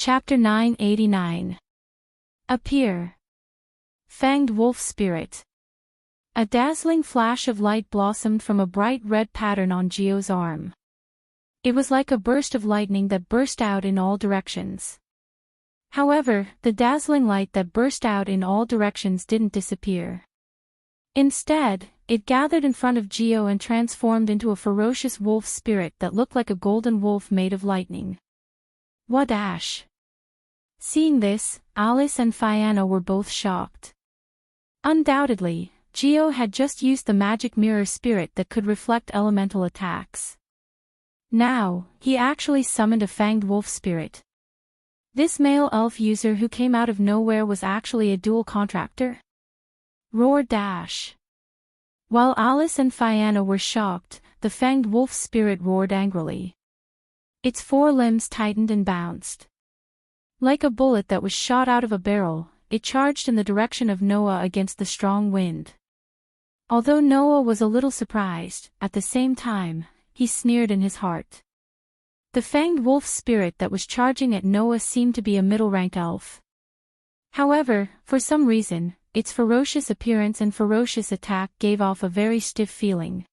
Chapter 989. Appear. Fanged wolf spirit. A dazzling flash of light blossomed from a bright red pattern on Gio's arm. It was like a burst of lightning that burst out in all directions. However, the dazzling light that burst out in all directions didn't disappear. Instead, it gathered in front of Gio and transformed into a ferocious wolf spirit that looked like a golden wolf made of lightning. Wadash! Seeing this, Alice and Fianna were both shocked. Undoubtedly, Gio had just used the magic mirror spirit that could reflect elemental attacks. Now, he actually summoned a fanged wolf spirit. This male elf user who came out of nowhere was actually a dual contractor? Roar dash! While Alice and Fianna were shocked, the fanged wolf spirit roared angrily. Its four limbs tightened and bounced. Like a bullet that was shot out of a barrel, it charged in the direction of Noah against the strong wind. Although Noah was a little surprised, at the same time, he sneered in his heart. The fanged wolf spirit that was charging at Noah seemed to be a middle-ranked elf. However, for some reason, its ferocious appearance and ferocious attack gave off a very stiff feeling.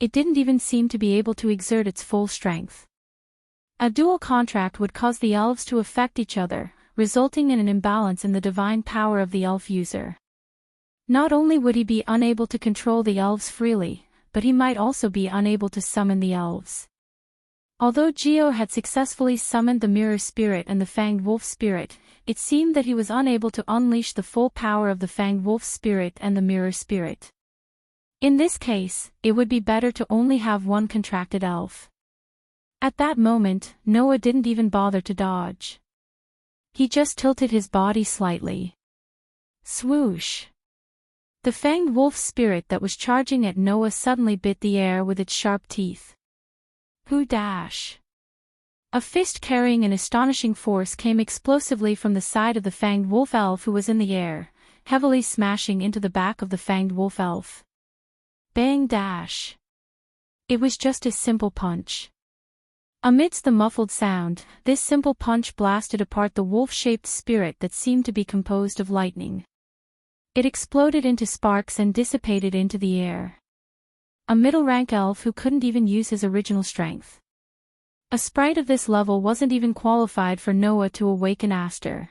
It didn't even seem to be able to exert its full strength. A dual contract would cause the elves to affect each other, resulting in an imbalance in the divine power of the elf user. Not only would he be unable to control the elves freely, but he might also be unable to summon the elves. Although Gio had successfully summoned the mirror spirit and the fanged wolf spirit, it seemed that he was unable to unleash the full power of the fanged wolf spirit and the mirror spirit. In this case, it would be better to only have one contracted elf. At that moment, Noah didn't even bother to dodge. He just tilted his body slightly. Swoosh! The fanged wolf spirit that was charging at Noah suddenly bit the air with its sharp teeth. Who dash! A fist carrying an astonishing force came explosively from the side of the fanged wolf elf who was in the air, heavily smashing into the back of the fanged wolf elf. Bang dash! It was just a simple punch. Amidst the muffled sound, this simple punch blasted apart the wolf-shaped spirit that seemed to be composed of lightning. It exploded into sparks and dissipated into the air. A middle-rank elf who couldn't even use his original strength. A sprite of this level wasn't even qualified for Noah to awaken Aster.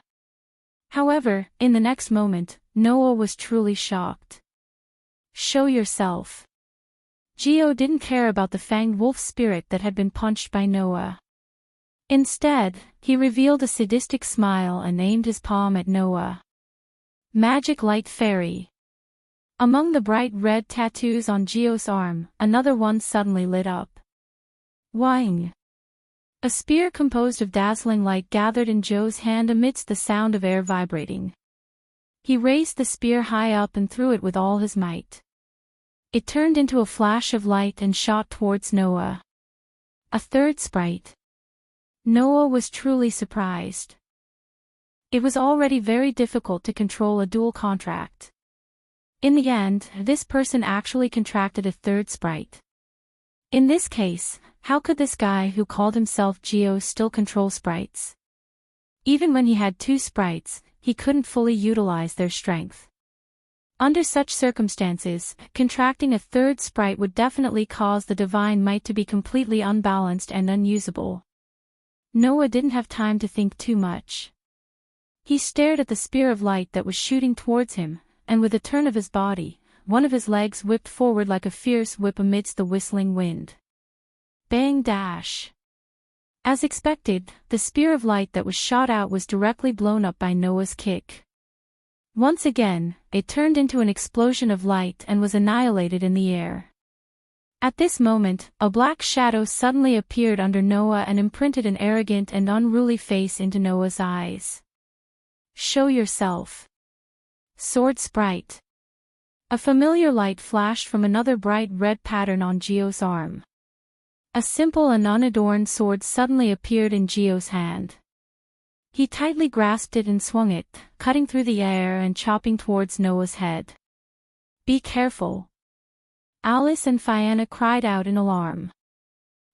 However, in the next moment, Noah was truly shocked. Show yourself. Gio didn't care about the fanged wolf spirit that had been punched by Noah. Instead, he revealed a sadistic smile and aimed his palm at Noah. Magic Light Fairy. Among the bright red tattoos on Gio's arm, another one suddenly lit up. Wang! A spear composed of dazzling light gathered in Joe's hand amidst the sound of air vibrating. He raised the spear high up and threw it with all his might. It turned into a flash of light and shot towards Noah. A third sprite. Noah was truly surprised. It was already very difficult to control a dual contract. In the end, this person actually contracted a third sprite. In this case, how could this guy who called himself Gio still control sprites? Even when he had two sprites, he couldn't fully utilize their strength. Under such circumstances, contracting a third sprite would definitely cause the divine might to be completely unbalanced and unusable. Noah didn't have time to think too much. He stared at the spear of light that was shooting towards him, and with a turn of his body, one of his legs whipped forward like a fierce whip amidst the whistling wind. Bang dash! As expected, the spear of light that was shot out was directly blown up by Noah's kick. Once again, it turned into an explosion of light and was annihilated in the air. At this moment, a black shadow suddenly appeared under Noah and imprinted an arrogant and unruly face into Noah's eyes. Show yourself. Sword Sprite. A familiar light flashed from another bright red pattern on Gio's arm. A simple and unadorned sword suddenly appeared in Gio's hand. He tightly grasped it and swung it, cutting through the air and chopping towards Noah's head. Be careful! Alice and Fianna cried out in alarm.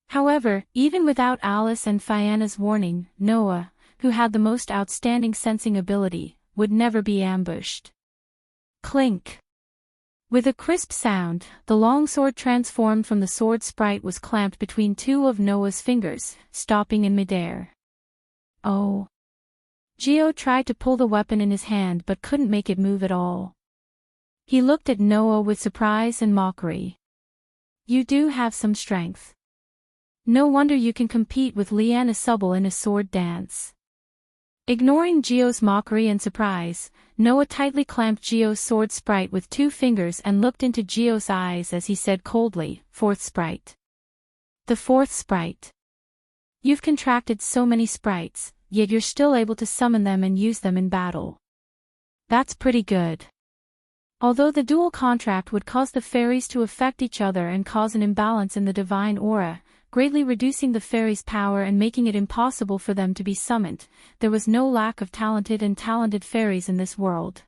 However, even without Alice and Fianna's warning, Noah, who had the most outstanding sensing ability, would never be ambushed. Clink. With a crisp sound, the longsword transformed from the sword sprite was clamped between two of Noah's fingers, stopping in midair. Oh. Geo tried to pull the weapon in his hand but couldn't make it move at all. He looked at Noah with surprise and mockery. You do have some strength. No wonder you can compete with Liana Subble in a sword dance. Ignoring Geo's mockery and surprise, Noah tightly clamped Geo's sword sprite with 2 fingers and looked into Geo's eyes as he said coldly, "Fourth sprite." The 4th sprite. You've contracted so many sprites, yet you're still able to summon them and use them in battle. That's pretty good. Although the dual contract would cause the fairies to affect each other and cause an imbalance in the divine aura, greatly reducing the fairies' power and making it impossible for them to be summoned, there was no lack of talented fairies in this world.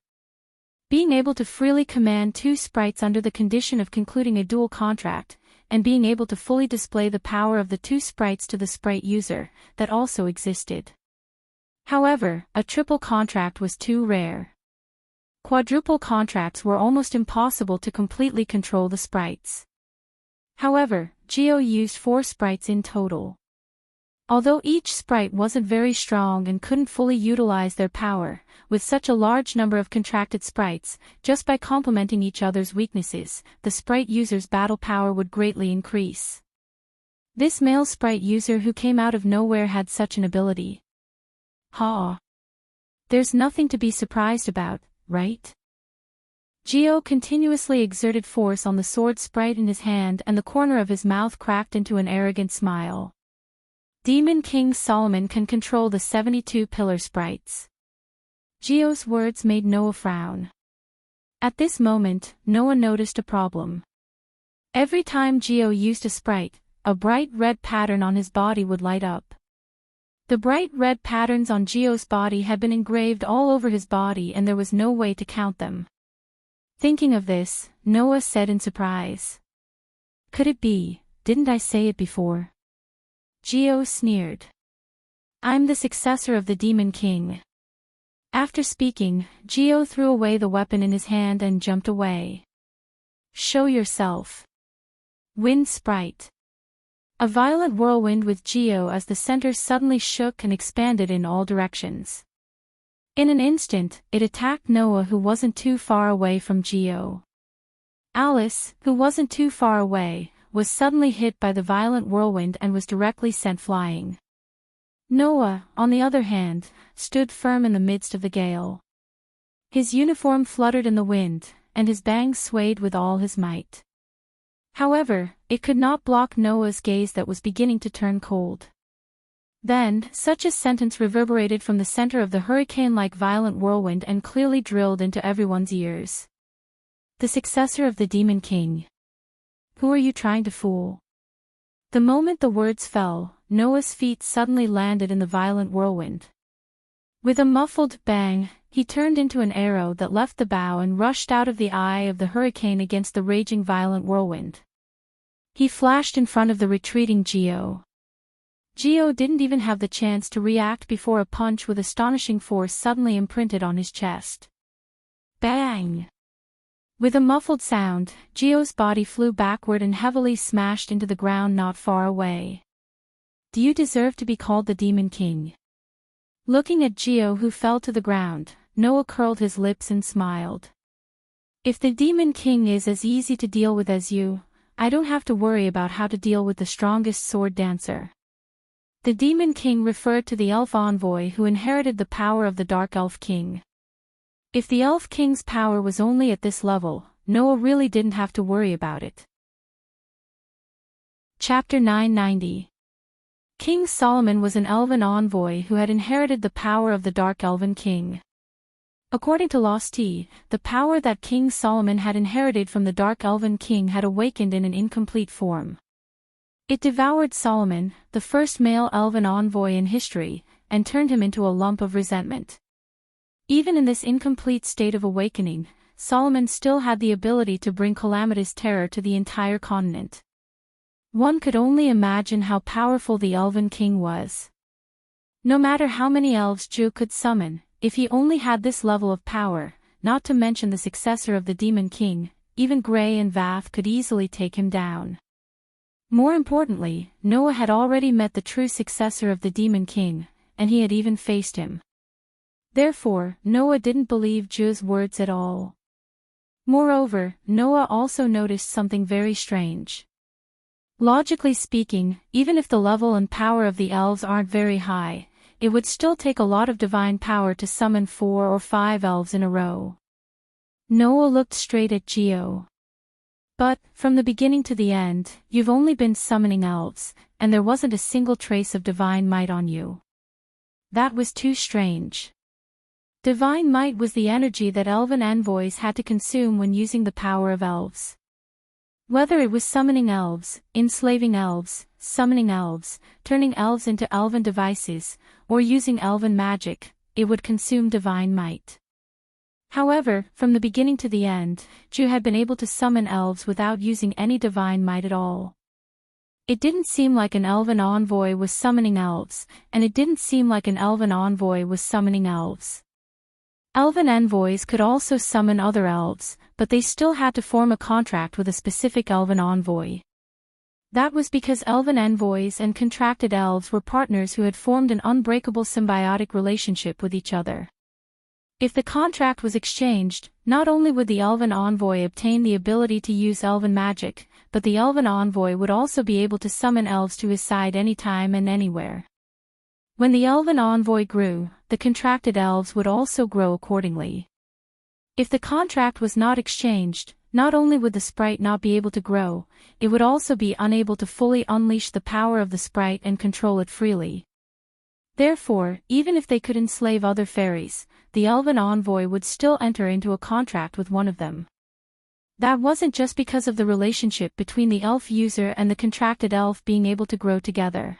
Being able to freely command 2 sprites under the condition of concluding a dual contract, and being able to fully display the power of the 2 sprites to the sprite user, that also existed. However, a triple contract was too rare. Quadruple contracts were almost impossible to completely control the sprites. However, Geo used 4 sprites in total. Although each sprite wasn't very strong and couldn't fully utilize their power, with such a large number of contracted sprites, just by complementing each other's weaknesses, the sprite user's battle power would greatly increase. This male sprite user who came out of nowhere had such an ability. Ha! There's nothing to be surprised about, right? Geo continuously exerted force on the sword sprite in his hand and the corner of his mouth cracked into an arrogant smile. Demon King Solomon can control the 72 pillar sprites. Geo's words made Noah frown. At this moment, Noah noticed a problem. Every time Geo used a sprite, a bright red pattern on his body would light up. The bright red patterns on Geo's body had been engraved all over his body and there was no way to count them. Thinking of this, Noah said in surprise. Could it be, didn't I say it before? Geo sneered. I'm the successor of the Demon King. After speaking, Geo threw away the weapon in his hand and jumped away. Show yourself. Wind sprite. A violent whirlwind with Geo as the center suddenly shook and expanded in all directions. In an instant, it attacked Noah who wasn't too far away from Geo. Alice, who wasn't too far away, was suddenly hit by the violent whirlwind and was directly sent flying. Noah, on the other hand, stood firm in the midst of the gale. His uniform fluttered in the wind, and his bangs swayed with all his might. However, it could not block Noah's gaze that was beginning to turn cold. Then, such a sentence reverberated from the center of the hurricane-like violent whirlwind and clearly drilled into everyone's ears. The successor of the Demon King. Who are you trying to fool? The moment the words fell, Noah's feet suddenly landed in the violent whirlwind. With a muffled bang, he turned into an arrow that left the bow and rushed out of the eye of the hurricane against the raging violent whirlwind. He flashed in front of the retreating Geo. Geo didn't even have the chance to react before a punch with astonishing force suddenly imprinted on his chest. Bang! With a muffled sound, Geo's body flew backward and heavily smashed into the ground not far away. Do you deserve to be called the Demon King? Looking at Geo who fell to the ground, Noah curled his lips and smiled. If the Demon King is as easy to deal with as you, I don't have to worry about how to deal with the strongest sword dancer. The Demon King referred to the elf envoy who inherited the power of the Dark Elf King. If the Elf King's power was only at this level, Noah really didn't have to worry about it. Chapter 990. King Solomon was an elven envoy who had inherited the power of the Dark Elven King. According to Lost Tea, the power that King Solomon had inherited from the Dark Elven King had awakened in an incomplete form. It devoured Solomon, the first male elven envoy in history, and turned him into a lump of resentment. Even in this incomplete state of awakening, Solomon still had the ability to bring calamitous terror to the entire continent. One could only imagine how powerful the Elven King was. No matter how many elves Geo could summon, if he only had this level of power, not to mention the successor of the Demon King, even Grey and Vath could easily take him down. More importantly, Noah had already met the true successor of the Demon King, and he had even faced him. Therefore, Noah didn't believe Geo's words at all. Moreover, Noah also noticed something very strange. Logically speaking, even if the level and power of the elves aren't very high, it would still take a lot of divine power to summon 4 or 5 elves in a row. Noah looked straight at Geo. But, from the beginning to the end, you've only been summoning elves, and there wasn't a single trace of divine might on you. That was too strange. Divine might was the energy that elven envoys had to consume when using the power of elves. Whether it was summoning elves, enslaving elves, summoning elves, turning elves into elven devices, or using elven magic, it would consume divine might. However, from the beginning to the end, Geo had been able to summon elves without using any divine might at all. It didn't seem like an elven envoy was summoning elves, and it didn't seem like an elven envoy was summoning elves. Elven envoys could also summon other elves, but they still had to form a contract with a specific elven envoy. That was because elven envoys and contracted elves were partners who had formed an unbreakable symbiotic relationship with each other. If the contract was exchanged, not only would the elven envoy obtain the ability to use elven magic, but the elven envoy would also be able to summon elves to his side anytime and anywhere. When the elven envoy grew, the contracted elves would also grow accordingly. If the contract was not exchanged, not only would the sprite not be able to grow, it would also be unable to fully unleash the power of the sprite and control it freely. Therefore, even if they could enslave other fairies, the elven envoy would still enter into a contract with one of them. That wasn't just because of the relationship between the elf user and the contracted elf being able to grow together.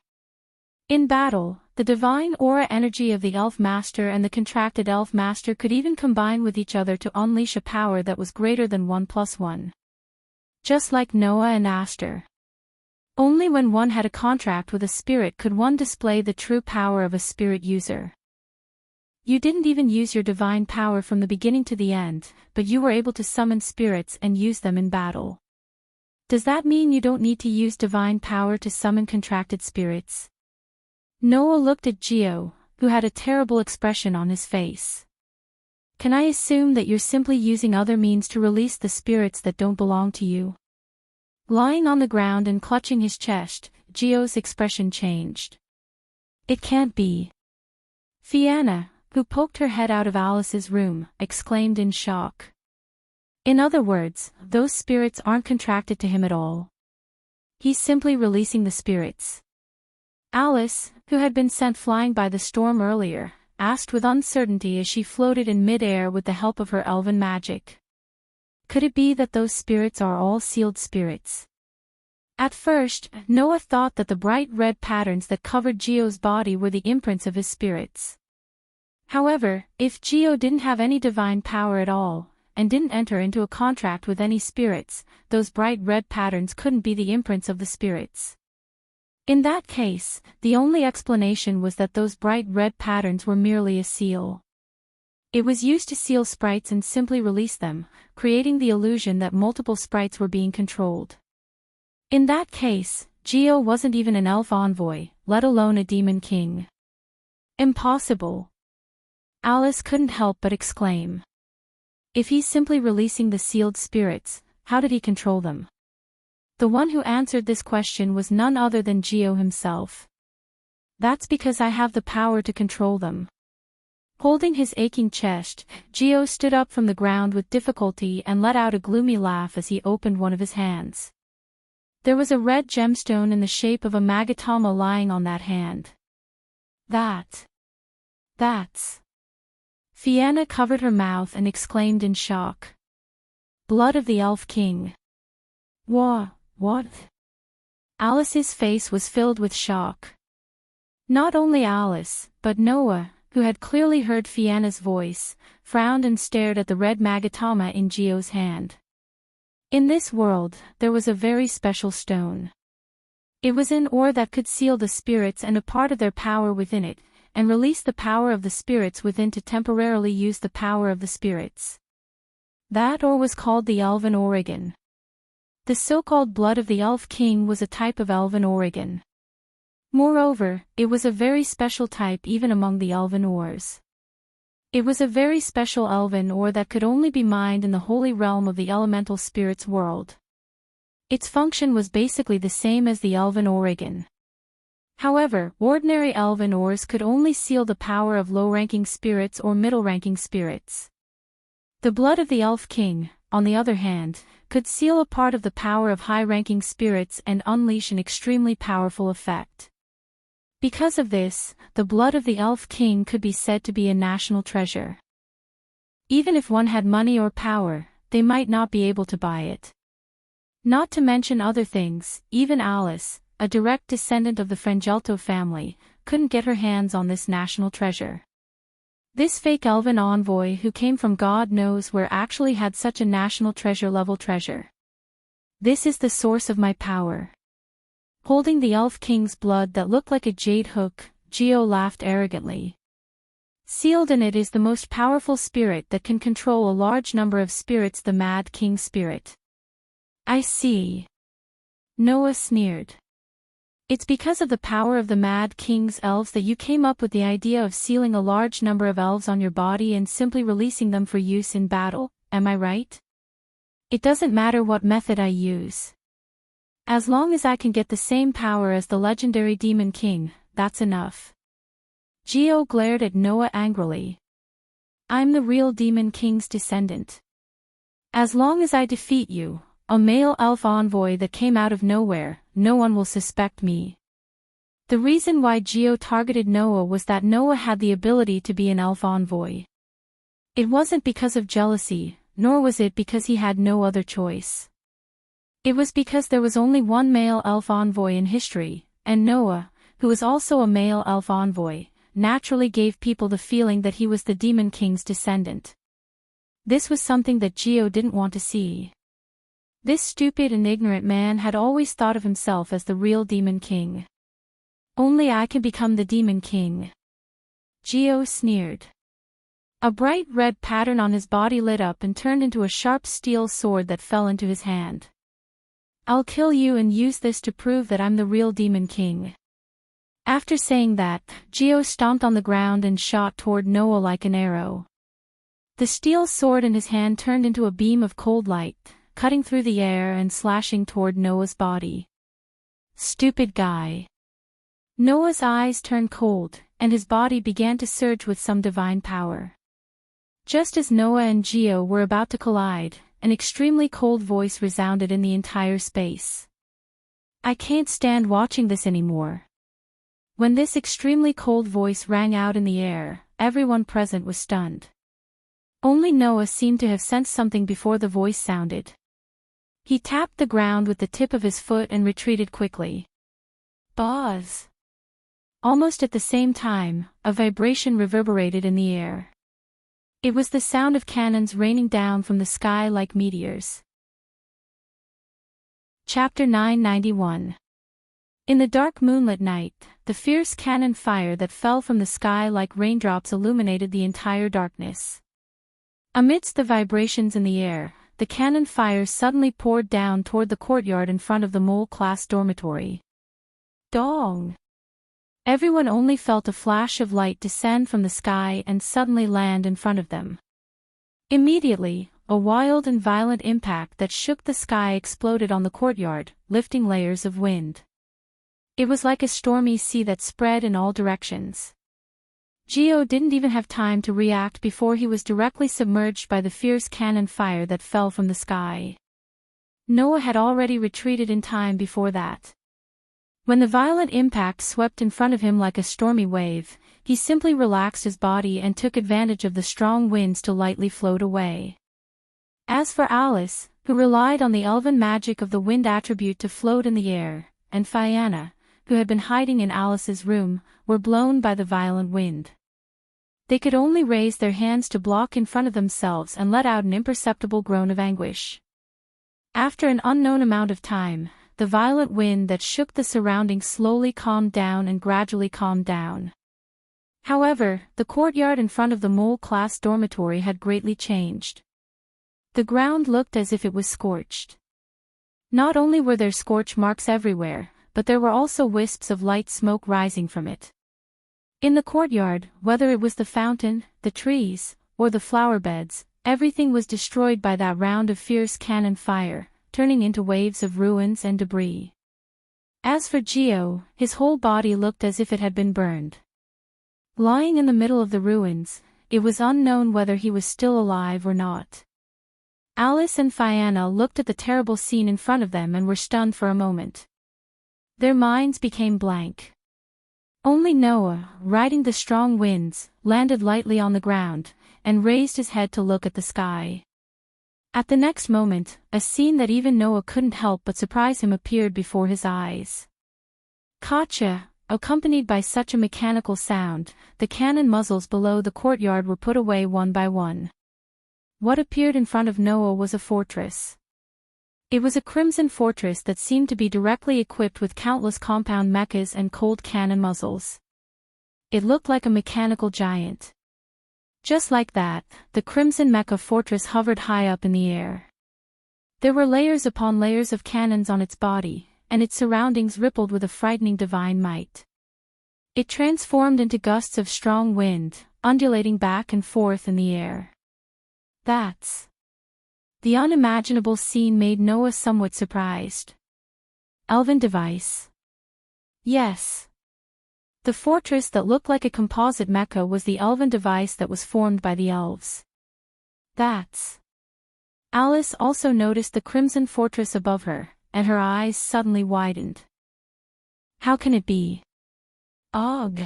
In battle, the divine aura energy of the elf master and the contracted elf master could even combine with each other to unleash a power that was greater than 1 + 1. Just like Noah and Aster. Only when one had a contract with a spirit could one display the true power of a spirit user. You didn't even use your divine power from the beginning to the end, but you were able to summon spirits and use them in battle. Does that mean you don't need to use divine power to summon contracted spirits? Noah looked at Geo, who had a terrible expression on his face. Can I assume that you're simply using other means to release the spirits that don't belong to you? Lying on the ground and clutching his chest, Geo's expression changed. It can't be. Fianna, who poked her head out of Alice's room, exclaimed in shock. In other words, those spirits aren't contracted to him at all. He's simply releasing the spirits. Alice, who had been sent flying by the storm earlier, asked with uncertainty as she floated in mid-air with the help of her elven magic. Could it be that those spirits are all sealed spirits? At first, Noah thought that the bright red patterns that covered Geo's body were the imprints of his spirits. However, if Geo didn't have any divine power at all, and didn't enter into a contract with any spirits, those bright red patterns couldn't be the imprints of the spirits. In that case, the only explanation was that those bright red patterns were merely a seal. It was used to seal sprites and simply release them, creating the illusion that multiple sprites were being controlled. In that case, Geo wasn't even an elf envoy, let alone a demon king. Impossible. Alice couldn't help but exclaim. If he's simply releasing the sealed spirits, how did he control them? The one who answered this question was none other than Geo himself. That's because I have the power to control them. Holding his aching chest, Geo stood up from the ground with difficulty and let out a gloomy laugh as he opened one of his hands. There was a red gemstone in the shape of a magatama lying on that hand. That's... Fianna covered her mouth and exclaimed in shock. Blood of the Elf King. What? Alice's face was filled with shock. Not only Alice, but Noah, who had clearly heard Fianna's voice, frowned and stared at the red magatama in Geo's hand. In this world, there was a very special stone. It was an ore that could seal the spirits and a part of their power within it, and release the power of the spirits within to temporarily use the power of the spirits. That ore was called the elven organ. The so-called blood of the elf king was a type of elven organ. Moreover, it was a very special type even among the elven ores. It was a very special elven ore that could only be mined in the holy realm of the elemental spirits world. Its function was basically the same as the elven organ. However, ordinary elven ores could only seal the power of low-ranking spirits or middle-ranking spirits. The blood of the elf king, on the other hand, could seal a part of the power of high-ranking spirits and unleash an extremely powerful effect. Because of this, the blood of the elf king could be said to be a national treasure. Even if one had money or power, they might not be able to buy it. Not to mention other things, even Alice, a direct descendant of the Frangelto family, couldn't get her hands on this national treasure. This fake elven envoy who came from God knows where actually had such a national treasure-level treasure. This is the source of my power. Holding the elf king's blood that looked like a jade hook, Geo laughed arrogantly. Sealed in it is the most powerful spirit that can control a large number of spirits, the Mad King spirit. I see. Noah sneered. It's because of the power of the Mad King's elves that you came up with the idea of sealing a large number of elves on your body and simply releasing them for use in battle, am I right? It doesn't matter what method I use. As long as I can get the same power as the legendary Demon King, that's enough. Geo glared at Noah angrily. I'm the real Demon King's descendant. As long as I defeat you, a male elf envoy that came out of nowhere, no one will suspect me. The reason why Geo targeted Noah was that Noah had the ability to be an elf envoy. It wasn't because of jealousy, nor was it because he had no other choice. It was because there was only one male elf envoy in history, and Noah, who was also a male elf envoy, naturally gave people the feeling that he was the Demon King's descendant. This was something that Geo didn't want to see. This stupid and ignorant man had always thought of himself as the real Demon King. Only I can become the Demon King. Geo sneered. A bright red pattern on his body lit up and turned into a sharp steel sword that fell into his hand. I'll kill you and use this to prove that I'm the real Demon King. After saying that, Geo stomped on the ground and shot toward Noah like an arrow. The steel sword in his hand turned into a beam of cold light, cutting through the air and slashing toward Noah's body. Stupid guy. Noah's eyes turned cold, and his body began to surge with some divine power. Just as Noah and Geo were about to collide, an extremely cold voice resounded in the entire space. I can't stand watching this anymore. When this extremely cold voice rang out in the air, everyone present was stunned. Only Noah seemed to have sensed something before the voice sounded. He tapped the ground with the tip of his foot and retreated quickly. Buzz! Almost at the same time, a vibration reverberated in the air. It was the sound of cannons raining down from the sky like meteors. Chapter 991. In the dark moonlit night, the fierce cannon fire that fell from the sky like raindrops illuminated the entire darkness. Amidst the vibrations in the air, the cannon fire suddenly poured down toward the courtyard in front of the mole-class dormitory. Dong! Everyone only felt a flash of light descend from the sky and suddenly land in front of them. Immediately, a wild and violent impact that shook the sky exploded on the courtyard, lifting layers of wind. It was like a stormy sea that spread in all directions. Geo didn't even have time to react before he was directly submerged by the fierce cannon fire that fell from the sky. Noah had already retreated in time before that. When the violent impact swept in front of him like a stormy wave, he simply relaxed his body and took advantage of the strong winds to lightly float away. As for Alice, who relied on the elven magic of the wind attribute to float in the air, and Fianna, who had been hiding in Alice's room, were blown by the violent wind. They could only raise their hands to block in front of themselves and let out an imperceptible groan of anguish. After an unknown amount of time, the violent wind that shook the surroundings slowly calmed down and gradually calmed down. However, the courtyard in front of the mole class dormitory had greatly changed. The ground looked as if it was scorched. Not only were there scorch marks everywhere, but there were also wisps of light smoke rising from it. In the courtyard, whether it was the fountain, the trees, or the flower beds, everything was destroyed by that round of fierce cannon fire, turning into waves of ruins and debris. As for Geo, his whole body looked as if it had been burned. Lying in the middle of the ruins, it was unknown whether he was still alive or not. Alice and Fianna looked at the terrible scene in front of them and were stunned for a moment. Their minds became blank. Only Noah, riding the strong winds, landed lightly on the ground, and raised his head to look at the sky. At the next moment, a scene that even Noah couldn't help but surprise him appeared before his eyes. Katja, accompanied by such a mechanical sound, the cannon muzzles below the courtyard were put away one by one. What appeared in front of Noah was a fortress. It was a crimson fortress that seemed to be directly equipped with countless compound mechas and cold cannon muzzles. It looked like a mechanical giant. Just like that, the crimson mecha fortress hovered high up in the air. There were layers upon layers of cannons on its body, and its surroundings rippled with a frightening divine might. It transformed into gusts of strong wind, undulating back and forth in the air. The unimaginable scene made Noah somewhat surprised. Elven device? Yes. The fortress that looked like a composite mecha was the elven device that was formed by the elves. Alice also noticed the crimson fortress above her, and her eyes suddenly widened. How can it be? Ugh!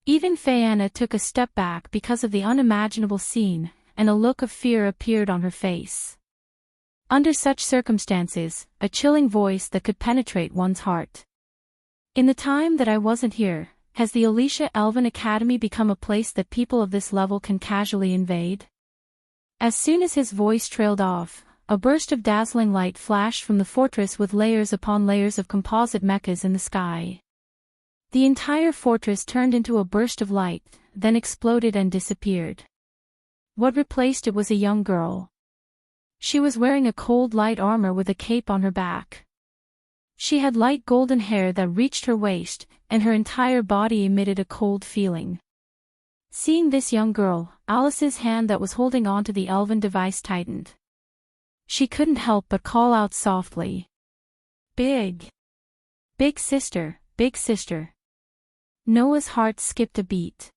Even Fianna took a step back because of the unimaginable scene, and a look of fear appeared on her face. Under such circumstances, a chilling voice that could penetrate one's heart. In the time that I wasn't here, has the Alicia Elven Academy become a place that people of this level can casually invade? As soon as his voice trailed off, a burst of dazzling light flashed from the fortress with layers upon layers of composite mechas in the sky. The entire fortress turned into a burst of light, then exploded and disappeared. What replaced it was a young girl. She was wearing a cold light armor with a cape on her back. She had light golden hair that reached her waist, and her entire body emitted a cold feeling. Seeing this young girl, Alice's hand that was holding onto the elven device tightened. She couldn't help but call out softly. Big sister, big sister. Noah's heart skipped a beat.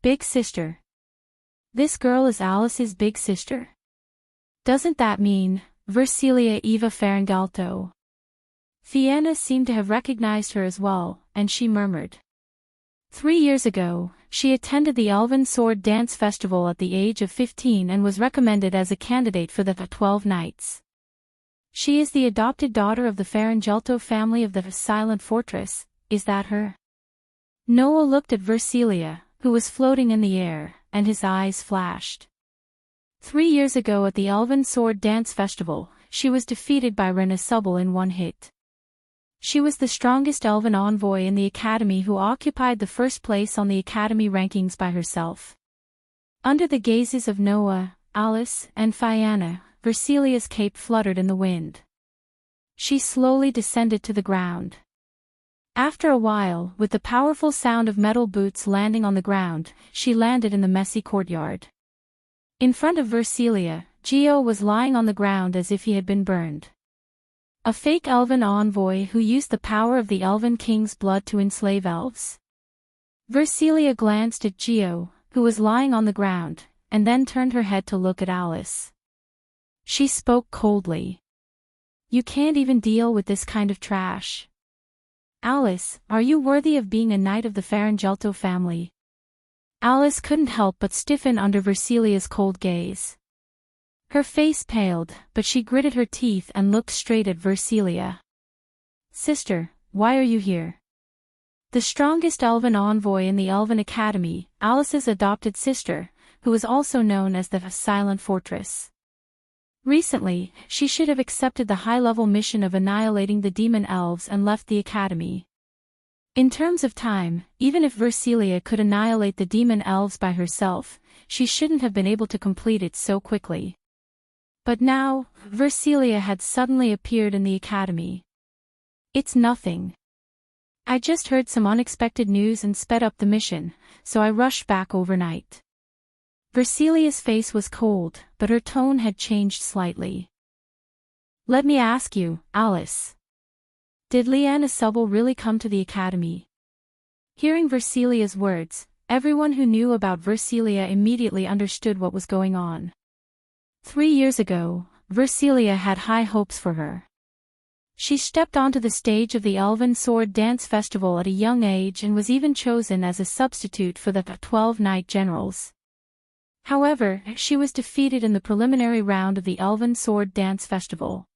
Big sister. This girl is Alice's big sister? Doesn't that mean, Versilia Eva Faringalto? Fianna seemed to have recognized her as well, and she murmured. 3 years ago, she attended the Elven Sword Dance Festival at the age of 15 and was recommended as a candidate for the 12 Knights. She is the adopted daughter of the Faringelto family of the Silent Fortress, is that her? Noah looked at Versilia, who was floating in the air, and his eyes flashed. 3 years ago at the Elven Sword Dance Festival, she was defeated by Rena Subble in one hit. She was the strongest elven envoy in the academy who occupied the first place on the academy rankings by herself. Under the gazes of Noah, Alice, and Fianna, Versilia's cape fluttered in the wind. She slowly descended to the ground. After a while, with the powerful sound of metal boots landing on the ground, she landed in the messy courtyard. In front of Versilia, Geo was lying on the ground as if he had been burned. A fake elven envoy who used the power of the Elven King's blood to enslave elves. Versilia glanced at Geo, who was lying on the ground, and then turned her head to look at Alice. She spoke coldly. You can't even deal with this kind of trash. Alice, are you worthy of being a knight of the Faringelto family? Alice couldn't help but stiffen under Versilia's cold gaze. Her face paled, but she gritted her teeth and looked straight at Versilia. Sister, why are you here? The strongest elven envoy in the Elven Academy, Alice's adopted sister, who was also known as the Silent Fortress. Recently, she should have accepted the high-level mission of annihilating the demon elves and left the academy. In terms of time, even if Versilia could annihilate the demon elves by herself, she shouldn't have been able to complete it so quickly. But now, Versilia had suddenly appeared in the academy. It's nothing. I just heard some unexpected news and sped up the mission, so I rushed back overnight. Versilia's face was cold, but her tone had changed slightly. Let me ask you, Alice. Did Liana Subble really come to the academy? Hearing Versilia's words, everyone who knew about Versilia immediately understood what was going on. 3 years ago, Versilia had high hopes for her. She stepped onto the stage of the Elven Sword Dance Festival at a young age and was even chosen as a substitute for the 12 Knight Generals. However, she was defeated in the preliminary round of the Elven Sword Dance Festival.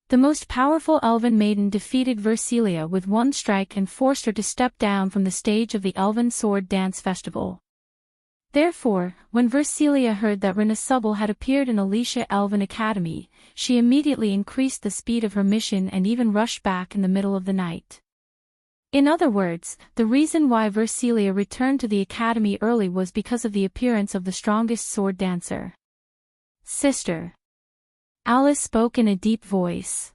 The most powerful Elven maiden defeated Versilia with one strike and forced her to step down from the stage of the Elven Sword Dance Festival. Therefore, when Versilia heard that Rina Subble had appeared in Alicia Elven Academy, she immediately increased the speed of her mission and even rushed back in the middle of the night. In other words, the reason why Versilia returned to the academy early was because of the appearance of the strongest sword dancer. Sister. Alice spoke in a deep voice.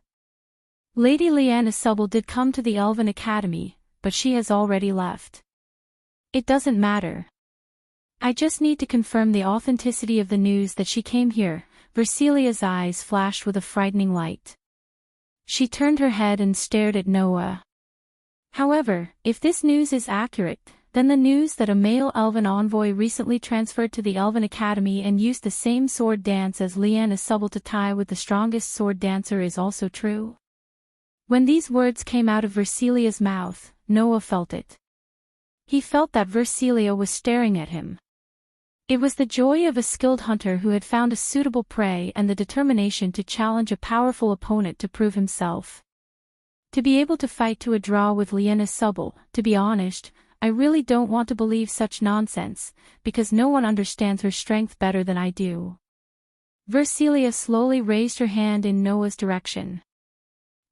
Lady Liana Subble did come to the Elven Academy, but she has already left. It doesn't matter. I just need to confirm the authenticity of the news that she came here. Versilia's eyes flashed with a frightening light. She turned her head and stared at Noah. However, if this news is accurate, then the news that a male Elven envoy recently transferred to the Elven Academy and used the same sword dance as Liana Subble to tie with the strongest sword dancer is also true. When these words came out of Versilia's mouth, Noah felt it. He felt that Versilia was staring at him. It was the joy of a skilled hunter who had found a suitable prey and the determination to challenge a powerful opponent to prove himself. To be able to fight to a draw with Liana Subble, to be honest, I really don't want to believe such nonsense, because no one understands her strength better than I do. Versilia slowly raised her hand in Noah's direction.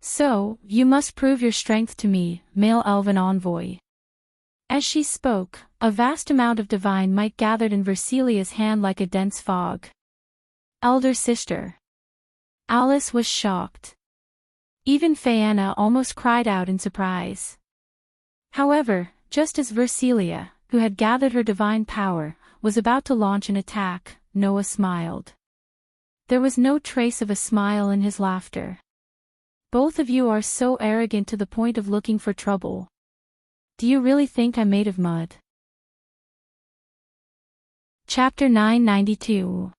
So, you must prove your strength to me, male Elven envoy. As she spoke, a vast amount of divine might gathered in Versilia's hand like a dense fog. Elder sister. Alice was shocked. Even Fayanna almost cried out in surprise. However, just as Versilia, who had gathered her divine power, was about to launch an attack, Noah smiled. There was no trace of a smile in his laughter. Both of you are so arrogant to the point of looking for trouble. Do you really think I'm made of mud? Chapter 992.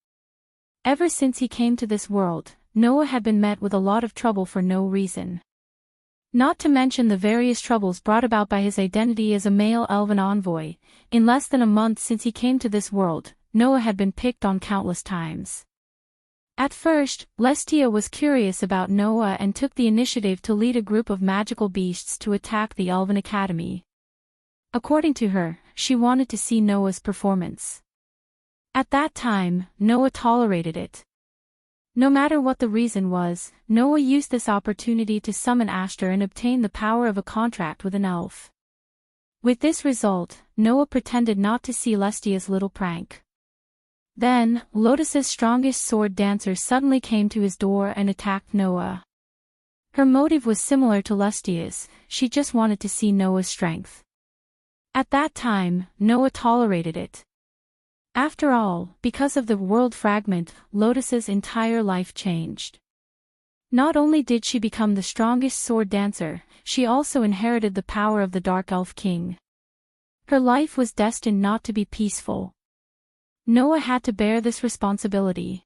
Ever since he came to this world, Noah had been met with a lot of trouble for no reason. Not to mention the various troubles brought about by his identity as a male Elven envoy. In less than a month since he came to this world, Noah had been picked on countless times. At first, Lestia was curious about Noah and took the initiative to lead a group of magical beasts to attack the Elven Academy. According to her, she wanted to see Noah's performance. At that time, Noah tolerated it. No matter what the reason was, Noah used this opportunity to summon Ashtar and obtain the power of a contract with an elf. With this result, Noah pretended not to see Lestia's little prank. Then, Lotus's strongest sword dancer suddenly came to his door and attacked Noah. Her motive was similar to Lestia's, she just wanted to see Noah's strength. At that time, Noah tolerated it. After all, because of the world fragment, Lotus's entire life changed. Not only did she become the strongest sword dancer, she also inherited the power of the Dark Elf King. Her life was destined not to be peaceful. Noah had to bear this responsibility.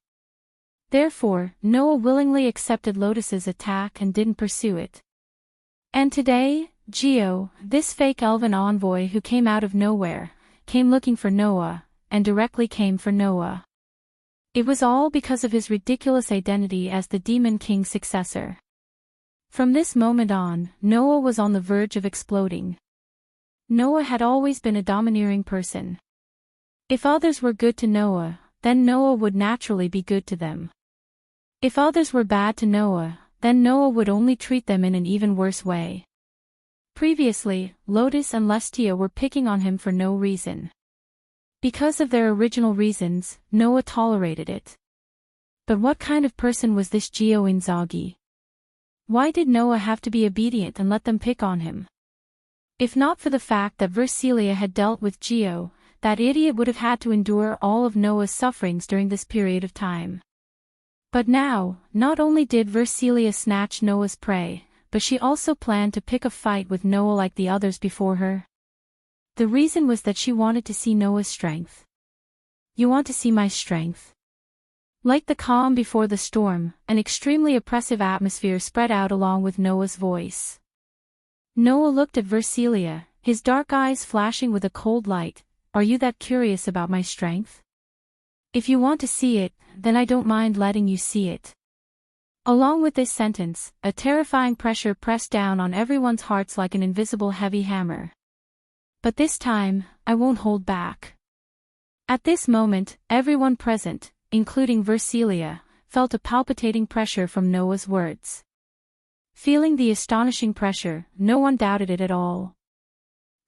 Therefore, Noah willingly accepted Lotus's attack and didn't pursue it. And today, Geo, this fake Elven envoy who came out of nowhere, came looking for Noah, and directly came for Noah. It was all because of his ridiculous identity as the Demon King's successor. From this moment on, Noah was on the verge of exploding. Noah had always been a domineering person. If others were good to Noah, then Noah would naturally be good to them. If others were bad to Noah, then Noah would only treat them in an even worse way. Previously, Lotus and Lestia were picking on him for no reason. Because of their original reasons, Noah tolerated it. But what kind of person was this Gio Inzaghi? Why did Noah have to be obedient and let them pick on him? If not for the fact that Versilia had dealt with Gio, that idiot would have had to endure all of Noah's sufferings during this period of time. But now, not only did Versilia snatch Noah's prey, but she also planned to pick a fight with Noah like the others before her. The reason was that she wanted to see Noah's strength. You want to see my strength? Like the calm before the storm, an extremely oppressive atmosphere spread out along with Noah's voice. Noah looked at Versilia, his dark eyes flashing with a cold light. Are you that curious about my strength? If you want to see it, then I don't mind letting you see it. Along with this sentence, a terrifying pressure pressed down on everyone's hearts like an invisible heavy hammer. But this time, I won't hold back. At this moment, everyone present, including Versilia, felt a palpitating pressure from Noah's words. Feeling the astonishing pressure, no one doubted it at all.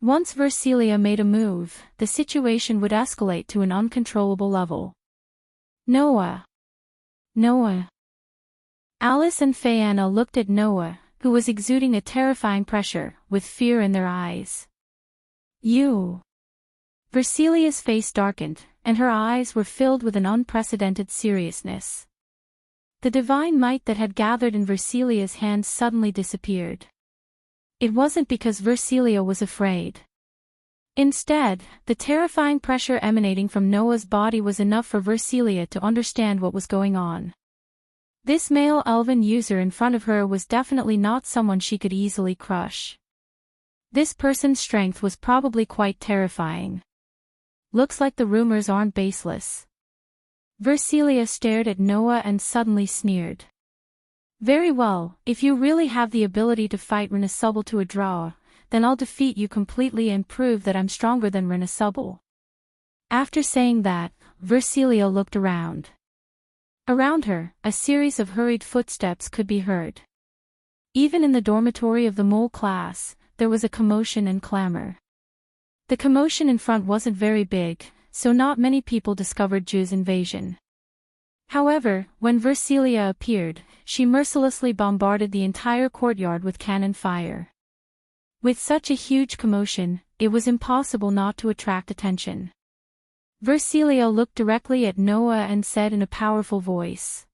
Once Versilia made a move, the situation would escalate to an uncontrollable level. Noah! Noah! Alice and Fayanna looked at Noah, who was exuding a terrifying pressure, with fear in their eyes. You! Versilia's face darkened, and her eyes were filled with an unprecedented seriousness. The divine might that had gathered in Versilia's hands suddenly disappeared. It wasn't because Versilia was afraid. Instead, the terrifying pressure emanating from Noah's body was enough for Versilia to understand what was going on. This male elven user in front of her was definitely not someone she could easily crush. This person's strength was probably quite terrifying. Looks like the rumors aren't baseless. Versilia stared at Noah and suddenly sneered. Very well, if you really have the ability to fight Renasubal to a draw, then I'll defeat you completely and prove that I'm stronger than Renasubal. After saying that, Versilia looked around. Around her, a series of hurried footsteps could be heard. Even in the dormitory of the mole class, there was a commotion and clamor. The commotion in front wasn't very big, so not many people discovered Ju's invasion. However, when Versilia appeared, she mercilessly bombarded the entire courtyard with cannon fire. With such a huge commotion, it was impossible not to attract attention. Versilia looked directly at Noah and said in a powerful voice.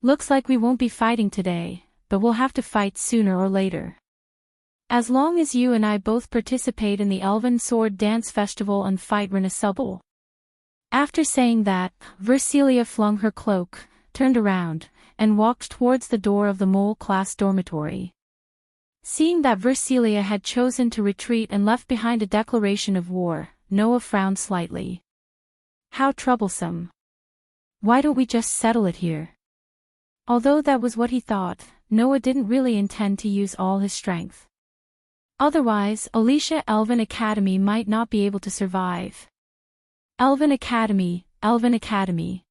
Looks like we won't be fighting today, but we'll have to fight sooner or later. As long as you and I both participate in the Elven Sword Dance Festival and fight Renasubal. After saying that, Versilia flung her cloak, turned around, and walked towards the door of the mole class dormitory. Seeing that Versilia had chosen to retreat and left behind a declaration of war, Noah frowned slightly. How troublesome. Why don't we just settle it here? Although that was what he thought, Noah didn't really intend to use all his strength. Otherwise, Alicia Elven Academy might not be able to survive. Elven Academy, Elven Academy.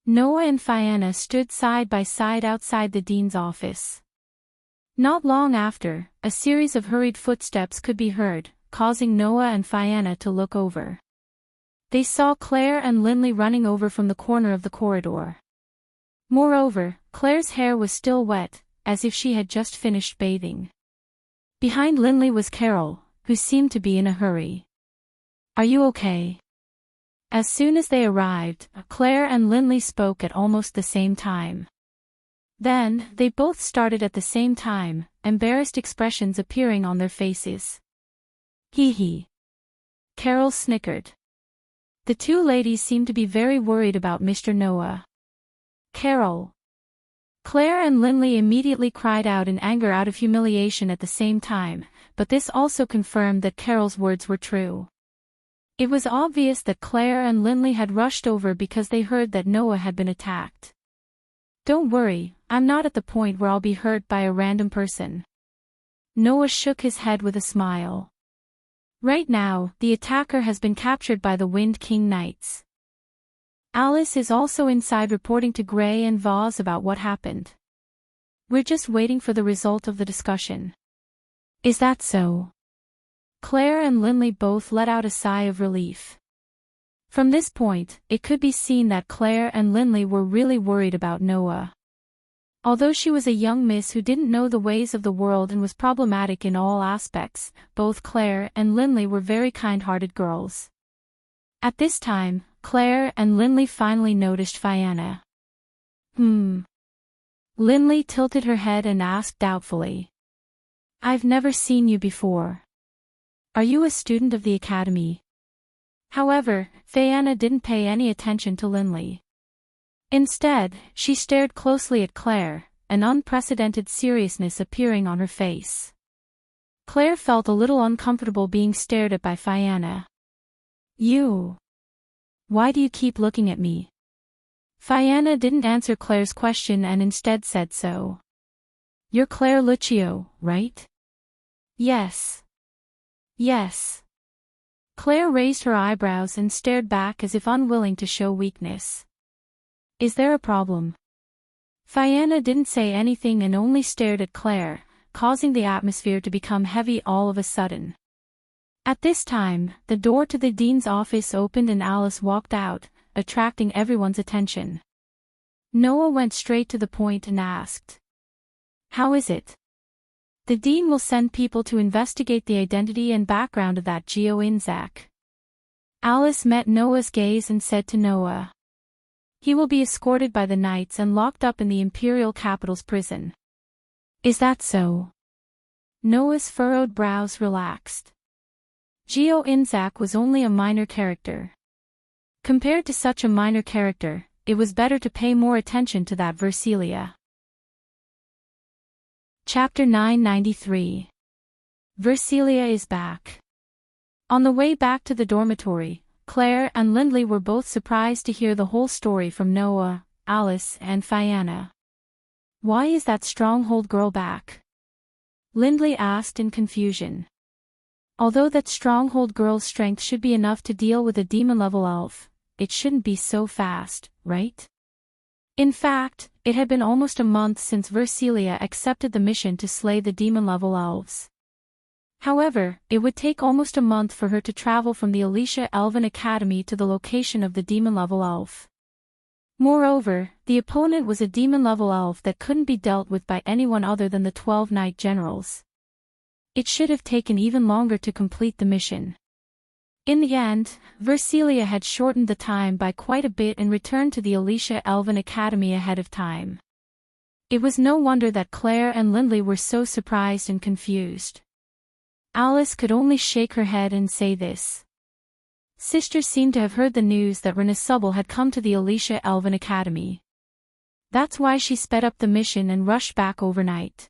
Noah and Fayanna stood side by side outside the dean's office. Not long after, a series of hurried footsteps could be heard, causing Noah and Fayanna to look over. They saw Claire and Linley running over from the corner of the corridor. Moreover, Claire's hair was still wet, as if she had just finished bathing. Behind Linley was Carol, who seemed to be in a hurry. Are you okay? As soon as they arrived, Claire and Linley spoke at almost the same time. Then, they both started at the same time, embarrassed expressions appearing on their faces. Hee hee. Carol snickered. The two ladies seemed to be very worried about Mr. Noah. Carol. Claire and Linley immediately cried out in anger out of humiliation at the same time, but this also confirmed that Carol's words were true. It was obvious that Claire and Linley had rushed over because they heard that Noah had been attacked. Don't worry, I'm not at the point where I'll be hurt by a random person. Noah shook his head with a smile. Right now, the attacker has been captured by the Wind King Knights. Alice is also inside reporting to Gray and Vaz about what happened. We're just waiting for the result of the discussion. Is that so? Claire and Linley both let out a sigh of relief. From this point, it could be seen that Claire and Linley were really worried about Noah. Although she was a young miss who didn't know the ways of the world and was problematic in all aspects, both Claire and Linley were very kind-hearted girls. At this time, Claire and Linley finally noticed Fianna. Linley tilted her head and asked doubtfully. I've never seen you before. Are you a student of the academy? However, Fianna didn't pay any attention to Linley. Instead, she stared closely at Claire, an unprecedented seriousness appearing on her face. Claire felt a little uncomfortable being stared at by Fianna. You. Why do you keep looking at me? Fianna didn't answer Claire's question and instead said so. You're Claire Lucio, right? Yes. Yes. Claire raised her eyebrows and stared back as if unwilling to show weakness. Is there a problem? Fianna didn't say anything and only stared at Claire, causing the atmosphere to become heavy all of a sudden. At this time, the door to the dean's office opened and Alice walked out, attracting everyone's attention. Noah went straight to the point and asked, "How is it?" The dean will send people to investigate the identity and background of that Geo-Inzak. Alice met Noah's gaze and said to Noah, "He will be escorted by the knights and locked up in the imperial capital's prison." Is that so? Noah's furrowed brows relaxed. Geo-Inzak was only a minor character. Compared to such a minor character, it was better to pay more attention to that Versilia. Chapter 993. Versilia is back. On the way back to the dormitory, Claire and Linley were both surprised to hear the whole story from Noah, Alice, and Fianna. Why is that stronghold girl back? Linley asked in confusion. Although that stronghold girl's strength should be enough to deal with a demon-level elf, it shouldn't be so fast, right? In fact, it had been almost a month since Versilia accepted the mission to slay the demon-level elves. However, it would take almost a month for her to travel from the Alicia Elven Academy to the location of the demon-level elf. Moreover, the opponent was a demon-level elf that couldn't be dealt with by anyone other than the 12 Knight Generals. It should have taken even longer to complete the mission. In the end, Versilia had shortened the time by quite a bit and returned to the Alicia Elven Academy ahead of time. It was no wonder that Claire and Linley were so surprised and confused. Alice could only shake her head and say this. Sister seemed to have heard the news that Renasubble had come to the Alicia Elven Academy. That's why she sped up the mission and rushed back overnight.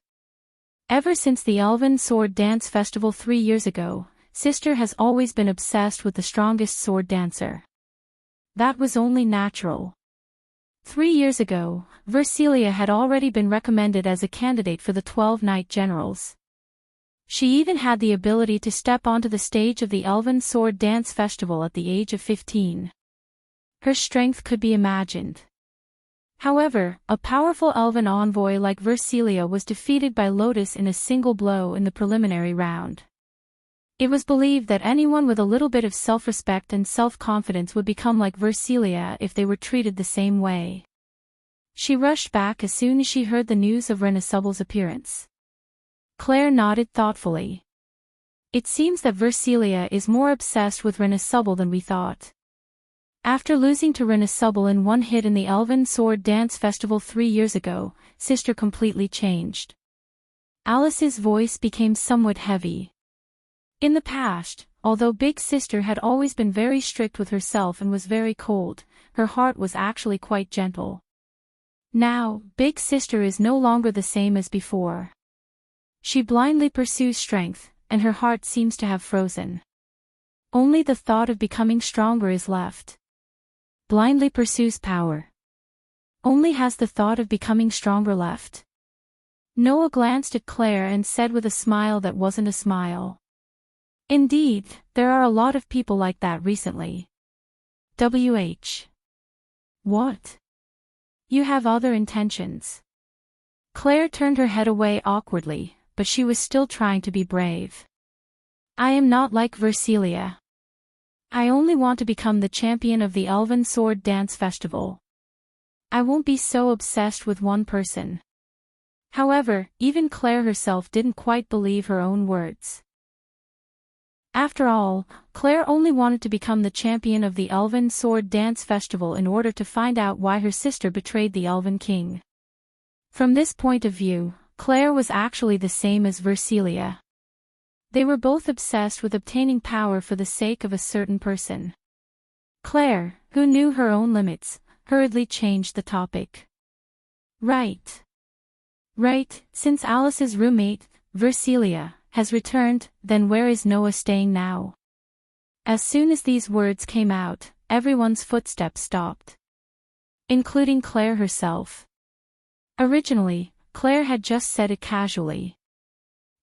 Ever since the Elven Sword Dance Festival 3 years ago, Sister has always been obsessed with the strongest sword dancer. That was only natural. 3 years ago, Versilia had already been recommended as a candidate for the 12 Knight Generals. She even had the ability to step onto the stage of the Elven Sword Dance Festival at the age of 15. Her strength could be imagined. However, a powerful elven envoy like Versilia was defeated by Lotus in a single blow in the preliminary round. It was believed that anyone with a little bit of self-respect and self-confidence would become like Versilia if they were treated the same way. She rushed back as soon as she heard the news of Renasuble's appearance. Claire nodded thoughtfully. It seems that Versilia is more obsessed with Renasubble than we thought. After losing to Renasubble in one hit in the Elven Sword Dance Festival 3 years ago, Sister completely changed. Alice's voice became somewhat heavy. In the past, although Big Sister had always been very strict with herself and was very cold, her heart was actually quite gentle. Now, Big Sister is no longer the same as before. She blindly pursues strength, and her heart seems to have frozen. Only the thought of becoming stronger is left. Blindly pursues power. Only has the thought of becoming stronger left. Noah glanced at Claire and said with a smile that wasn't a smile. Indeed, there are a lot of people like that recently. What? You have other intentions. Claire turned her head away awkwardly, but she was still trying to be brave. I am not like Versilia. I only want to become the champion of the Elven Sword Dance Festival. I won't be so obsessed with one person. However, even Claire herself didn't quite believe her own words. After all, Claire only wanted to become the champion of the Elven Sword Dance Festival in order to find out why her sister betrayed the Elven King. From this point of view, Claire was actually the same as Versilia. They were both obsessed with obtaining power for the sake of a certain person. Claire, who knew her own limits, hurriedly changed the topic. Right, since Alice's roommate, Versilia, has returned, then where is Noah staying now? As soon as these words came out, everyone's footsteps stopped. Including Claire herself. Originally, Claire had just said it casually.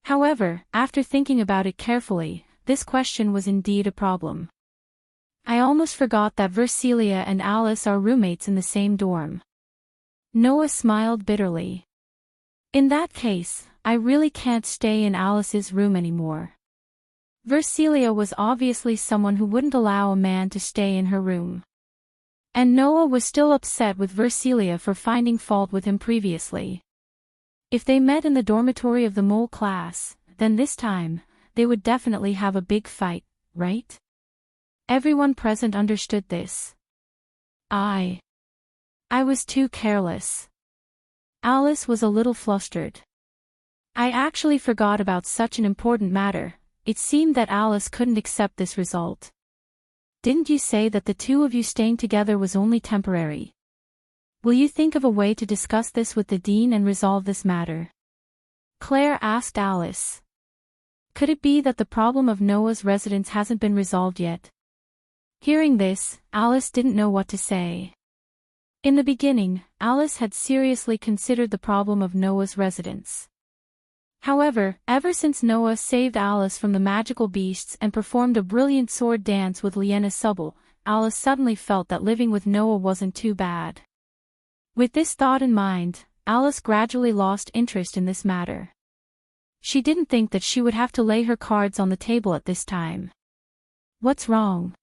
However, after thinking about it carefully, this question was indeed a problem. I almost forgot that Versilia and Alice are roommates in the same dorm. Noah smiled bitterly. In that case, I really can't stay in Alice's room anymore. Versilia was obviously someone who wouldn't allow a man to stay in her room. And Noah was still upset with Versilia for finding fault with him previously. If they met in the dormitory of the mole class, then this time, they would definitely have a big fight, right? Everyone present understood this. I was too careless. Alice was a little flustered. I actually forgot about such an important matter. It seemed that Alice couldn't accept this result. Didn't you say that the two of you staying together was only temporary? Will you think of a way to discuss this with the dean and resolve this matter? Claire asked Alice. Could it be that the problem of Noah's residence hasn't been resolved yet? Hearing this, Alice didn't know what to say. In the beginning, Alice had seriously considered the problem of Noah's residence. However, ever since Noah saved Alice from the magical beasts and performed a brilliant sword dance with Liena Subble, Alice suddenly felt that living with Noah wasn't too bad. With this thought in mind, Alice gradually lost interest in this matter. She didn't think that she would have to lay her cards on the table at this time. What's wrong?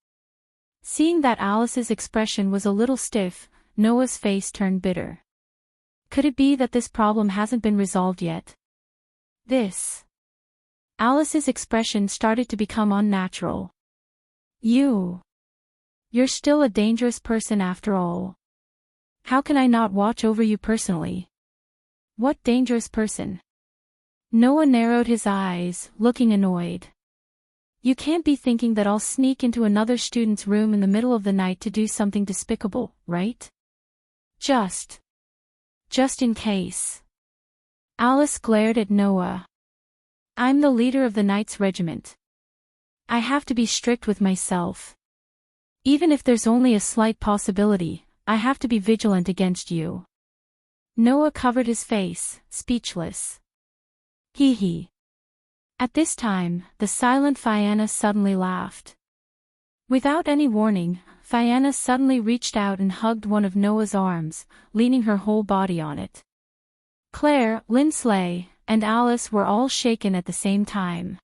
Seeing that Alice's expression was a little stiff, Noah's face turned bitter. Could it be that this problem hasn't been resolved yet? Alice's expression started to become unnatural. You're still a dangerous person after all. How can I not watch over you personally? What dangerous person? Noah narrowed his eyes, looking annoyed. You can't be thinking that I'll sneak into another student's room in the middle of the night to do something despicable, right? Just in case. Alice glared at Noah. I'm the leader of the Knights Regiment. I have to be strict with myself. Even if there's only a slight possibility, I have to be vigilant against you. Noah covered his face, speechless. Hee. At this time, the silent Fianna suddenly laughed. Without any warning, Fianna suddenly reached out and hugged one of Noah's arms, leaning her whole body on it. Claire, Lindsley, and Alice were all shaken at the same time.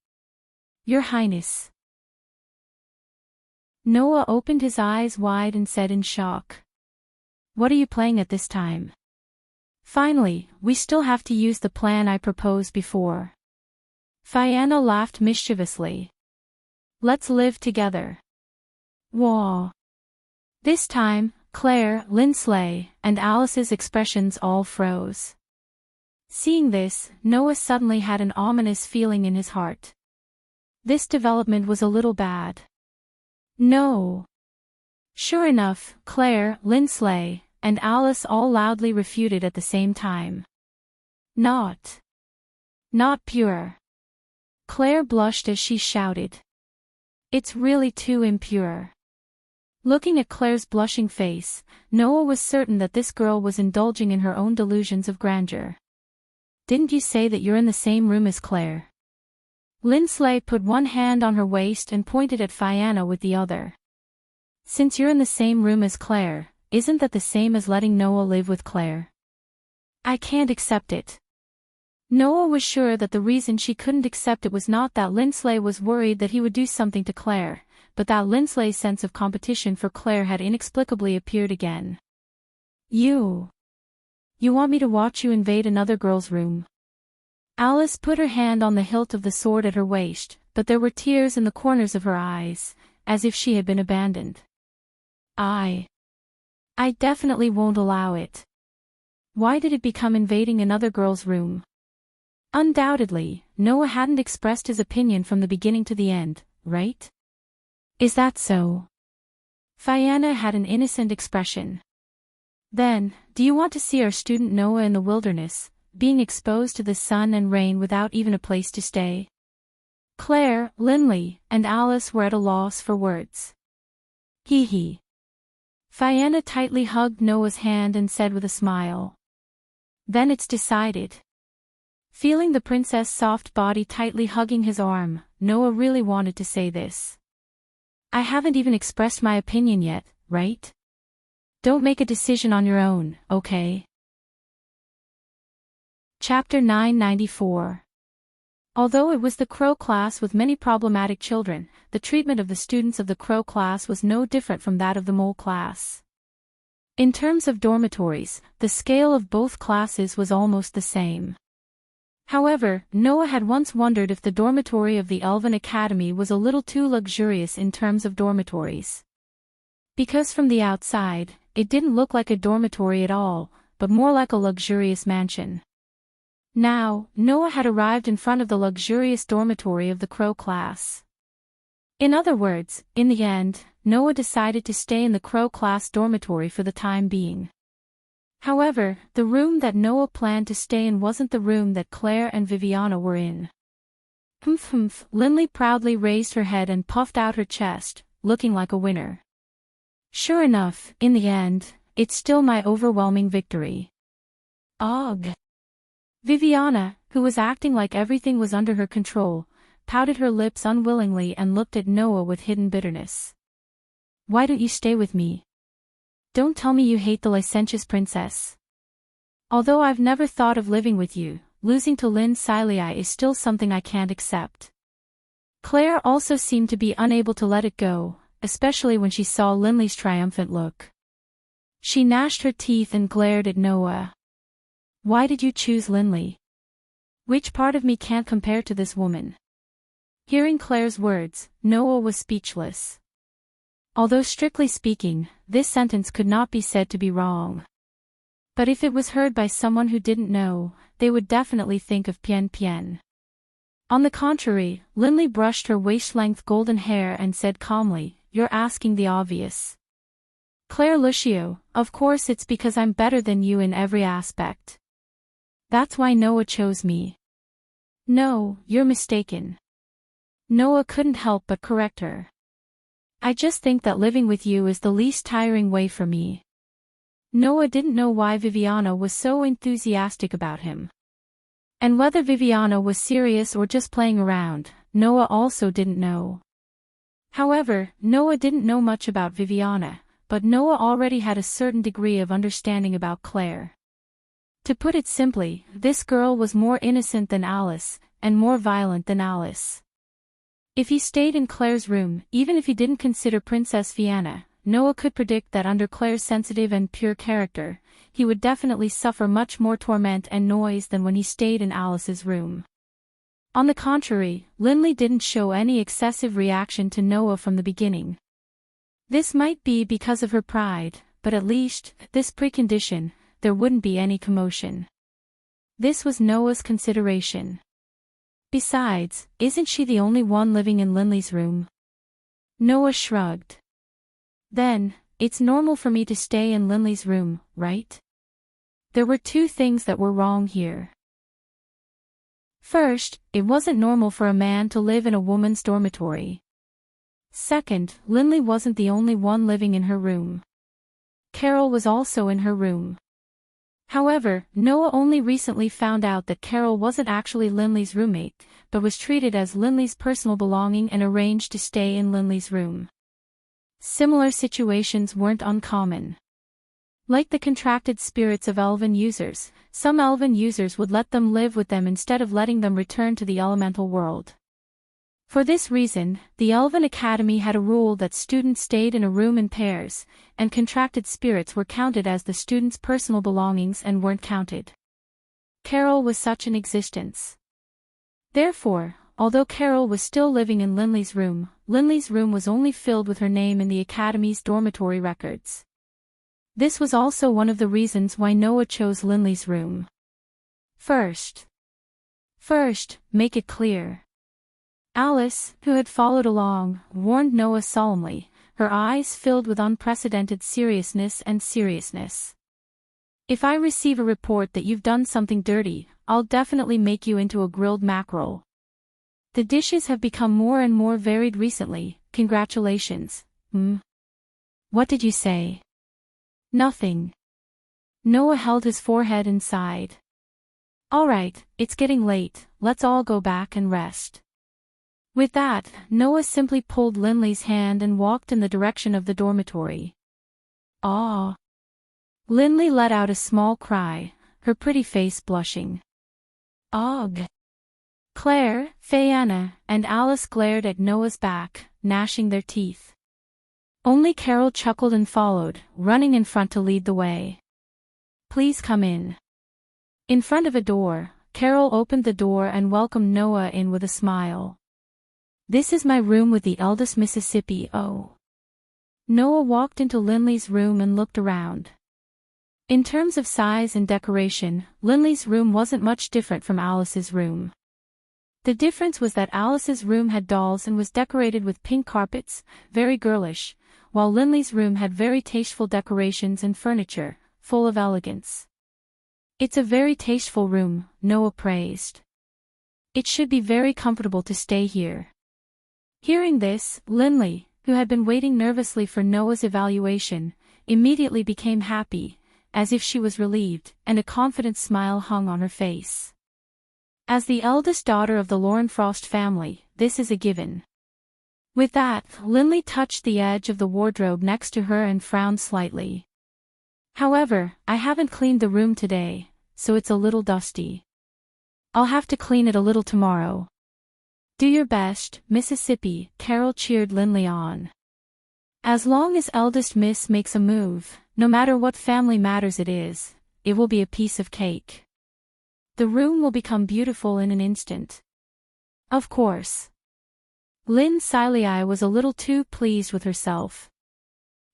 Your Highness. Noah opened his eyes wide and said in shock. What are you playing at this time? Finally, we still have to use the plan I proposed before. Fianna laughed mischievously. Let's live together. Wah. This time, Claire, Lindsley, and Alice's expressions all froze. Seeing this, Noah suddenly had an ominous feeling in his heart. This development was a little bad. No. Sure enough, Claire, Lindsley, and Alice all loudly refuted at the same time. Not pure. Claire blushed as she shouted. It's really too impure. Looking at Claire's blushing face, Noah was certain that this girl was indulging in her own delusions of grandeur. Didn't you say that you're in the same room as Claire? Lindsley put one hand on her waist and pointed at Fianna with the other. Since you're in the same room as Claire, isn't that the same as letting Noah live with Claire? I can't accept it. Noah was sure that the reason she couldn't accept it was not that Lindsley was worried that he would do something to Claire, but that Lindsley's sense of competition for Claire had inexplicably appeared again. You want me to watch you invade another girl's room? Alice put her hand on the hilt of the sword at her waist, but there were tears in the corners of her eyes, as if she had been abandoned. I definitely won't allow it. Why did it become invading another girl's room? Undoubtedly, Noah hadn't expressed his opinion from the beginning to the end, right? Is that so? Fianna had an innocent expression. Then, do you want to see our student Noah in the wilderness, being exposed to the sun and rain without even a place to stay? Claire, Linley, and Alice were at a loss for words. Hee. Fianna tightly hugged Noah's hand and said with a smile. Then it's decided. Feeling the princess' soft body tightly hugging his arm, Noah really wanted to say this. I haven't even expressed my opinion yet, right? Don't make a decision on your own, okay? Chapter 994. Although it was the Crow class with many problematic children, the treatment of the students of the Crow class was no different from that of the Mole class. In terms of dormitories, the scale of both classes was almost the same. However, Noah had once wondered if the dormitory of the Elven Academy was a little too luxurious in terms of dormitories. Because from the outside, it didn't look like a dormitory at all, but more like a luxurious mansion. Now, Noah had arrived in front of the luxurious dormitory of the Crow class. In other words, in the end, Noah decided to stay in the Crow class dormitory for the time being. However, the room that Noah planned to stay in wasn't the room that Claire and Viviana were in. Humph. Linley proudly raised her head and puffed out her chest, looking like a winner. Sure enough, in the end, it's still my overwhelming victory. Ugh. Viviana, who was acting like everything was under her control, pouted her lips unwillingly and looked at Noah with hidden bitterness. Why don't you stay with me? Don't tell me you hate the licentious princess. Although I've never thought of living with you, losing to Lynn Silei is still something I can't accept. Claire also seemed to be unable to let it go, especially when she saw Linley's triumphant look. She gnashed her teeth and glared at Noah. Why did you choose Linley? Which part of me can't compare to this woman? Hearing Claire's words, Noah was speechless. Although strictly speaking, this sentence could not be said to be wrong. But if it was heard by someone who didn't know, they would definitely think of Pian. On the contrary, Linley brushed her waist-length golden hair and said calmly, You're asking the obvious. Claire Lucio, of course it's because I'm better than you in every aspect. That's why Noah chose me. No, you're mistaken. Noah couldn't help but correct her. I just think that living with you is the least tiring way for me. Noah didn't know why Viviana was so enthusiastic about him. And whether Viviana was serious or just playing around, Noah also didn't know. However, Noah didn't know much about Viviana, but Noah already had a certain degree of understanding about Claire. To put it simply, this girl was more innocent than Alice, and more violent than Alice. If he stayed in Claire's room, even if he didn't consider Princess Fianna, Noah could predict that under Claire's sensitive and pure character, he would definitely suffer much more torment and noise than when he stayed in Alice's room. On the contrary, Linley didn't show any excessive reaction to Noah from the beginning. This might be because of her pride, but at least, this precondition, there wouldn't be any commotion. This was Noah's consideration. Besides, isn't she the only one living in Linley's room? Noah shrugged. Then, it's normal for me to stay in Linley's room, right? There were two things that were wrong here. First, it wasn't normal for a man to live in a woman's dormitory. Second, Linley wasn't the only one living in her room. Carol was also in her room. However, Noah only recently found out that Carol wasn't actually Linley's roommate, but was treated as Linley's personal belonging and arranged to stay in Linley's room. Similar situations weren't uncommon. Like the contracted spirits of elven users, some elven users would let them live with them instead of letting them return to the elemental world. For this reason, the Elven Academy had a rule that students stayed in a room in pairs, and contracted spirits were counted as the students' personal belongings and weren't counted. Carol was such an existence. Therefore, although Carol was still living in Linley's room was only filled with her name in the Academy's dormitory records. This was also one of the reasons why Noah chose Linley's room. First, make it clear. Alice, who had followed along, warned Noah solemnly, her eyes filled with unprecedented seriousness. If I receive a report that you've done something dirty, I'll definitely make you into a grilled mackerel. The dishes have become more and more varied recently, congratulations. What did you say? Nothing. Noah held his forehead and sighed. All right, it's getting late, let's all go back and rest. With that, Noah simply pulled Linley's hand and walked in the direction of the dormitory. "Aw!" Linley let out a small cry, her pretty face blushing. "Ugh!" Claire, Fayanna, and Alice glared at Noah's back, gnashing their teeth. Only Carol chuckled and followed, running in front to lead the way. "Please come in." In front of a door, Carol opened the door and welcomed Noah in with a smile. "This is my room with the eldest Mississippi." Oh. Noah walked into Linley's room and looked around. In terms of size and decoration, Linley's room wasn't much different from Alice's room. The difference was that Alice's room had dolls and was decorated with pink carpets, very girlish, while Linley's room had very tasteful decorations and furniture, full of elegance. "It's a very tasteful room," Noah praised. "It should be very comfortable to stay here." Hearing this, Linley, who had been waiting nervously for Noah's evaluation, immediately became happy, as if she was relieved, and a confident smile hung on her face. As the eldest daughter of the Lorenfrost family, this is a given. With that, Linley touched the edge of the wardrobe next to her and frowned slightly. "However, I haven't cleaned the room today, so it's a little dusty. I'll have to clean it a little tomorrow." "Do your best, Mississippi," Carol cheered Linley on. "As long as eldest Miss makes a move, no matter what family matters it is, it will be a piece of cake. The room will become beautiful in an instant." "Of course." Lynn Siley was a little too pleased with herself.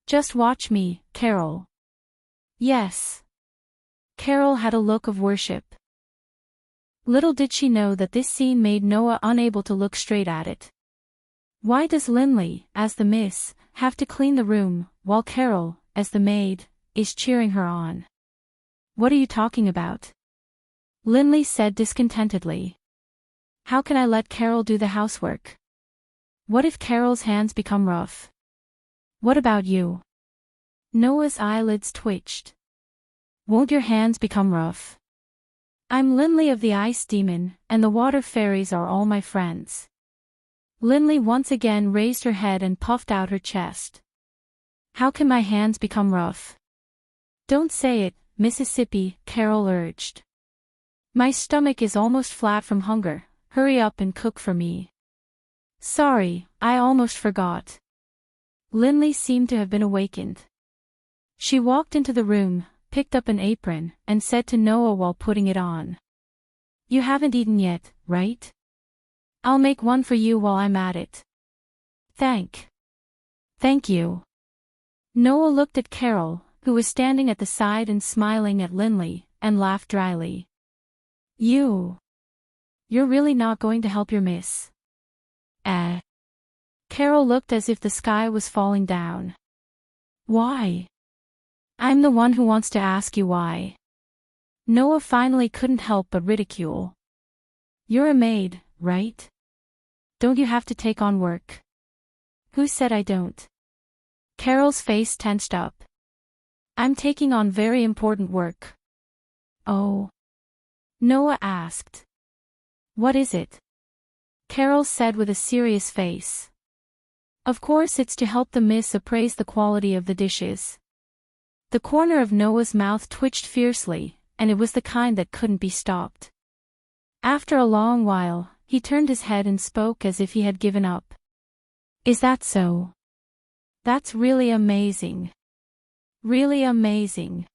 "Just watch me, Carol." "Yes." Carol had a look of worship. Little did she know that this scene made Noah unable to look straight at it. Why does Linley, as the miss, have to clean the room, while Carol, as the maid, is cheering her on? "What are you talking about?" Linley said discontentedly. "How can I let Carol do the housework? What if Carol's hands become rough? What about you?" Noah's eyelids twitched. "Won't your hands become rough? I'm Linley of the Ice Demon, and the Water Fairies are all my friends." Linley once again raised her head and puffed out her chest. "How can my hands become rough?" "Don't say it, Mississippi," Carol urged. "My stomach is almost flat from hunger, hurry up and cook for me." "Sorry, I almost forgot." Linley seemed to have been awakened. She walked into the room, picked up an apron, and said to Noah while putting it on. "You haven't eaten yet, right? I'll make one for you while I'm at it." Thank you." Noah looked at Carol, who was standing at the side and smiling at Linley, and laughed dryly. You're really not going to help your miss?" Carol looked as if the sky was falling down. "Why?" "I'm the one who wants to ask you why." Noah finally couldn't help but ridicule. "You're a maid, right? Don't you have to take on work?" "Who said I don't?" Carol's face tensed up. "I'm taking on very important work." "Oh?" Noah asked. "What is it?" Carol said with a serious face. "Of course it's to help the miss appraise the quality of the dishes." The corner of Noah's mouth twitched fiercely, and it was the kind that couldn't be stopped. After a long while, he turned his head and spoke as if he had given up. "Is that so? That's really amazing. Really amazing.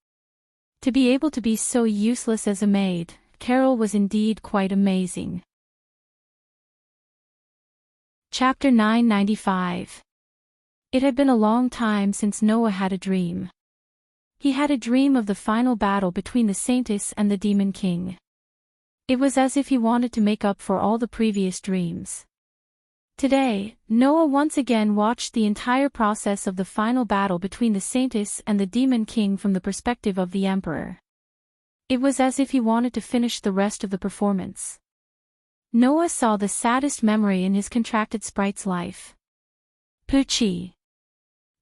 To be able to be so useless as a maid, Carol was indeed quite amazing." Chapter 995. It had been a long time since Noah had a dream. He had a dream of the final battle between the saintess and the demon king. It was as if he wanted to make up for all the previous dreams. Today, Noah once again watched the entire process of the final battle between the saintess and the demon king from the perspective of the emperor. It was as if he wanted to finish the rest of the performance. Noah saw the saddest memory in his contracted sprite's life. Poochie.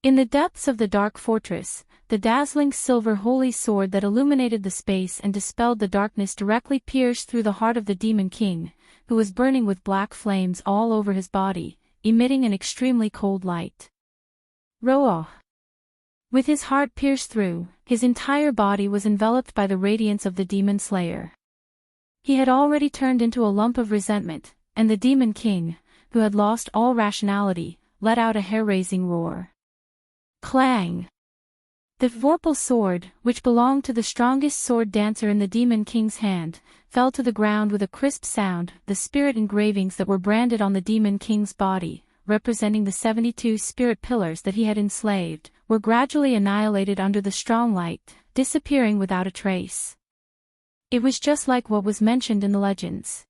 In the depths of the dark fortress, the dazzling silver holy sword that illuminated the space and dispelled the darkness directly pierced through the heart of the demon king, who was burning with black flames all over his body, emitting an extremely cold light. Roah. With his heart pierced through, his entire body was enveloped by the radiance of the demon slayer. He had already turned into a lump of resentment, and the demon king, who had lost all rationality, let out a hair-raising roar. Clang! The vorpal sword, which belonged to the strongest sword dancer in the demon king's hand, fell to the ground with a crisp sound. The spirit engravings that were branded on the demon king's body, representing the 72 spirit pillars that he had enslaved, were gradually annihilated under the strong light, disappearing without a trace. It was just like what was mentioned in the legends.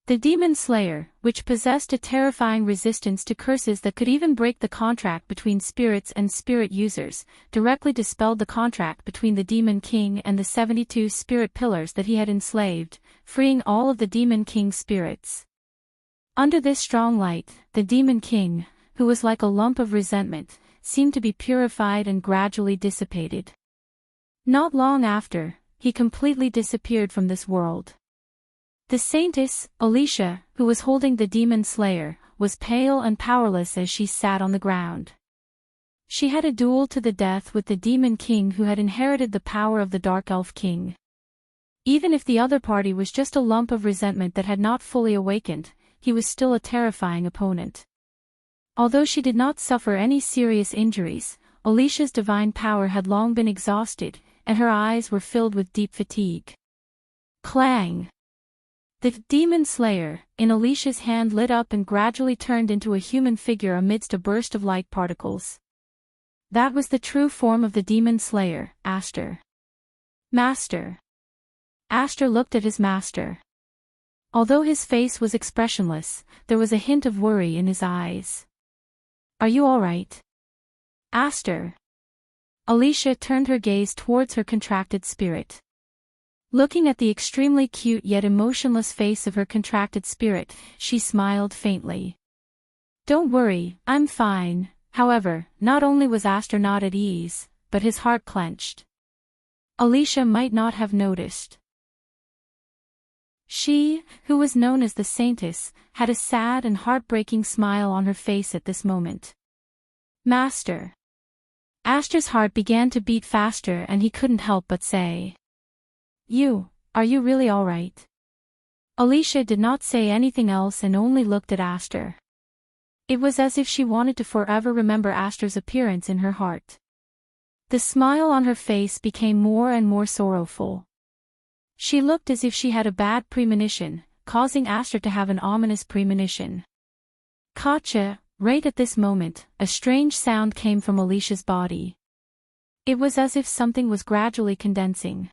The demon slayer, which possessed a terrifying resistance to curses that could even break the contract between spirits and spirit users, directly dispelled the contract between the demon king and the 72 spirit pillars that he had enslaved, freeing all of the demon king's spirits. Under this strong light, the demon king, who was like a lump of resentment, seemed to be purified and gradually dissipated. Not long after, he completely disappeared from this world. The saintess, Alicia, who was holding the demon slayer, was pale and powerless as she sat on the ground. She had a duel to the death with the demon king who had inherited the power of the dark elf king. Even if the other party was just a lump of resentment that had not fully awakened, he was still a terrifying opponent. Although she did not suffer any serious injuries, Alicia's divine power had long been exhausted, and her eyes were filled with deep fatigue. Clang! The demon slayer, in Alicia's hand, lit up and gradually turned into a human figure amidst a burst of light particles. That was the true form of the demon slayer, Aster. Master. Aster looked at his master. Although his face was expressionless, there was a hint of worry in his eyes. "Are you all right, Aster?" Alicia turned her gaze towards her contracted spirit. Looking at the extremely cute yet emotionless face of her contracted spirit, she smiled faintly. "Don't worry, I'm fine." However, not only was Aster not at ease, but his heart clenched. Alicia might not have noticed. She, who was known as the Saintess, had a sad and heartbreaking smile on her face at this moment. "Master." Aster's heart began to beat faster and he couldn't help but say, Are you really all right?" Alicia did not say anything else and only looked at Aster. It was as if she wanted to forever remember Aster's appearance in her heart. The smile on her face became more and more sorrowful. She looked as if she had a bad premonition, causing Aster to have an ominous premonition. Gotcha. Right at this moment, a strange sound came from Alicia's body. It was as if something was gradually condensing.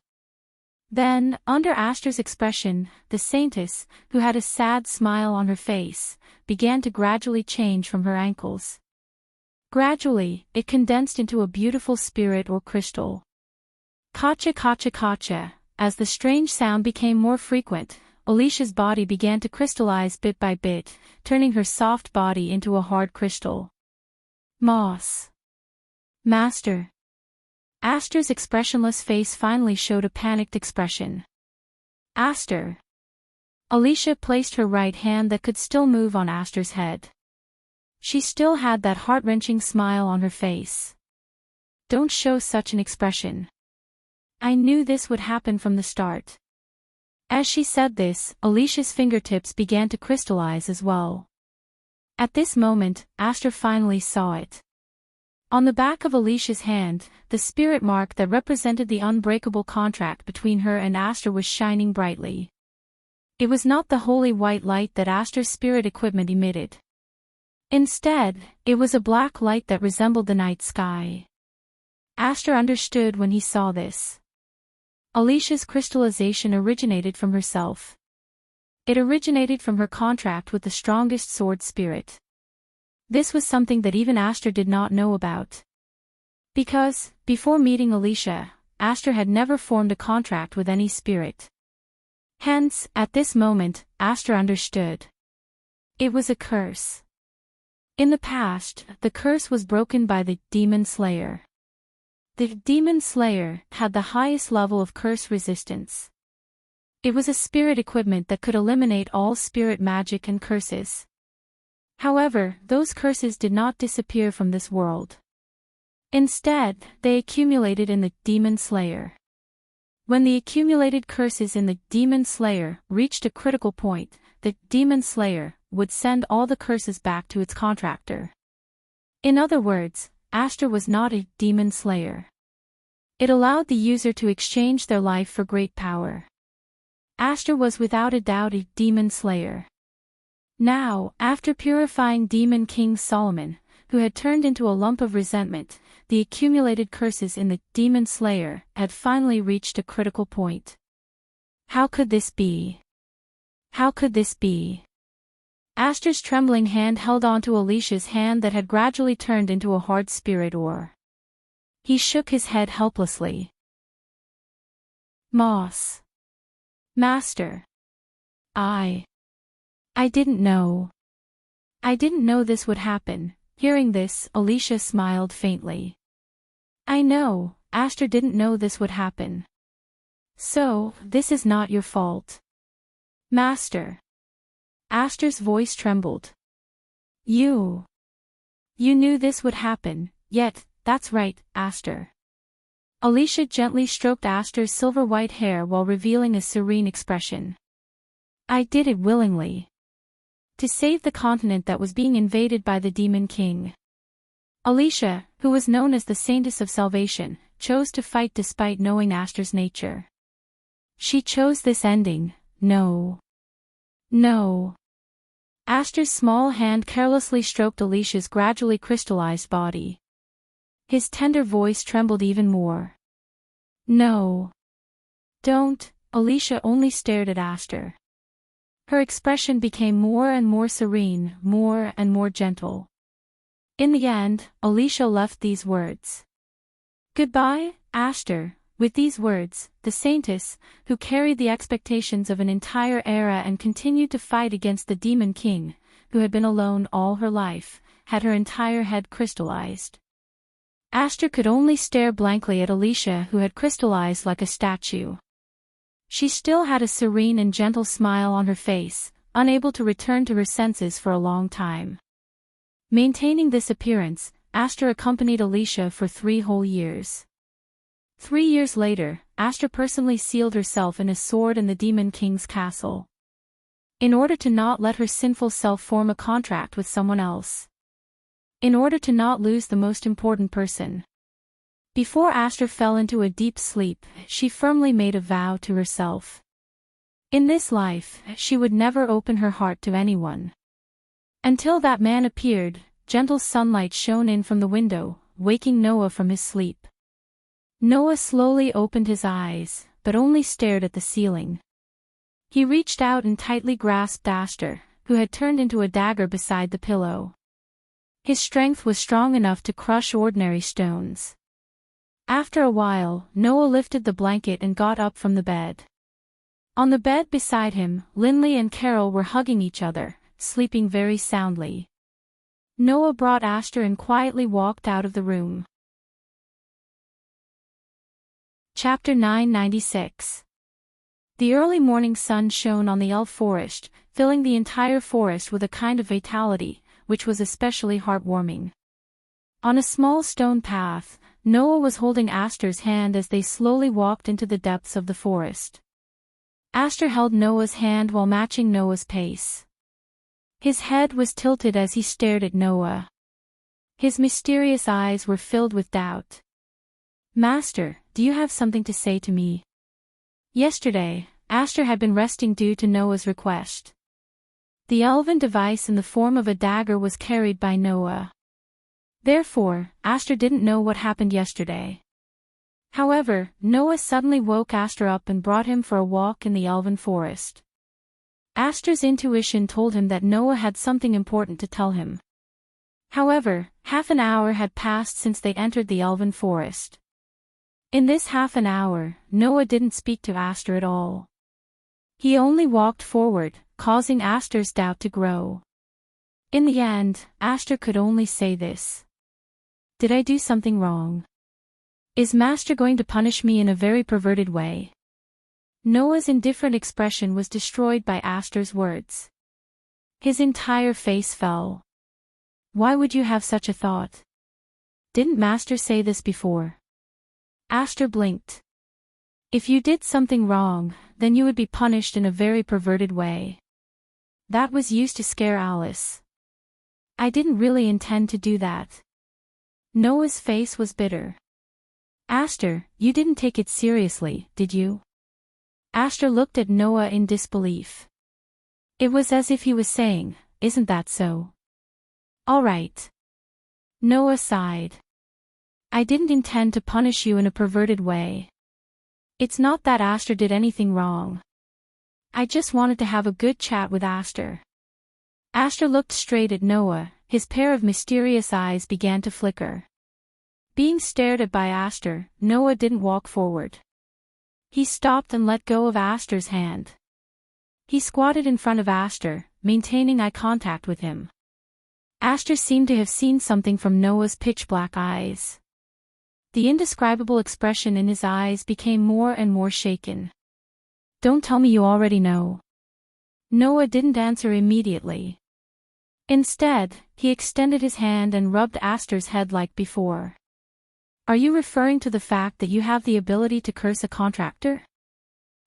Then, under Aster's expression, the Saintess, who had a sad smile on her face, began to gradually change from her ankles. Gradually, it condensed into a beautiful spirit or crystal. Gotcha, gotcha, gotcha. As the strange sound became more frequent, Alicia's body began to crystallize bit by bit, turning her soft body into a hard crystal. Moss. Master. Aster's expressionless face finally showed a panicked expression. Aster. Alicia placed her right hand that could still move on Aster's head. She still had that heart-wrenching smile on her face. don't show such an expression. I knew this would happen from the start. As she said this, Alicia's fingertips began to crystallize as well. At this moment, Aster finally saw it. On the back of Alicia's hand, the spirit mark that represented the unbreakable contract between her and Aster was shining brightly. It was not the holy white light that Aster's spirit equipment emitted. Instead, it was a black light that resembled the night sky. Aster understood when he saw this. Alicia's crystallization originated from herself. It originated from her contract with the strongest sword spirit. This was something that even Aster did not know about. Because, before meeting Alicia, Aster had never formed a contract with any spirit. Hence, at this moment, Aster understood. It was a curse. In the past, the curse was broken by the Demon Slayer. The Demon Slayer had the highest level of curse resistance. It was a spirit equipment that could eliminate all spirit magic and curses. However, those curses did not disappear from this world. Instead, they accumulated in the Demon Slayer. When the accumulated curses in the Demon Slayer reached a critical point, the Demon Slayer would send all the curses back to its contractor. In other words, Aster was not a Demon Slayer. It allowed the user to exchange their life for great power. Aster was without a doubt a Demon Slayer. Now, after purifying Demon King Solomon, who had turned into a lump of resentment, the accumulated curses in the Demon Slayer had finally reached a critical point. How could this be? How could this be? Aster's trembling hand held onto Alicia's hand that had gradually turned into a hard spirit ore. He shook his head helplessly. Moss. Master. I didn't know. I didn't know this would happen. Hearing this, Alicia smiled faintly. I know, Aster didn't know this would happen. So, this is not your fault. Master. Aster's voice trembled. You knew this would happen, yet, that's right, Aster. Alicia gently stroked Aster's silver-white hair while revealing a serene expression. I did it willingly. To save the continent that was being invaded by the Demon King. Alicia, who was known as the Saintess of Salvation, chose to fight despite knowing Aster's nature. She chose this ending. No. Aster's small hand carelessly stroked Alicia's gradually crystallized body. His tender voice trembled even more. No. Don't. Alicia only stared at Aster. Her expression became more and more serene, more and more gentle. In the end, Alicia left these words. Goodbye, Aster. With these words, the Saintess, who carried the expectations of an entire era and continued to fight against the Demon King, who had been alone all her life, had her entire head crystallized. Aster could only stare blankly at Alicia, who had crystallized like a statue. She still had a serene and gentle smile on her face, unable to return to her senses for a long time. Maintaining this appearance, Aster accompanied Alicia for 3 whole years. 3 years later, Aster personally sealed herself in a sword in the Demon King's castle. In order to not let her sinful self form a contract with someone else. In order to not lose the most important person. Before Aster fell into a deep sleep, she firmly made a vow to herself. In this life, she would never open her heart to anyone. Until that man appeared, gentle sunlight shone in from the window, waking Noah from his sleep. Noah slowly opened his eyes, but only stared at the ceiling. He reached out and tightly grasped Aster, who had turned into a dagger beside the pillow. His strength was strong enough to crush ordinary stones. After a while, Noah lifted the blanket and got up from the bed. On the bed beside him, Linley and Carol were hugging each other, sleeping very soundly. Noah brought Aster and quietly walked out of the room. Chapter 996. The early morning sun shone on the elf forest, filling the entire forest with a kind of vitality, which was especially heartwarming. On a small stone path, Noah was holding Aster's hand as they slowly walked into the depths of the forest. Aster held Noah's hand while matching Noah's pace. His head was tilted as he stared at Noah. His mysterious eyes were filled with doubt. "Master, do you have something to say to me?" Yesterday, Aster had been resting due to Noah's request. The elven device in the form of a dagger was carried by Noah. Therefore, Aster didn't know what happened yesterday. However, Noah suddenly woke Aster up and brought him for a walk in the elven forest. Aster's intuition told him that Noah had something important to tell him. However, half an hour had passed since they entered the elven forest. In this half an hour, Noah didn't speak to Aster at all. He only walked forward, causing Aster's doubt to grow. In the end, Aster could only say this. "Did I do something wrong? Is Master going to punish me in a very perverted way?" Noah's indifferent expression was destroyed by Aster's words. His entire face fell. "Why would you have such a thought? Didn't Master say this before?" Aster blinked. "If you did something wrong, then you would be punished in a very perverted way. That was used to scare Alice. I didn't really intend to do that." Noah's face was bitter. "Aster, you didn't take it seriously, did you?" Aster looked at Noah in disbelief. It was as if he was saying, "Isn't that so? All right." Noah sighed. "I didn't intend to punish you in a perverted way. It's not that Aster did anything wrong. I just wanted to have a good chat with Aster." Aster looked straight at Noah, his pair of mysterious eyes began to flicker. Being stared at by Aster, Noah didn't walk forward. He stopped and let go of Aster's hand. He squatted in front of Aster, maintaining eye contact with him. Aster seemed to have seen something from Noah's pitch-black eyes. The indescribable expression in his eyes became more and more shaken. "Don't tell me you already know." Noah didn't answer immediately. Instead, he extended his hand and rubbed Aster's head like before. "Are you referring to the fact that you have the ability to curse a contractor?"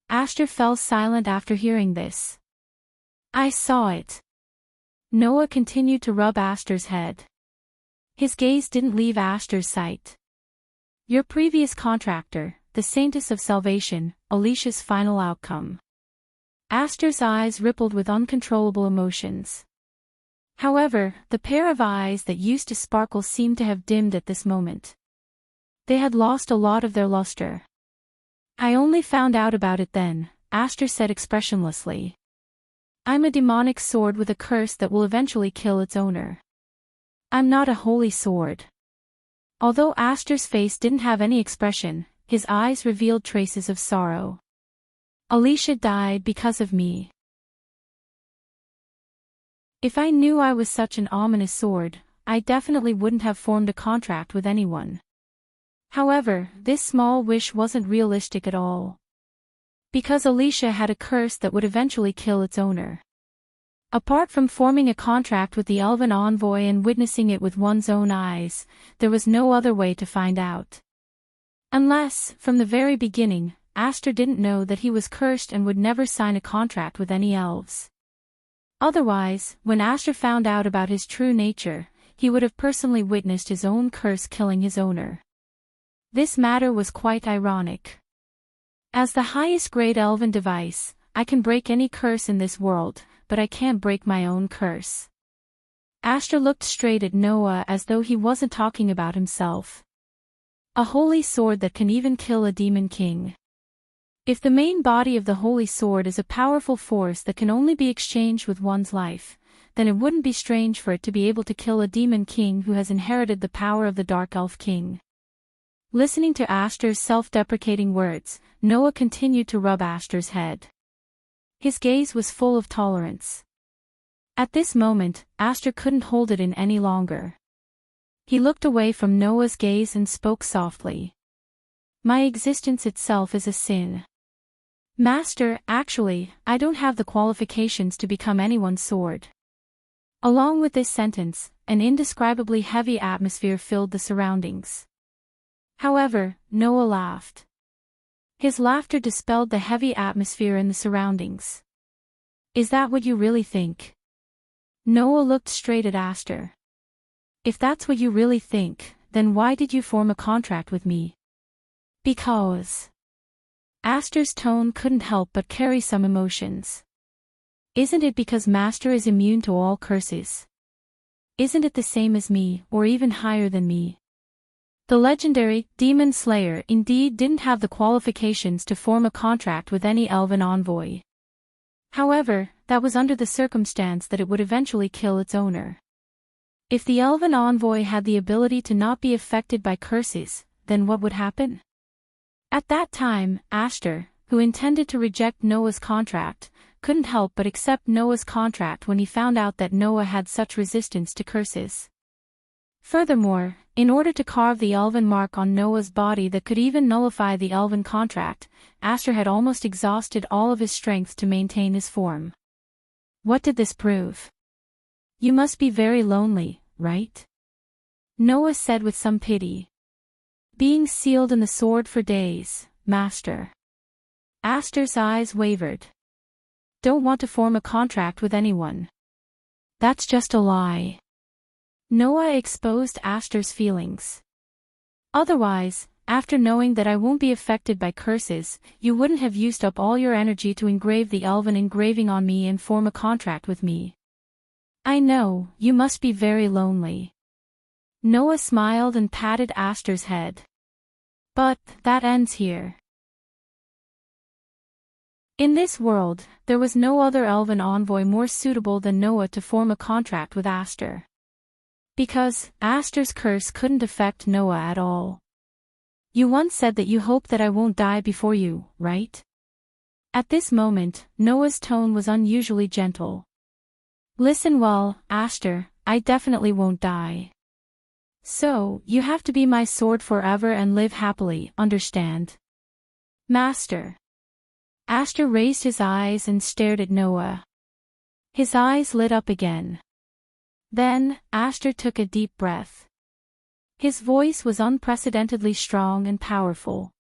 Aster fell silent after hearing this. "I saw it." Noah continued to rub Aster's head. His gaze didn't leave Aster's sight. "Your previous contractor, the Saintess of Salvation, Alicia's final outcome." Aster's eyes rippled with uncontrollable emotions. However, the pair of eyes that used to sparkle seemed to have dimmed at this moment. They had lost a lot of their luster. "I only found out about it then," Aster said expressionlessly. "I'm a demonic sword with a curse that will eventually kill its owner. I'm not a holy sword." Although Aster's face didn't have any expression, his eyes revealed traces of sorrow. "Alicia died because of me. If I knew I was such an ominous sword, I definitely wouldn't have formed a contract with anyone. However, this small wish wasn't realistic at all. Because Alicia had a curse that would eventually kill its owner. Apart from forming a contract with the elven envoy and witnessing it with one's own eyes, there was no other way to find out. Unless, from the very beginning, Aster didn't know that he was cursed and would never sign a contract with any elves. Otherwise, when Aster found out about his true nature, he would have personally witnessed his own curse killing his owner. This matter was quite ironic. As the highest grade elven device, I can break any curse in this world, but I can't break my own curse. Aster looked straight at Noah as though he wasn't talking about himself. A holy sword that can even kill a demon king. If the main body of the holy sword is a powerful force that can only be exchanged with one's life, then it wouldn't be strange for it to be able to kill a demon king who has inherited the power of the dark elf king. Listening to Aster's self-deprecating words, Noah continued to rub Aster's head. His gaze was full of tolerance. At this moment, Aster couldn't hold it in any longer. He looked away from Noah's gaze and spoke softly. "My existence itself is a sin. Master, actually, I don't have the qualifications to become anyone's sword." Along with this sentence, an indescribably heavy atmosphere filled the surroundings. However, Noah laughed. His laughter dispelled the heavy atmosphere in the surroundings. Is that what you really think? Noah looked straight at Aster. If that's what you really think, then why did you form a contract with me? Because. Aster's tone couldn't help but carry some emotions. Isn't it because Master is immune to all curses? Isn't it the same as me, or even higher than me? The legendary demon slayer indeed didn't have the qualifications to form a contract with any elven envoy. However, that was under the circumstance that it would eventually kill its owner. If the elven envoy had the ability to not be affected by curses, then what would happen? At that time, Aster, who intended to reject Noah's contract, couldn't help but accept Noah's contract when he found out that Noah had such resistance to curses. Furthermore, in order to carve the elven mark on Noah's body that could even nullify the elven contract, Aster had almost exhausted all of his strength to maintain his form. What did this prove? You must be very lonely, right? Noah said with some pity. Being sealed in the sword for days, Master. Aster's eyes wavered. Don't want to form a contract with anyone. That's just a lie. Noah exposed Aster's feelings. Otherwise, after knowing that I won't be affected by curses, you wouldn't have used up all your energy to engrave the elven engraving on me and form a contract with me. I know, you must be very lonely. Noah smiled and patted Aster's head. But, that ends here. In this world, there was no other elven envoy more suitable than Noah to form a contract with Aster. Because, Aster's curse couldn't affect Noah at all. You once said that you hope that I won't die before you, right? At this moment, Noah's tone was unusually gentle. Listen well, Aster, I definitely won't die. So, you have to be my sword forever and live happily, understand? Master. Aster raised his eyes and stared at Noah. His eyes lit up again. Then, Aster took a deep breath. His voice was unprecedentedly strong and powerful.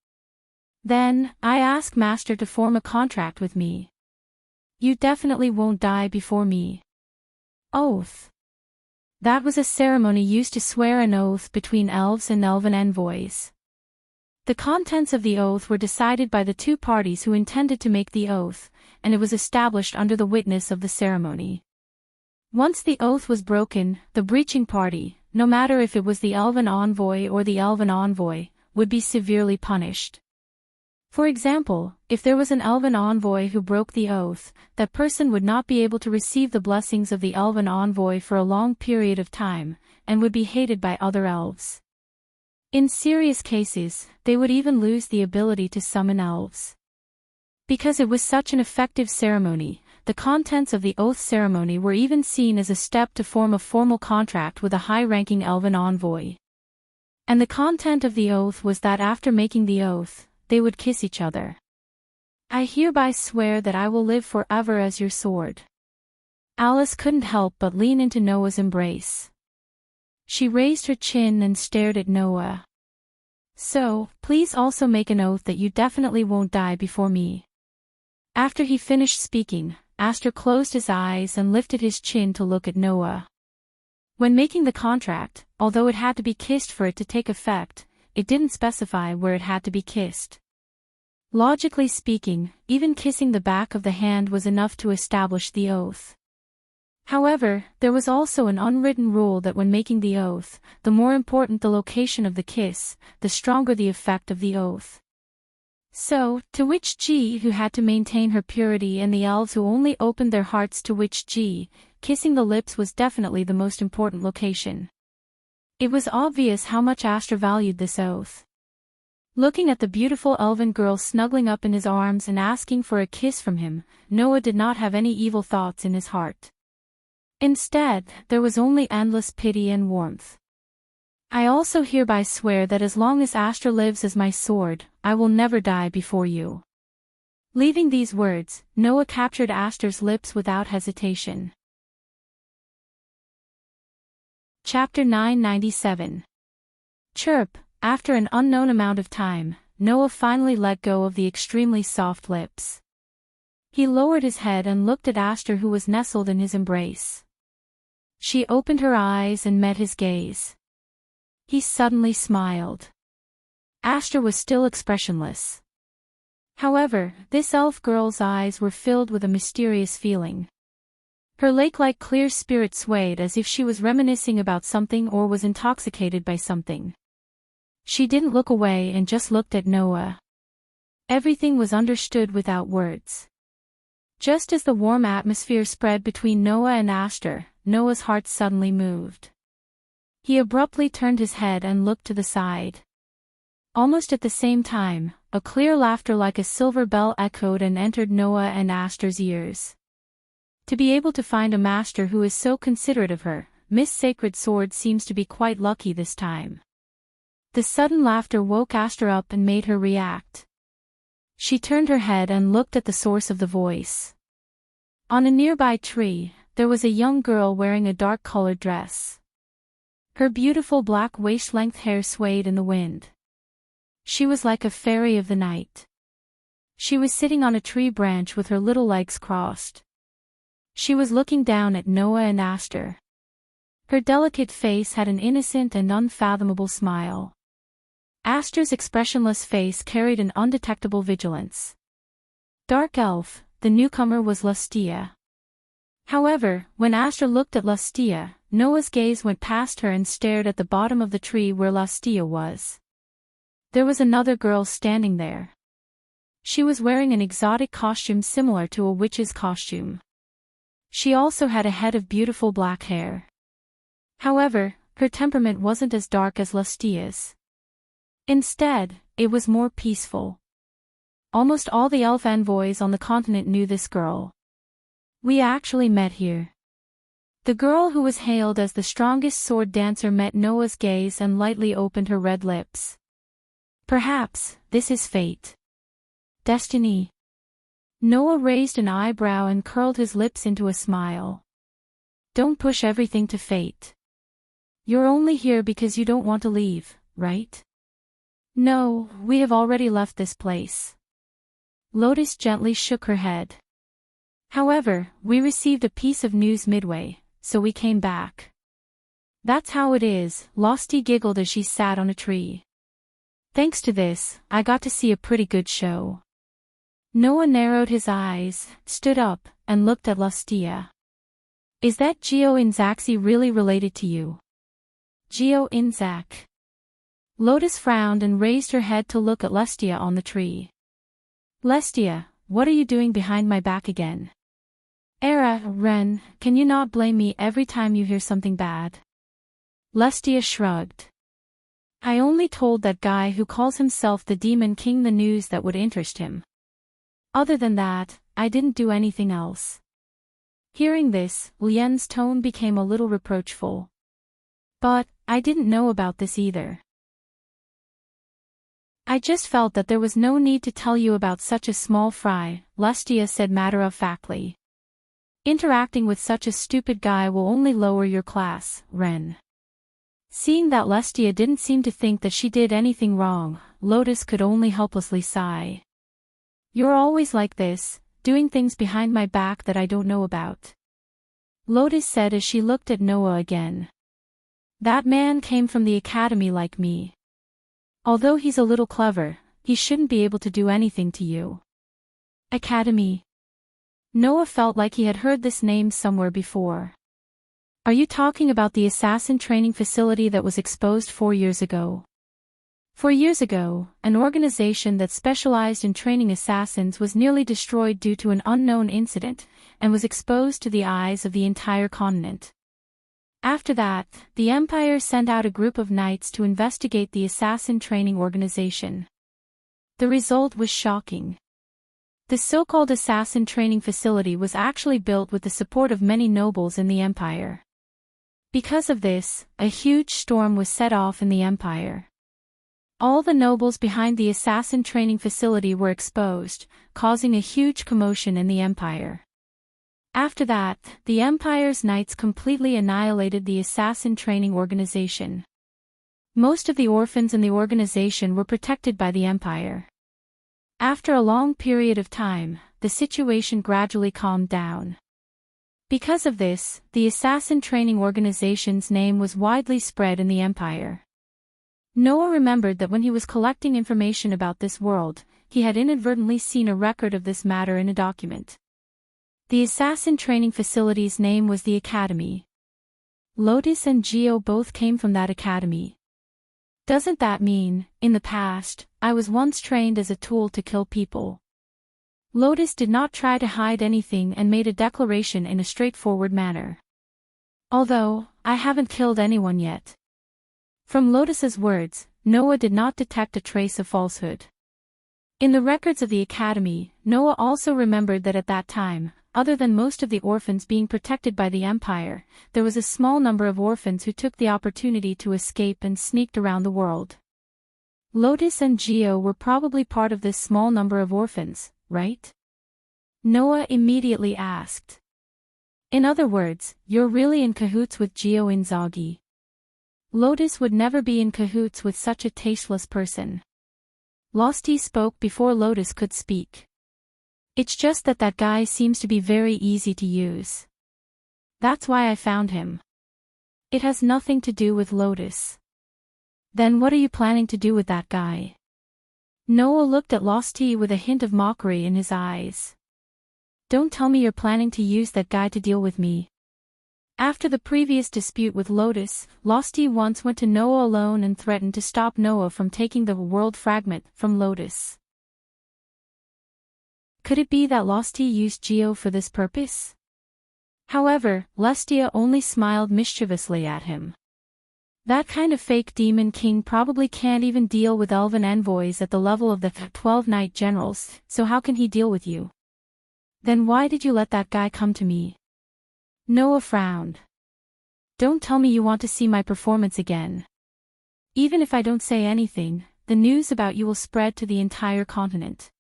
Then, I ask Master to form a contract with me. You definitely won't die before me. Oath. That was a ceremony used to swear an oath between elves and elven envoys. The contents of the oath were decided by the two parties who intended to make the oath, and it was established under the witness of the ceremony. Once the oath was broken, the breaching party, no matter if it was the elven envoy or the elven envoy, would be severely punished. For example, if there was an elven envoy who broke the oath, that person would not be able to receive the blessings of the elven envoy for a long period of time, and would be hated by other elves. In serious cases, they would even lose the ability to summon elves. Because it was such an effective ceremony, the contents of the oath ceremony were even seen as a step to form a formal contract with a high-ranking elven envoy. And the content of the oath was that after making the oath, they would kiss each other. I hereby swear that I will live forever as your sword. Alice couldn't help but lean into Noah's embrace. She raised her chin and stared at Noah. So, please also make an oath that you definitely won't die before me. After he finished speaking, Aster closed his eyes and lifted his chin to look at Noah. When making the contract, although it had to be kissed for it to take effect, it didn't specify where it had to be kissed. Logically speaking, even kissing the back of the hand was enough to establish the oath. However, there was also an unwritten rule that when making the oath, the more important the location of the kiss, the stronger the effect of the oath. So, to Witch G, who had to maintain her purity, and the elves who only opened their hearts to Witch G, kissing the lips was definitely the most important location. It was obvious how much Aster valued this oath. Looking at the beautiful elven girl snuggling up in his arms and asking for a kiss from him, Noah did not have any evil thoughts in his heart. Instead, there was only endless pity and warmth. I also hereby swear that as long as Aster lives as my sword, I will never die before you. Leaving these words, Noah captured Aster's lips without hesitation. Chapter 997. Chirp, after an unknown amount of time, Noah finally let go of the extremely soft lips. He lowered his head and looked at Aster, who was nestled in his embrace. She opened her eyes and met his gaze. He suddenly smiled. Aster was still expressionless. However, this elf girl's eyes were filled with a mysterious feeling. Her lake-like clear spirit swayed as if she was reminiscing about something or was intoxicated by something. She didn't look away and just looked at Noah. Everything was understood without words. Just as the warm atmosphere spread between Noah and Aster, Noah's heart suddenly moved. He abruptly turned his head and looked to the side. Almost at the same time, a clear laughter like a silver bell echoed and entered Noah and Aster's ears. To be able to find a master who is so considerate of her, Miss Sacred Sword seems to be quite lucky this time. The sudden laughter woke Aster up and made her react. She turned her head and looked at the source of the voice. On a nearby tree, there was a young girl wearing a dark-colored dress. Her beautiful black waist-length hair swayed in the wind. She was like a fairy of the night. She was sitting on a tree branch with her little legs crossed. She was looking down at Noah and Aster. Her delicate face had an innocent and unfathomable smile. Aster's expressionless face carried an undetectable vigilance. Dark elf, the newcomer was Lustia. However, when Aster looked at Lustia, Noah's gaze went past her and stared at the bottom of the tree where Lustia was. There was another girl standing there. She was wearing an exotic costume similar to a witch's costume. She also had a head of beautiful black hair. However, her temperament wasn't as dark as Lustia's. Instead, it was more peaceful. Almost all the elf envoys on the continent knew this girl. We actually met here. The girl who was hailed as the strongest sword dancer met Noah's gaze and lightly opened her red lips. Perhaps, this is fate. Destiny. Noah raised an eyebrow and curled his lips into a smile. Don't push everything to fate. You're only here because you don't want to leave, right? No, we have already left this place. Lotus gently shook her head. However, we received a piece of news midway, so we came back. That's how it is, Losty giggled as she sat on a tree. Thanks to this, I got to see a pretty good show. Noah narrowed his eyes, stood up, and looked at Lustia. Is that Geo Inzaxi really related to you? Geo Inzak. Lotus frowned and raised her head to look at Lustia on the tree. Lustia, what are you doing behind my back again? Era, Ren, can you not blame me every time you hear something bad? Lustia shrugged. I only told that guy who calls himself the Demon King the news that would interest him. Other than that, I didn't do anything else. Hearing this, Lien's tone became a little reproachful. But, I didn't know about this either. I just felt that there was no need to tell you about such a small fry, Lustia said matter-of-factly. Interacting with such a stupid guy will only lower your class, Ren. Seeing that Lustia didn't seem to think that she did anything wrong, Lotus could only helplessly sigh. You're always like this, doing things behind my back that I don't know about. Lotus said as she looked at Noah again. That man came from the academy like me. Although he's a little clever, he shouldn't be able to do anything to you. Academy. Noah felt like he had heard this name somewhere before. Are you talking about the assassin training facility that was exposed 4 years ago? 4 years ago, an organization that specialized in training assassins was nearly destroyed due to an unknown incident, and was exposed to the eyes of the entire continent. After that, the Empire sent out a group of knights to investigate the assassin training organization. The result was shocking. The so-called assassin training facility was actually built with the support of many nobles in the Empire. Because of this, a huge storm was set off in the Empire. All the nobles behind the assassin training facility were exposed, causing a huge commotion in the Empire. After that, the Empire's knights completely annihilated the assassin training organization. Most of the orphans in the organization were protected by the Empire. After a long period of time, the situation gradually calmed down. Because of this, the assassin training organization's name was widely spread in the Empire. Noah remembered that when he was collecting information about this world, he had inadvertently seen a record of this matter in a document. The assassin training facility's name was the Academy. Lotus and Geo both came from that academy. Doesn't that mean, in the past, I was once trained as a tool to kill people? Lotus did not try to hide anything and made a declaration in a straightforward manner. Although, I haven't killed anyone yet. From Lotus's words, Noah did not detect a trace of falsehood. In the records of the Academy, Noah also remembered that at that time, other than most of the orphans being protected by the Empire, there was a small number of orphans who took the opportunity to escape and sneaked around the world. Lotus and Geo were probably part of this small number of orphans, right? Noah immediately asked. In other words, you're really in cahoots with Geo Inzaghi. Lotus would never be in cahoots with such a tasteless person. Losty spoke before Lotus could speak. It's just that that guy seems to be very easy to use. That's why I found him. It has nothing to do with Lotus. Then what are you planning to do with that guy? Noah looked at Losty with a hint of mockery in his eyes. Don't tell me you're planning to use that guy to deal with me. After the previous dispute with Lotus, Losty once went to Noah alone and threatened to stop Noah from taking the world fragment from Lotus. Could it be that Losty used Geo for this purpose? However, Lestia only smiled mischievously at him. That kind of fake demon king probably can't even deal with elven envoys at the level of the 12 Knight Generals, so how can he deal with you? Then why did you let that guy come to me? Noah frowned. Don't tell me you want to see my performance again. Even if I don't say anything, the news about you will spread to the entire continent.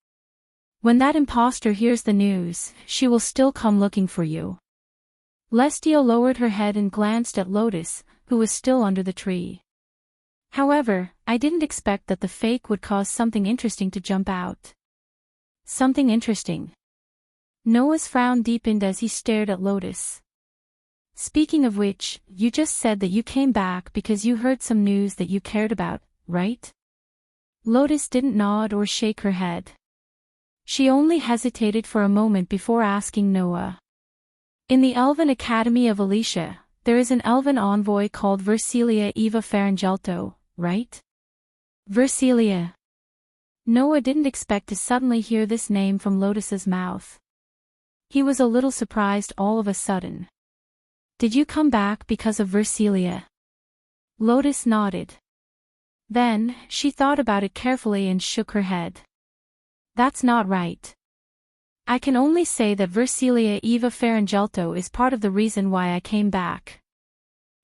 When that imposter hears the news, she will still come looking for you. Lestia lowered her head and glanced at Lotus, who was still under the tree. However, I didn't expect that the fake would cause something interesting to jump out. Something interesting. Noah's frown deepened as he stared at Lotus. Speaking of which, you just said that you came back because you heard some news that you cared about, right? Lotus didn't nod or shake her head. She only hesitated for a moment before asking Noah. In the Elven Academy of Alicia, there is an elven envoy called Versilia Eva Farangelto, right? Versilia. Noah didn't expect to suddenly hear this name from Lotus's mouth. He was a little surprised all of a sudden. Did you come back because of Versilia? Lotus nodded. Then, she thought about it carefully and shook her head. That's not right. I can only say that Versilia Eva Farangelto is part of the reason why I came back.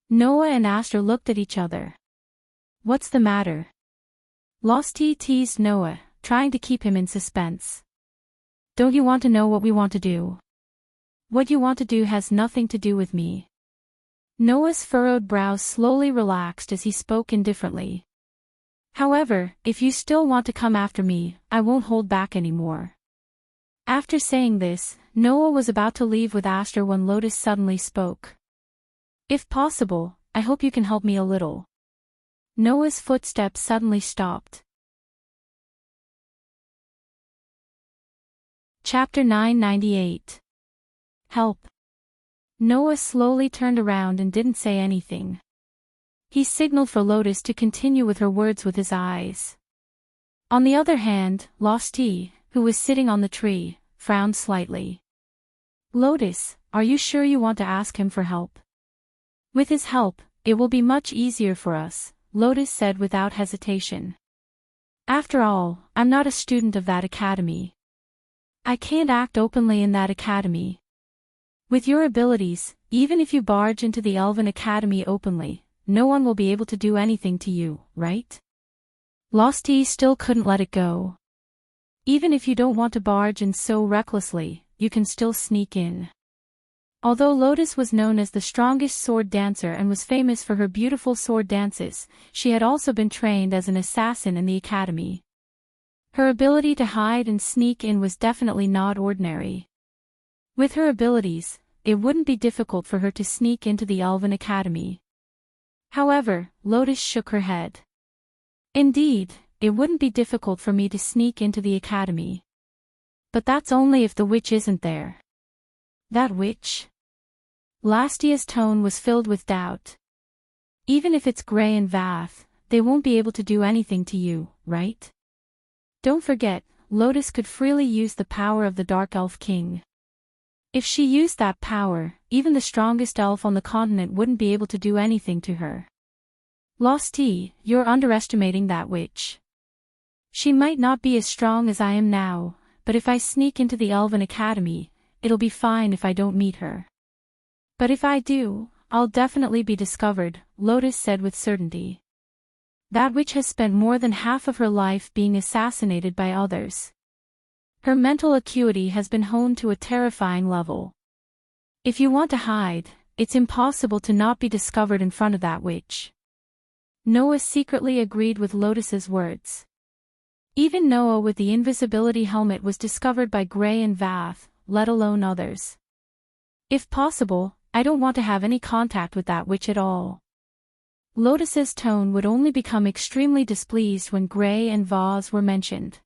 Noah and Aster looked at each other. What's the matter? Losty teased Noah, trying to keep him in suspense. Don't you want to know what we want to do? What you want to do has nothing to do with me. Noah's furrowed brows slowly relaxed as he spoke indifferently. However, if you still want to come after me, I won't hold back anymore. After saying this, Noah was about to leave with Aster when Lotus suddenly spoke. If possible, I hope you can help me a little. Noah's footsteps suddenly stopped. Chapter 998. Help. Noah slowly turned around and didn't say anything. He signaled for Lotus to continue with her words with his eyes. On the other hand, Losty, who was sitting on the tree, frowned slightly. Lotus, are you sure you want to ask him for help? With his help, it will be much easier for us, Lotus said without hesitation. After all, I'm not a student of that academy. I can't act openly in that academy. With your abilities, even if you barge into the Elven Academy openly, no one will be able to do anything to you, right? Losty still couldn't let it go. Even if you don't want to barge in so recklessly, you can still sneak in. Although Lotus was known as the strongest sword dancer and was famous for her beautiful sword dances, she had also been trained as an assassin in the academy. Her ability to hide and sneak in was definitely not ordinary. With her abilities, it wouldn't be difficult for her to sneak into the Elven Academy. However, Lotus shook her head. Indeed, it wouldn't be difficult for me to sneak into the academy. But that's only if the witch isn't there. That witch? Lastia's tone was filled with doubt. Even if it's Grey and Vath, they won't be able to do anything to you, right? Don't forget, Lotus could freely use the power of the Dark Elf King. If she used that power, even the strongest elf on the continent wouldn't be able to do anything to her. Lastie, you're underestimating that witch. She might not be as strong as I am now, but if I sneak into the Elven Academy, it'll be fine if I don't meet her. But if I do, I'll definitely be discovered, Lotus said with certainty. That witch has spent more than half of her life being assassinated by others. Her mental acuity has been honed to a terrifying level. If you want to hide, it's impossible to not be discovered in front of that witch. Noah secretly agreed with Lotus's words. Even Noah with the invisibility helmet was discovered by Grey and Vath, let alone others. If possible, I don't want to have any contact with that witch at all. Lotus's tone would only become extremely displeased when Grey and Vaz were mentioned.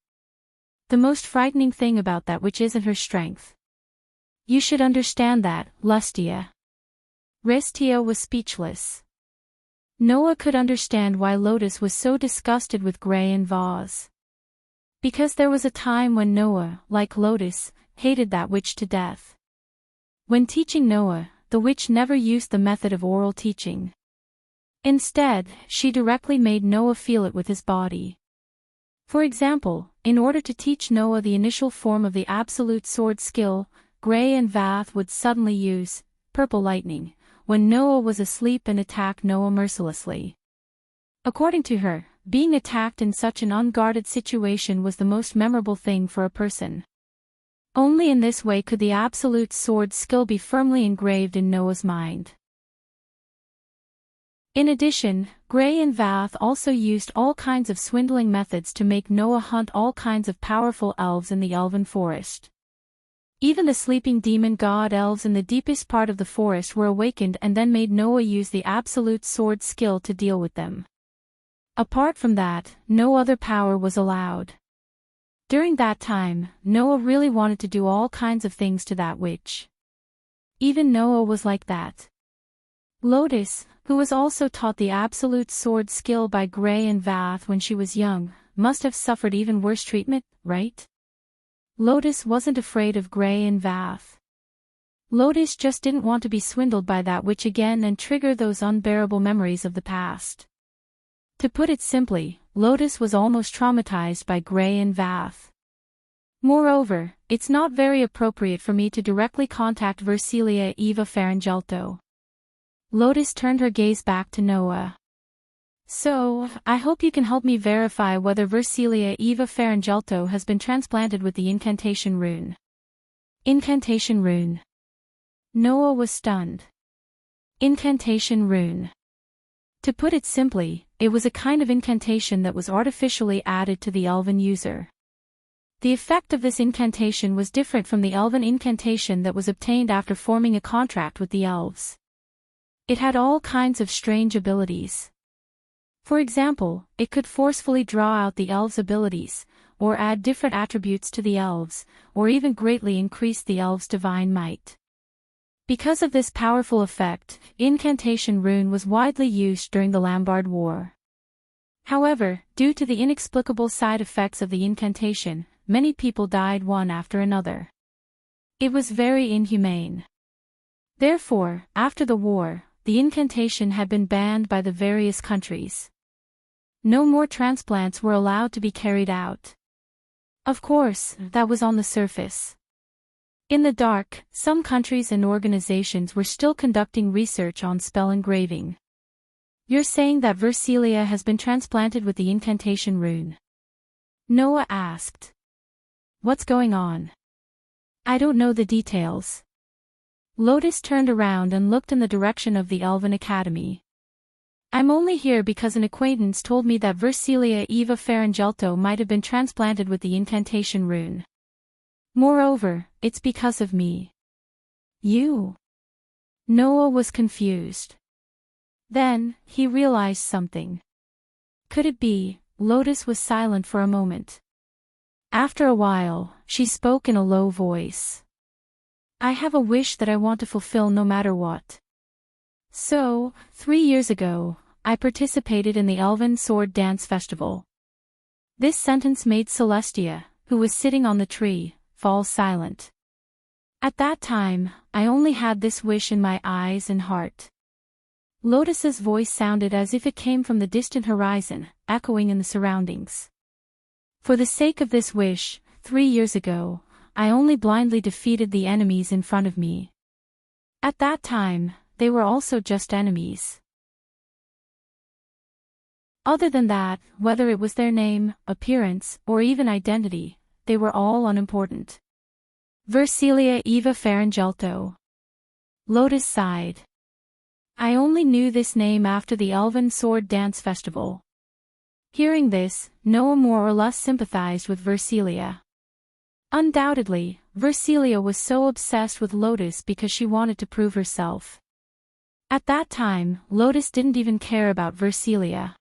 The most frightening thing about that witch isn't her strength. You should understand that, Lustia. Restia was speechless. Noah could understand why Lotus was so disgusted with Grey and Vaz. Because there was a time when Noah, like Lotus, hated that witch to death. When teaching Noah, the witch never used the method of oral teaching. Instead, she directly made Noah feel it with his body. For example, in order to teach Noah the initial form of the absolute sword skill, Grey and Vath would suddenly use purple lightning when Noah was asleep and attack Noah mercilessly. According to her, being attacked in such an unguarded situation was the most memorable thing for a person. Only in this way could the absolute sword skill be firmly engraved in Noah's mind. In addition, Grey and Vath also used all kinds of swindling methods to make Noah hunt all kinds of powerful elves in the elven forest. Even the sleeping demon god elves in the deepest part of the forest were awakened and then made Noah use the absolute sword skill to deal with them. Apart from that, no other power was allowed. During that time, Noah really wanted to do all kinds of things to that witch. Even Noah was like that. Lotus, who was also taught the absolute sword skill by Grey and Vath when she was young, must have suffered even worse treatment, right? Lotus wasn't afraid of Grey and Vath. Lotus just didn't want to be swindled by that witch again and trigger those unbearable memories of the past. To put it simply, Lotus was almost traumatized by Grey and Vath. Moreover, it's not very appropriate for me to directly contact Versilia Eva Farangelto. Lotus turned her gaze back to Noah. So, I hope you can help me verify whether Versilia Eva Farangelto has been transplanted with the incantation rune. Incantation rune. Noah was stunned. Incantation rune. To put it simply, it was a kind of incantation that was artificially added to the elven user. The effect of this incantation was different from the elven incantation that was obtained after forming a contract with the elves. It had all kinds of strange abilities. For example, it could forcefully draw out the elves' abilities, or add different attributes to the elves, or even greatly increase the elves' divine might. Because of this powerful effect, incantation rune was widely used during the Lambard War. However, due to the inexplicable side effects of the incantation, many people died one after another. It was very inhumane. Therefore, after the war, the incantation had been banned by the various countries. No more transplants were allowed to be carried out. Of course, that was on the surface. In the dark, some countries and organizations were still conducting research on spell engraving. You're saying that Versilia has been transplanted with the incantation rune? Noah asked. What's going on? I don't know the details. Lotus turned around and looked in the direction of the Elven Academy. I'm only here because an acquaintance told me that Versilia Eva Farangelto might have been transplanted with the incantation rune. Moreover, it's because of me. You? Noah was confused. Then, he realized something. Could it be? Lotus was silent for a moment. After a while, she spoke in a low voice. I have a wish that I want to fulfill no matter what. So, 3 years ago, I participated in the Elven Sword Dance Festival. This sentence made Celestia, who was sitting on the tree, fall silent. At that time, I only had this wish in my eyes and heart. Lotus's voice sounded as if it came from the distant horizon, echoing in the surroundings. For the sake of this wish, 3 years ago, I only blindly defeated the enemies in front of me. At that time, they were also just enemies. Other than that, whether it was their name, appearance, or even identity, they were all unimportant. Versilia Eva Farangelto. Lotus sighed. I only knew this name after the Elven Sword Dance Festival. Hearing this, Noah more or less sympathized with Versilia. Undoubtedly, Versilia was so obsessed with Lotus because she wanted to prove herself. At that time, Lotus didn't even care about Versilia.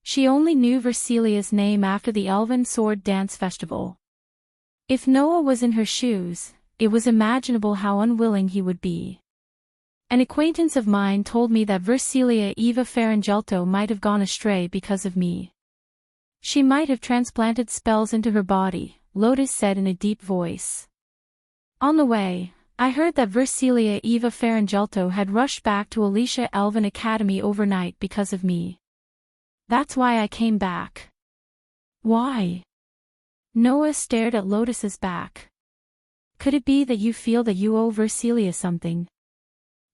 She only knew Versilia's name after the Elven Sword Dance Festival. If Noah was in her shoes, it was imaginable how unwilling he would be. An acquaintance of mine told me that Versilia Eva Farangelto might have gone astray because of me. She might have transplanted spells into her body, Lotus said in a deep voice. On the way, I heard that Versilia Eva Farangelto had rushed back to Alicia Elven Academy overnight because of me. That's why I came back. Why? Noah stared at Lotus's back. Could it be that you feel that you owe Versilia something?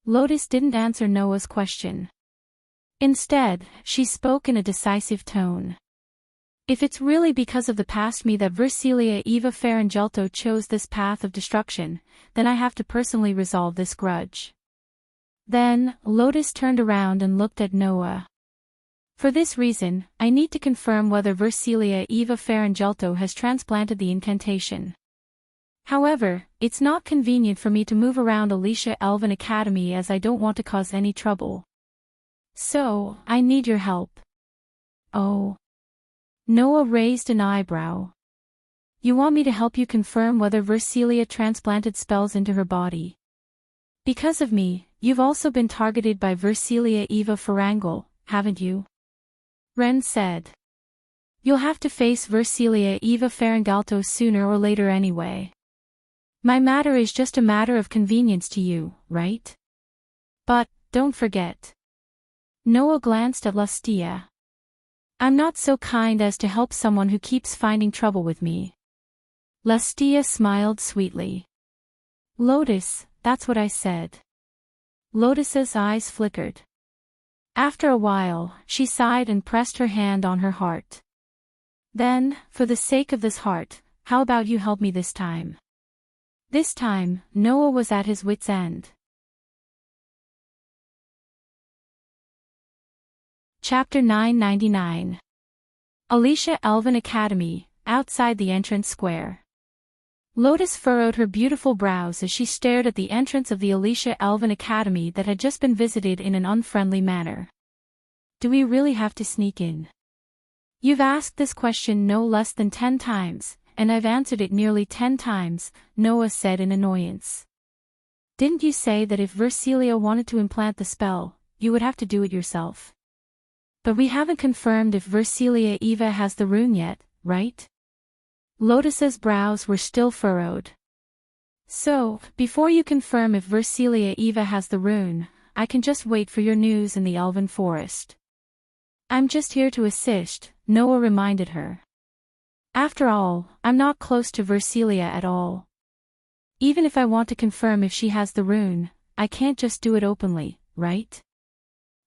Lotus didn't answer Noah's question. Instead, she spoke in a decisive tone. If it's really because of the past me that Versilia Eva Farangelto chose this path of destruction, then I have to personally resolve this grudge. Then, Lotus turned around and looked at Noah. For this reason, I need to confirm whether Versilia Eva Farangelto has transplanted the incantation. However, it's not convenient for me to move around Alicia Elven Academy as I don't want to cause any trouble. So, I need your help. Oh. Noah raised an eyebrow. You want me to help you confirm whether Versilia transplanted spells into her body? Because of me, you've also been targeted by Versilia Eva Farangel, haven't you? Ren said. You'll have to face Versilia Eva Farangelto sooner or later anyway. My matter is just a matter of convenience to you, right? But, don't forget. Noah glanced at Lustia. I'm not so kind as to help someone who keeps finding trouble with me. Lustia smiled sweetly. Lotus, that's what I said. Lotus's eyes flickered. After a while, she sighed and pressed her hand on her heart. Then, for the sake of this heart, how about you help me this time? This time, Noah was at his wit's end. Chapter 999. Alicia Elven Academy, outside the entrance square. Lotus furrowed her beautiful brows as she stared at the entrance of the Alicia Elven Academy that had just been visited in an unfriendly manner. Do we really have to sneak in? You've asked this question no less than 10 times, and I've answered it nearly 10 times, Noah said in annoyance. Didn't you say that if Versilia wanted to implant the spell, you would have to do it yourself? But we haven't confirmed if Versilia Eva has the rune yet, right? Lotus's brows were still furrowed. So, before you confirm if Versilia Eva has the rune, I can just wait for your news in the Elven Forest. I'm just here to assist, Noah reminded her. After all, I'm not close to Versilia at all. Even if I want to confirm if she has the rune, I can't just do it openly, right?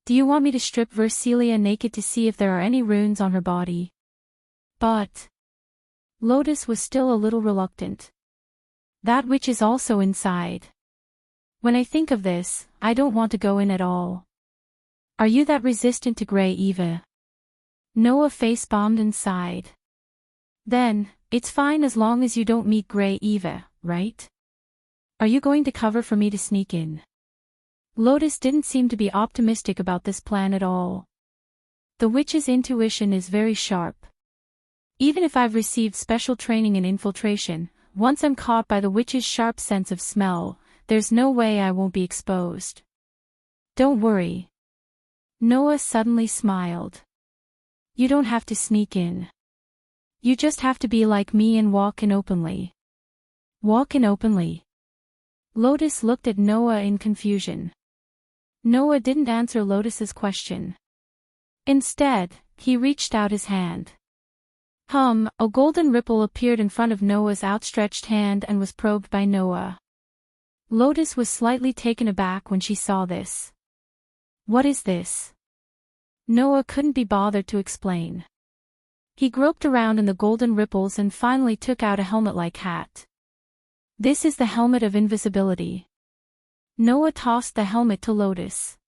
Do you want me to strip Versilia naked to see if there are any runes on her body? But Lotus was still a little reluctant. That which is also inside. When I think of this, I don't want to go in at all. Are you that resistant to Grey Eva? Noah face-bombed and sighed. Then, it's fine as long as you don't meet Grey Eva, right? Are you going to cover for me to sneak in? Lotus didn't seem to be optimistic about this plan at all. The witch's intuition is very sharp. Even if I've received special training in infiltration, once I'm caught by the witch's sharp sense of smell, there's no way I won't be exposed. Don't worry. Noah suddenly smiled. You don't have to sneak in. You just have to be like me and walk in openly. Walk in openly. Lotus looked at Noah in confusion. Noah didn't answer Lotus's question. Instead, he reached out his hand. A golden ripple appeared in front of Noah's outstretched hand and was probed by Noah. Lotus was slightly taken aback when she saw this. What is this? Noah couldn't be bothered to explain. He groped around in the golden ripples and finally took out a helmet-like hat. This is the helmet of invisibility. Noah tossed the helmet to Lotus.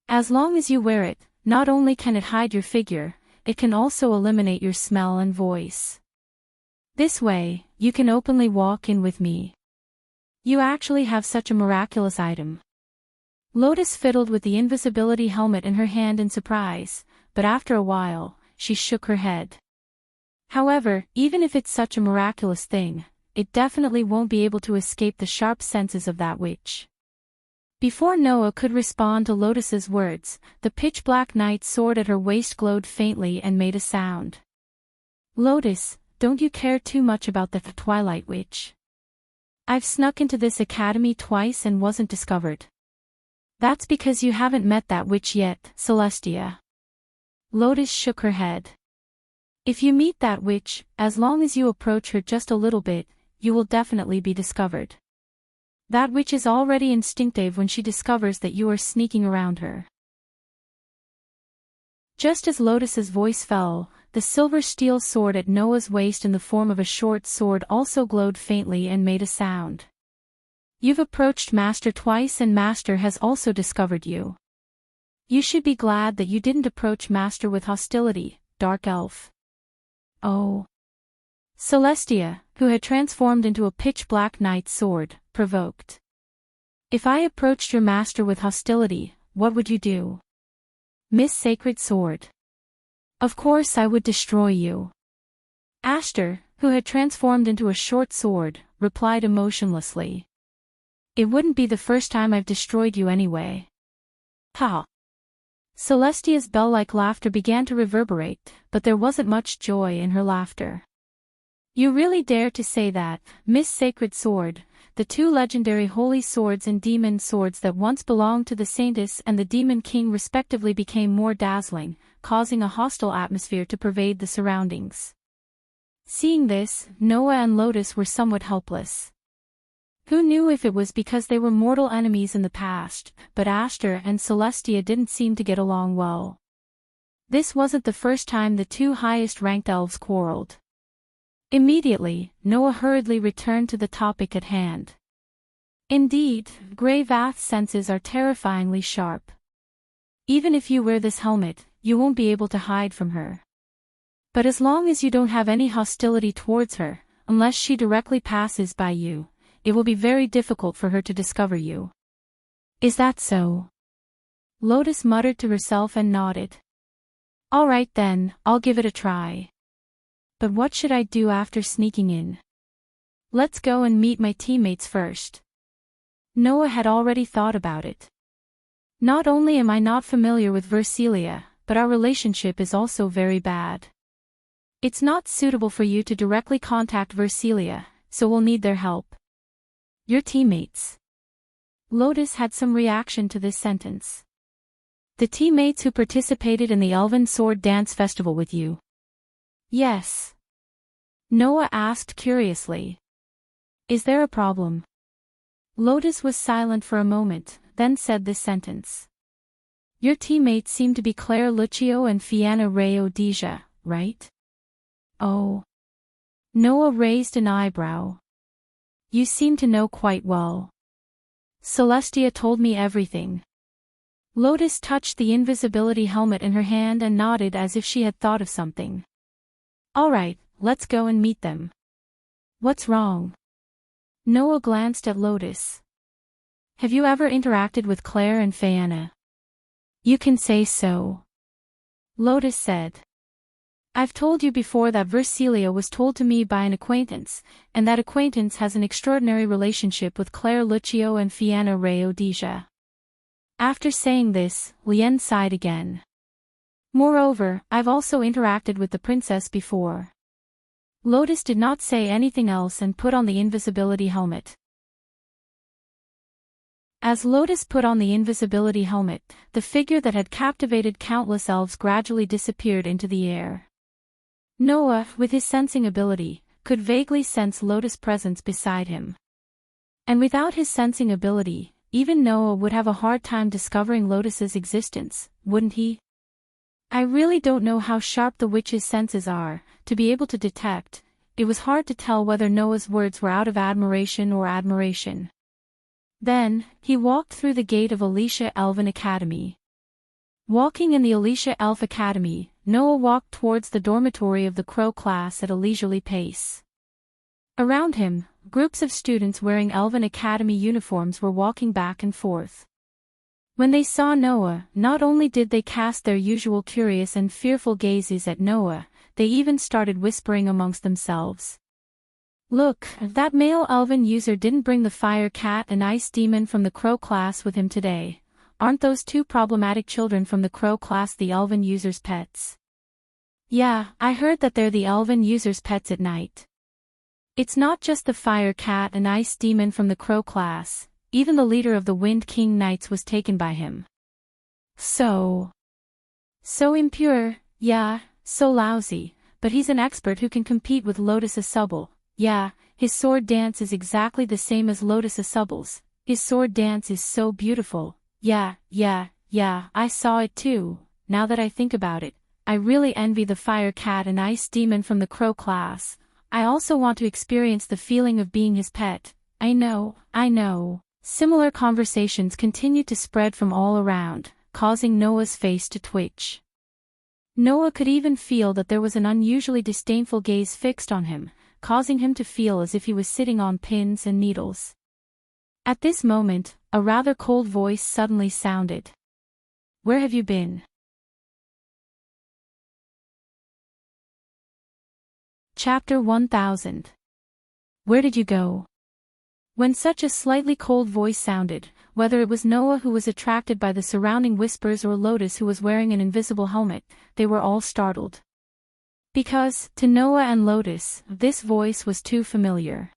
As long as you wear it, not only can it hide your figure, it can also eliminate your smell and voice. This way, you can openly walk in with me. You actually have such a miraculous item. Lotus fiddled with the invisibility helmet in her hand in surprise, but after a while, she shook her head. However, even if it's such a miraculous thing, it definitely won't be able to escape the sharp senses of that witch. Before Noah could respond to Lotus's words, the pitch-black night sword at her waist glowed faintly and made a sound. Lotus, don't you care too much about the Twilight Witch? I've snuck into this academy twice and wasn't discovered. That's because you haven't met that witch yet, Celestia. Lotus shook her head. If you meet that witch, as long as you approach her just a little bit, you will definitely be discovered. That witch is already instinctive when she discovers that you are sneaking around her. Just as Lotus's voice fell, the silver steel sword at Noah's waist in the form of a short sword also glowed faintly and made a sound. You've approached Master twice and Master has also discovered you. You should be glad that you didn't approach Master with hostility, Dark Elf. Oh. Celestia, who had transformed into a pitch-black night sword, provoked. If I approached your master with hostility, what would you do? Miss Sacred Sword. Of course I would destroy you. Ashtar, who had transformed into a short sword, replied emotionlessly. It wouldn't be the first time I've destroyed you anyway. Ha! Celestia's bell-like laughter began to reverberate, but there wasn't much joy in her laughter. You really dare to say that, Miss Sacred Sword, the two legendary holy swords and demon swords that once belonged to the Saintess and the Demon King respectively became more dazzling, causing a hostile atmosphere to pervade the surroundings. Seeing this, Noah and Lotus were somewhat helpless. Who knew if it was because they were mortal enemies in the past, but Ashtar and Celestia didn't seem to get along well. This wasn't the first time the two highest-ranked elves quarreled. Immediately, Noah hurriedly returned to the topic at hand. Indeed, Grey Vath's senses are terrifyingly sharp. Even if you wear this helmet, you won't be able to hide from her. But as long as you don't have any hostility towards her, unless she directly passes by you, it will be very difficult for her to discover you. Is that so? Lotus muttered to herself and nodded. All right then, I'll give it a try. But what should I do after sneaking in? Let's go and meet my teammates first. Noah had already thought about it. Not only am I not familiar with Versilia, but our relationship is also very bad. It's not suitable for you to directly contact Versilia, so we'll need their help. Your teammates. Lotus had some reaction to this sentence. The teammates who participated in the Elven Sword Dance Festival with you. Yes. Noah asked curiously. Is there a problem? Lotus was silent for a moment, then said this sentence. Your teammates seem to be Claire Lucio and Fianna Rayo Deja, right? Oh. Noah raised an eyebrow. You seem to know quite well. Celestia told me everything. Lotus touched the invisibility helmet in her hand and nodded as if she had thought of something. All right, let's go and meet them. What's wrong? Noah glanced at Lotus. Have you ever interacted with Claire and Fianna? You can say so. Lotus said. I've told you before that Versilia was told to me by an acquaintance, and that acquaintance has an extraordinary relationship with Claire Lucio and Fianna Rheodesia. After saying this, Lien sighed again. Moreover, I've also interacted with the princess before. Lotus did not say anything else and put on the invisibility helmet. As Lotus put on the invisibility helmet, the figure that had captivated countless elves gradually disappeared into the air. Noah, with his sensing ability, could vaguely sense Lotus' presence beside him. And without his sensing ability, even Noah would have a hard time discovering Lotus's existence, wouldn't he? I really don't know how sharp the witch's senses are, to be able to detect. It was hard to tell whether Noah's words were out of admiration or admiration. Then, he walked through the gate of Alicia Elven Academy. Walking in the Alicia Elf Academy, Noah walked towards the dormitory of the Crow class at a leisurely pace. Around him, groups of students wearing Elven Academy uniforms were walking back and forth. When they saw Noah, not only did they cast their usual curious and fearful gazes at Noah, they even started whispering amongst themselves. Look, that male Elven user didn't bring the fire cat and ice demon from the Crow class with him today. Aren't those two problematic children from the Crow class the Elven user's pets? Yeah, I heard that they're the Elven user's pets at night. It's not just the fire cat and ice demon from the Crow class, even the leader of the Wind King Knights was taken by him. So impure, yeah, so lousy, but he's an expert who can compete with Lotus Asubble. Yeah, his sword dance is exactly the same as Lotus Asubble's. His sword dance is so beautiful. Yeah, I saw it too. Now that I think about it, I really envy the fire cat and ice demon from the Crow class. I also want to experience the feeling of being his pet. I know. Similar conversations continued to spread from all around, causing Noah's face to twitch. Noah could even feel that there was an unusually disdainful gaze fixed on him, causing him to feel as if he was sitting on pins and needles. At this moment, a rather cold voice suddenly sounded. Where have you been? Chapter 1000. Where did you go? When such a slightly cold voice sounded, whether it was Noah who was attracted by the surrounding whispers or Lotus who was wearing an invisible helmet, they were all startled. Because, to Noah and Lotus, this voice was too familiar.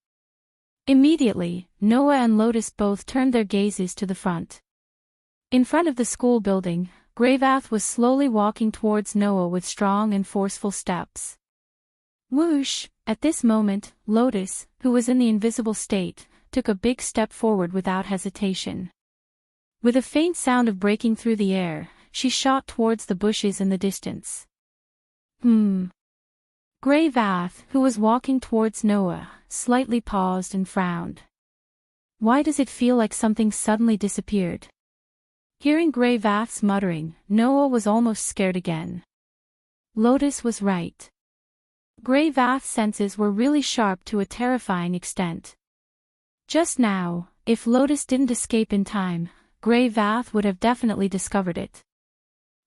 Immediately, Noah and Lotus both turned their gazes to the front. In front of the school building, Greyvath was slowly walking towards Noah with strong and forceful steps. Whoosh! At this moment, Lotus, who was in the invisible state, took a big step forward without hesitation. With a faint sound of breaking through the air, she shot towards the bushes in the distance. Greyvath, who was walking towards Noah, slightly paused and frowned. Why does it feel like something suddenly disappeared? Hearing Greyvath's muttering, Noah was almost scared again. Lotus was right. Greyvath's senses were really sharp to a terrifying extent. Just now, if Lotus didn't escape in time, Greyvath would have definitely discovered it.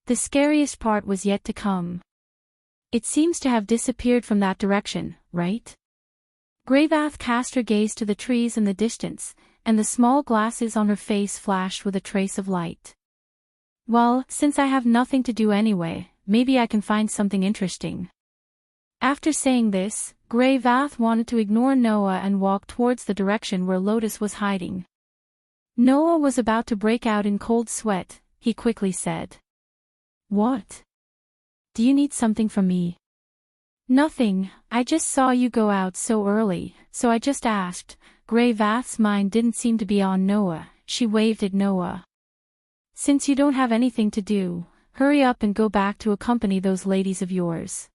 The scariest part was yet to come. It seems to have disappeared from that direction, right? Greyvath cast her gaze to the trees in the distance, and the small glasses on her face flashed with a trace of light. Well, since I have nothing to do anyway, maybe I can find something interesting. After saying this, Greyvath wanted to ignore Noah and walk towards the direction where Lotus was hiding. Noah was about to break out in cold sweat. He quickly said. What? Do you need something from me? Nothing, I just saw you go out so early, so I just asked. Greyvath's mind didn't seem to be on Noah. She waved at Noah. Since you don't have anything to do, hurry up and go back to accompany those ladies of yours.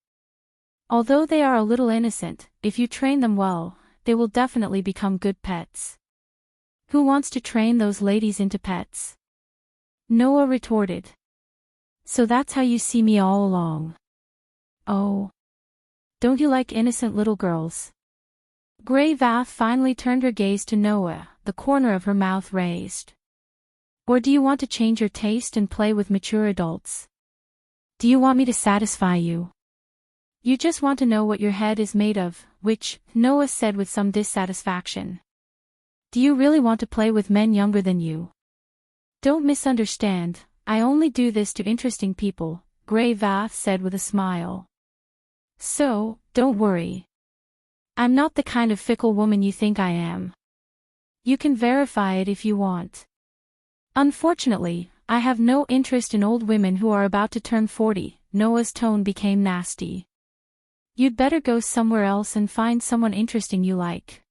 Although they are a little innocent, if you train them well, they will definitely become good pets. Who wants to train those ladies into pets? Noah retorted. So that's how you see me all along. Oh. Don't you like innocent little girls? Grey Vath finally turned her gaze to Noah, the corner of her mouth raised. Or do you want to change your taste and play with mature adults? Do you want me to satisfy you? You just want to know what your head is made of, which, Noah said with some dissatisfaction. Do you really want to play with men younger than you? Don't misunderstand, I only do this to interesting people, Grey Vath said with a smile. So, don't worry. I'm not the kind of fickle woman you think I am. You can verify it if you want. Unfortunately, I have no interest in old women who are about to turn 40, Noah's tone became nasty. You'd better go somewhere else and find someone interesting you like.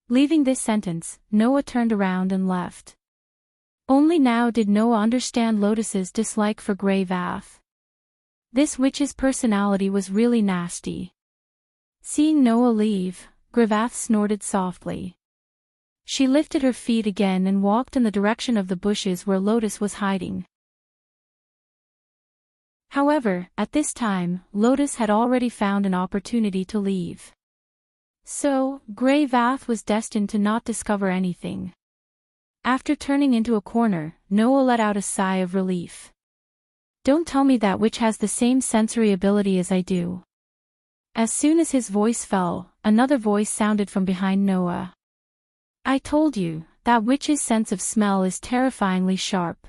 Leaving this sentence, Noah turned around and left. Only now did Noah understand Lotus's dislike for Grey Vath. This witch's personality was really nasty. Seeing Noah leave, Gravath snorted softly. She lifted her feet again and walked in the direction of the bushes where Lotus was hiding. However, at this time, Lotus had already found an opportunity to leave. So, Grey Vath was destined to not discover anything. After turning into a corner, Noah let out a sigh of relief. Don't tell me that witch has the same sensory ability as I do. As soon as his voice fell, another voice sounded from behind Noah. I told you, that witch's sense of smell is terrifyingly sharp.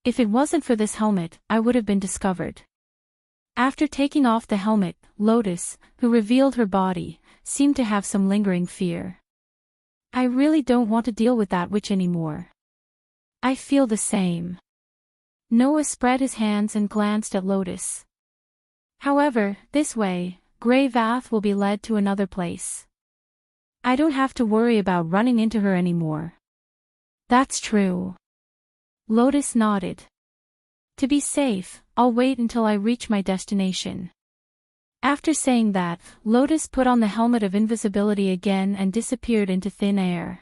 If it wasn't for this helmet, I would have been discovered. After taking off the helmet, Lotus, who revealed her body, seemed to have some lingering fear. I really don't want to deal with that witch anymore. I feel the same. Noah spread his hands and glanced at Lotus. However, this way, Grey Vath will be led to another place. I don't have to worry about running into her anymore. That's true. Lotus nodded. To be safe, I'll wait until I reach my destination. After saying that, Lotus put on the helmet of invisibility again and disappeared into thin air.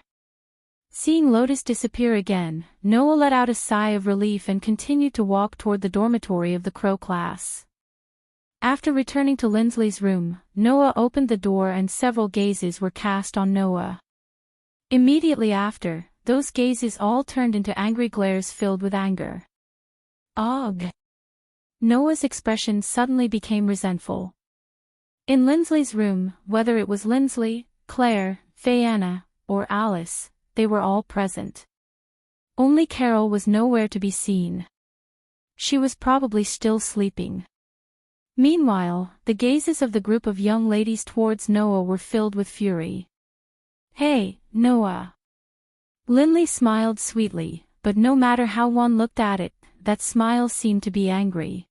Seeing Lotus disappear again, Noah let out a sigh of relief and continued to walk toward the dormitory of the Crow class. After returning to Lindsley's room, Noah opened the door and several gazes were cast on Noah. Immediately after, those gazes all turned into angry glares filled with anger. Ugh! Noah's expression suddenly became resentful. In Lindsley's room, whether it was Lindsley, Claire, Fayanna, or Alice, they were all present. Only Carol was nowhere to be seen. She was probably still sleeping. Meanwhile, the gazes of the group of young ladies towards Noah were filled with fury. Hey, Noah! Lindley smiled sweetly, but no matter how one looked at it, that smile seemed to be angry.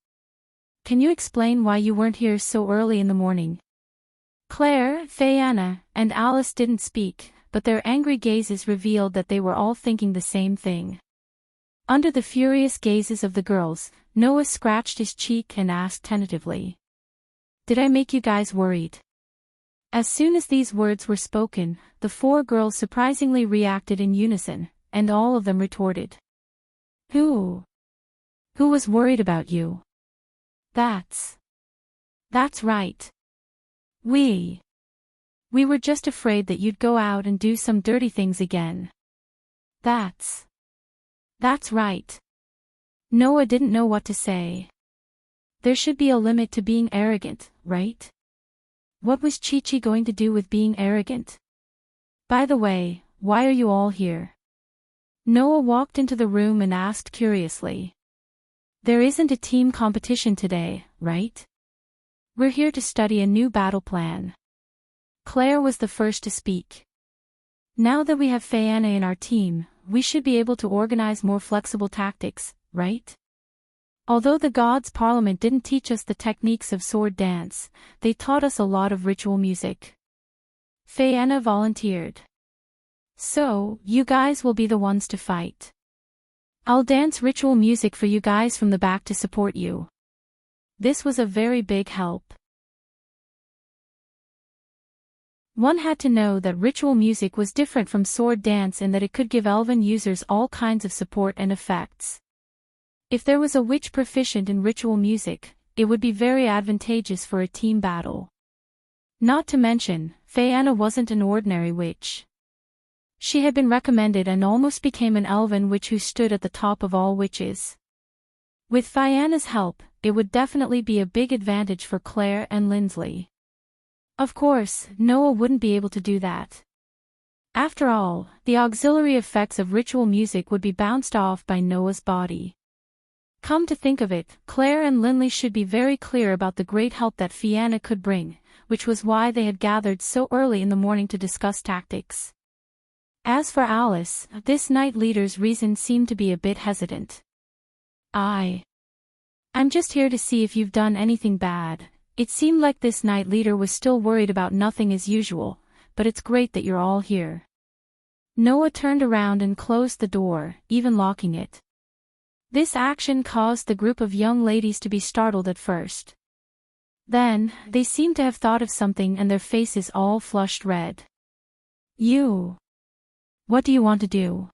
Can you explain why you weren't here so early in the morning? Claire, Fayanna, and Alice didn't speak, but their angry gazes revealed that they were all thinking the same thing. Under the furious gazes of the girls, Noah scratched his cheek and asked tentatively. Did I make you guys worried? As soon as these words were spoken, the four girls surprisingly reacted in unison, and all of them retorted. Who? Who was worried about you? That's right. We were just afraid that you'd go out and do some dirty things again. That's right. Noah didn't know what to say. There should be a limit to being arrogant, right? What was Chi-Chi going to do with being arrogant? By the way, why are you all here? Noah walked into the room and asked curiously. There isn't a team competition today, right? We're here to study a new battle plan. Claire was the first to speak. Now that we have Fayanna in our team, we should be able to organize more flexible tactics, right? Although the Gods' Parliament didn't teach us the techniques of sword dance, they taught us a lot of ritual music. Fayanna volunteered. So, you guys will be the ones to fight. I'll dance ritual music for you guys from the back to support you. This was a very big help. One had to know that ritual music was different from sword dance in that it could give elven users all kinds of support and effects. If there was a witch proficient in ritual music, it would be very advantageous for a team battle. Not to mention, Fianna wasn't an ordinary witch. She had been recommended and almost became an elven witch who stood at the top of all witches. With Fianna's help, it would definitely be a big advantage for Claire and Lindsley. Of course, Noah wouldn't be able to do that. After all, the auxiliary effects of ritual music would be bounced off by Noah's body. Come to think of it, Claire and Lindley should be very clear about the great help that Fianna could bring, which was why they had gathered so early in the morning to discuss tactics. As for Alice, this night leader's reason seemed to be a bit hesitant. I'm just here to see if you've done anything bad. It seemed like this night leader was still worried about nothing as usual, but it's great that you're all here. Noah turned around and closed the door, even locking it. This action caused the group of young ladies to be startled at first. Then, they seemed to have thought of something and their faces all flushed red. What do you want to do?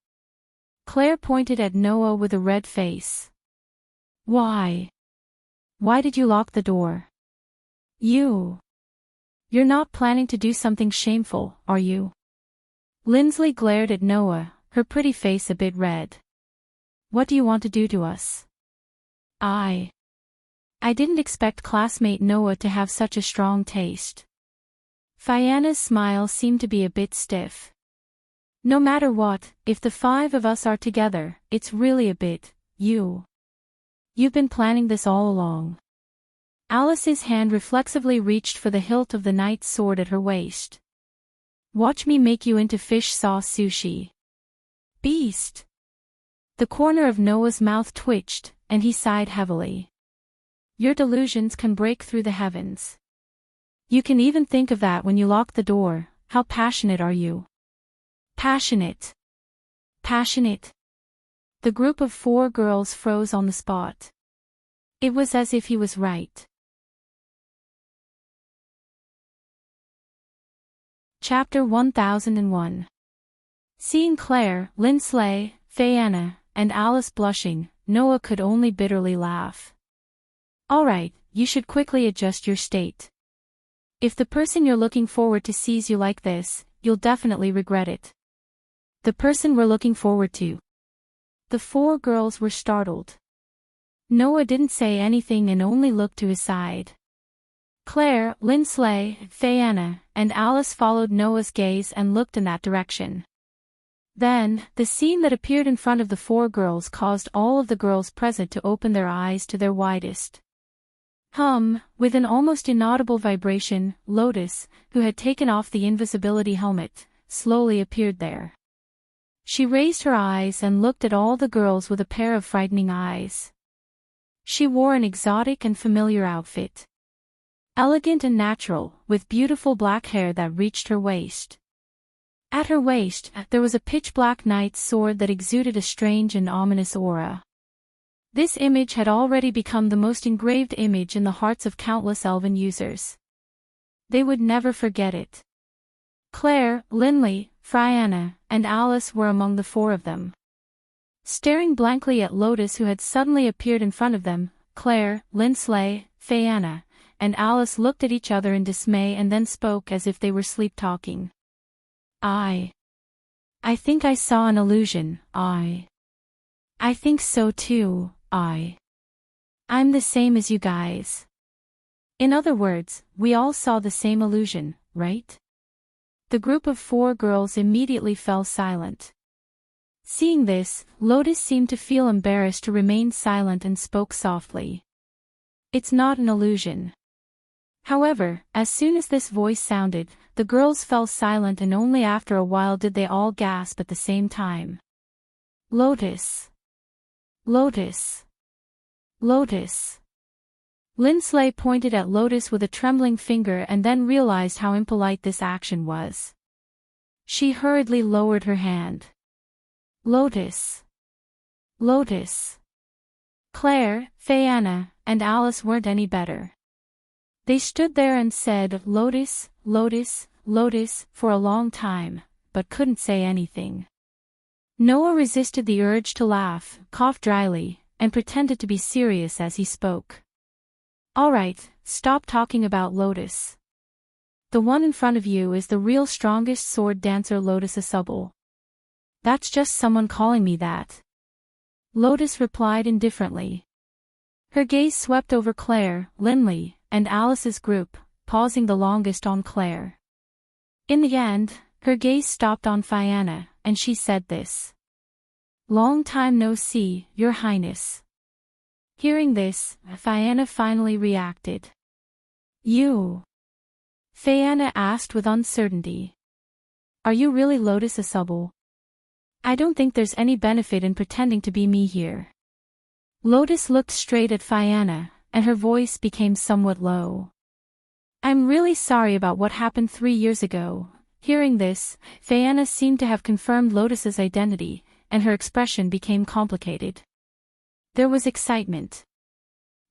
Claire pointed at Noah with a red face. Why did you lock the door? You're not planning to do something shameful, are you? Lindsley glared at Noah, her pretty face a bit red. What do you want to do to us? I didn't expect classmate Noah to have such a strong taste. Fianna's smile seemed to be a bit stiff. No matter what, if the five of us are together, it's really a bit, you've been planning this all along. Alice's hand reflexively reached for the hilt of the knight's sword at her waist. Watch me make you into fish sauce sushi. Beast! The corner of Noah's mouth twitched, and he sighed heavily. Your delusions can break through the heavens. You can even think of that when you lock the door. How passionate are you? Passionate. Passionate. The group of 4 girls froze on the spot. It was as if he was right. Chapter 1001. Seeing Claire, Lindsley, Fianna, and Alice blushing, Noah could only bitterly laugh. All right, you should quickly adjust your state. If the person you're looking forward to sees you like this, you'll definitely regret it. The person we're looking forward to. The 4 girls were startled. Noah didn't say anything and only looked to his side. Claire, Lindsley, Fianna, and Alice followed Noah's gaze and looked in that direction. Then, the scene that appeared in front of the 4 girls caused all of the girls present to open their eyes to their widest. With an almost inaudible vibration, Lotus, who had taken off the invisibility helmet, slowly appeared there. She raised her eyes and looked at all the girls with a pair of frightening eyes. She wore an exotic and familiar outfit. Elegant and natural, with beautiful black hair that reached her waist. At her waist, there was a pitch-black knight's sword that exuded a strange and ominous aura. This image had already become the most engraved image in the hearts of countless elven users. They would never forget it. Claire, Lindley, Fianna, and Alice were among the 4 of them. Staring blankly at Lotus who had suddenly appeared in front of them, Claire, Lindsley, Fianna, and Alice looked at each other in dismay and then spoke as if they were sleep-talking. I think I saw an illusion. I think so too. I'm the same as you guys. In other words, we all saw the same illusion, right? The group of 4 girls immediately fell silent. Seeing this, Lotus seemed to feel embarrassed to remain silent and spoke softly. It's not an illusion. However, as soon as this voice sounded, the girls fell silent and only after a while did they all gasp at the same time. Lotus. Lotus. Lotus. Lindsley pointed at Lotus with a trembling finger and then realized how impolite this action was. She hurriedly lowered her hand. Lotus. Lotus. Claire, Fianna, and Alice weren't any better. They stood there and said, Lotus, Lotus, Lotus, for a long time, but couldn't say anything. Noah resisted the urge to laugh, coughed dryly, and pretended to be serious as he spoke. All right, stop talking about Lotus. The one in front of you is the real strongest sword dancer Lotus Asubble. That's just someone calling me that. Lotus replied indifferently. Her gaze swept over Claire, Linley, and Alice's group, pausing the longest on Claire. In the end, her gaze stopped on Fianna, and she said this. Long time no see, Your Highness. Hearing this, Fianna finally reacted. You? Fianna asked with uncertainty. Are you really Lotus Asubble? I don't think there's any benefit in pretending to be me here. Lotus looked straight at Fianna, and her voice became somewhat low. I'm really sorry about what happened 3 years ago. Hearing this, Fianna seemed to have confirmed Lotus's identity, and her expression became complicated. There was excitement.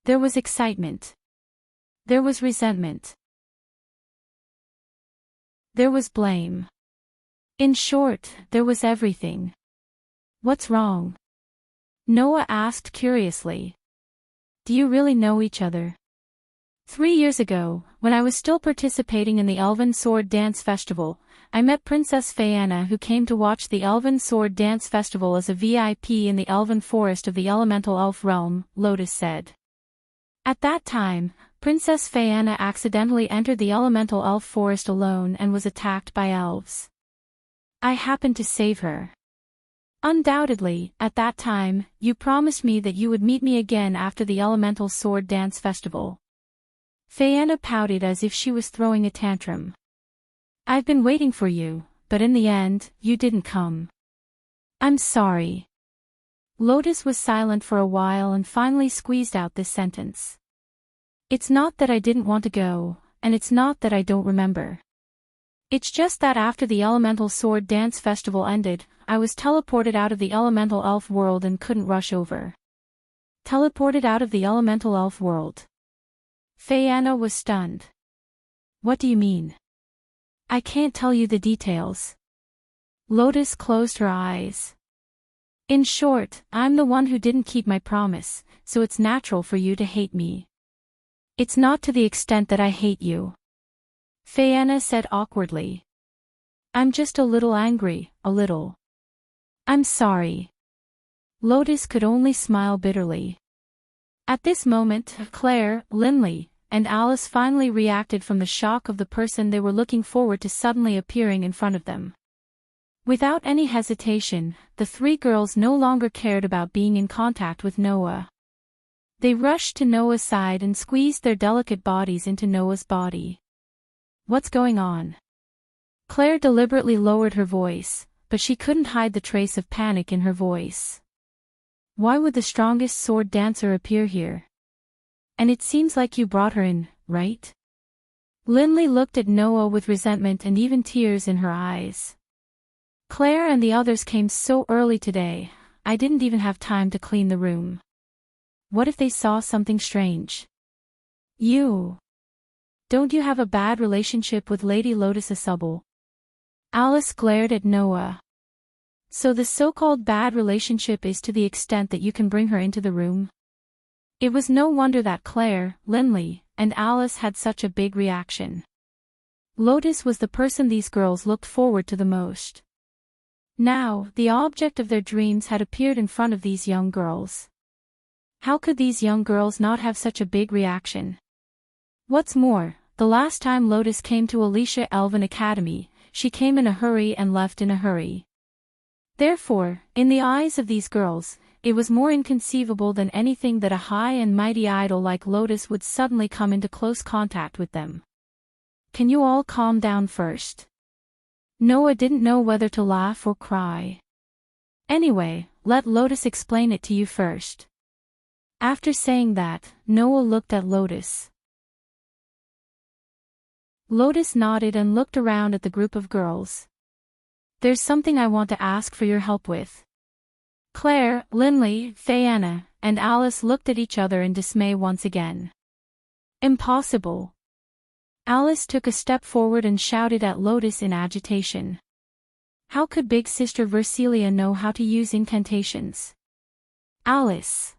There was excitement. There was resentment. There was blame. In short, there was everything. What's wrong? Noah asked curiously. Do you really know each other? 3 years ago, when I was still participating in the Elven Sword Dance Festival, I met Princess Fianna who came to watch the Elven Sword Dance Festival as a VIP in the Elven Forest of the Elemental Elf Realm, Lotus said. At that time, Princess Fianna accidentally entered the Elemental Elf Forest alone and was attacked by elves. I happened to save her. Undoubtedly, at that time, you promised me that you would meet me again after the Elemental Sword Dance Festival. Fianna pouted as if she was throwing a tantrum. I've been waiting for you, but in the end, you didn't come. I'm sorry. Lotus was silent for a while and finally squeezed out this sentence. It's not that I didn't want to go, and it's not that I don't remember. It's just that after the Elemental Sword Dance Festival ended, I was teleported out of the Elemental Elf world and couldn't rush over. Teleported out of the Elemental Elf world. Fianna was stunned. What do you mean? I can't tell you the details. Lotus closed her eyes. In short, I'm the one who didn't keep my promise, so it's natural for you to hate me. It's not to the extent that I hate you. Fianna said awkwardly. I'm just a little angry, a little. I'm sorry. Lotus could only smile bitterly. At this moment, Claire, Linley, and Alice finally reacted from the shock of the person they were looking forward to suddenly appearing in front of them. Without any hesitation, the 3 girls no longer cared about being in contact with Noah. They rushed to Noah's side and squeezed their delicate bodies into Noah's body. What's going on? Claire deliberately lowered her voice, but she couldn't hide the trace of panic in her voice. Why would the strongest sword dancer appear here? And it seems like you brought her in, right? Linley looked at Noah with resentment and even tears in her eyes. Claire and the others came so early today, I didn't even have time to clean the room. What if they saw something strange? You. Don't you have a bad relationship with Lady Lotus Asubble? Alice glared at Noah. So the so-called bad relationship is to the extent that you can bring her into the room? It was no wonder that Claire, Linley, and Alice had such a big reaction. Lotus was the person these girls looked forward to the most. Now, the object of their dreams had appeared in front of these young girls. How could these young girls not have such a big reaction? What's more, the last time Lotus came to Alicia Elven Academy, she came in a hurry and left in a hurry. Therefore, in the eyes of these girls, it was more inconceivable than anything that a high and mighty idol like Lotus would suddenly come into close contact with them. Can you all calm down first? Noah didn't know whether to laugh or cry. Anyway, let Lotus explain it to you first. After saying that, Noah looked at Lotus. Lotus nodded and looked around at the group of girls. There's something I want to ask for your help with. Claire, Linley, Fianna, and Alice looked at each other in dismay once again. Impossible. Alice took a step forward and shouted at Lotus in agitation. How could big sister Versilia know how to use incantations? Alice.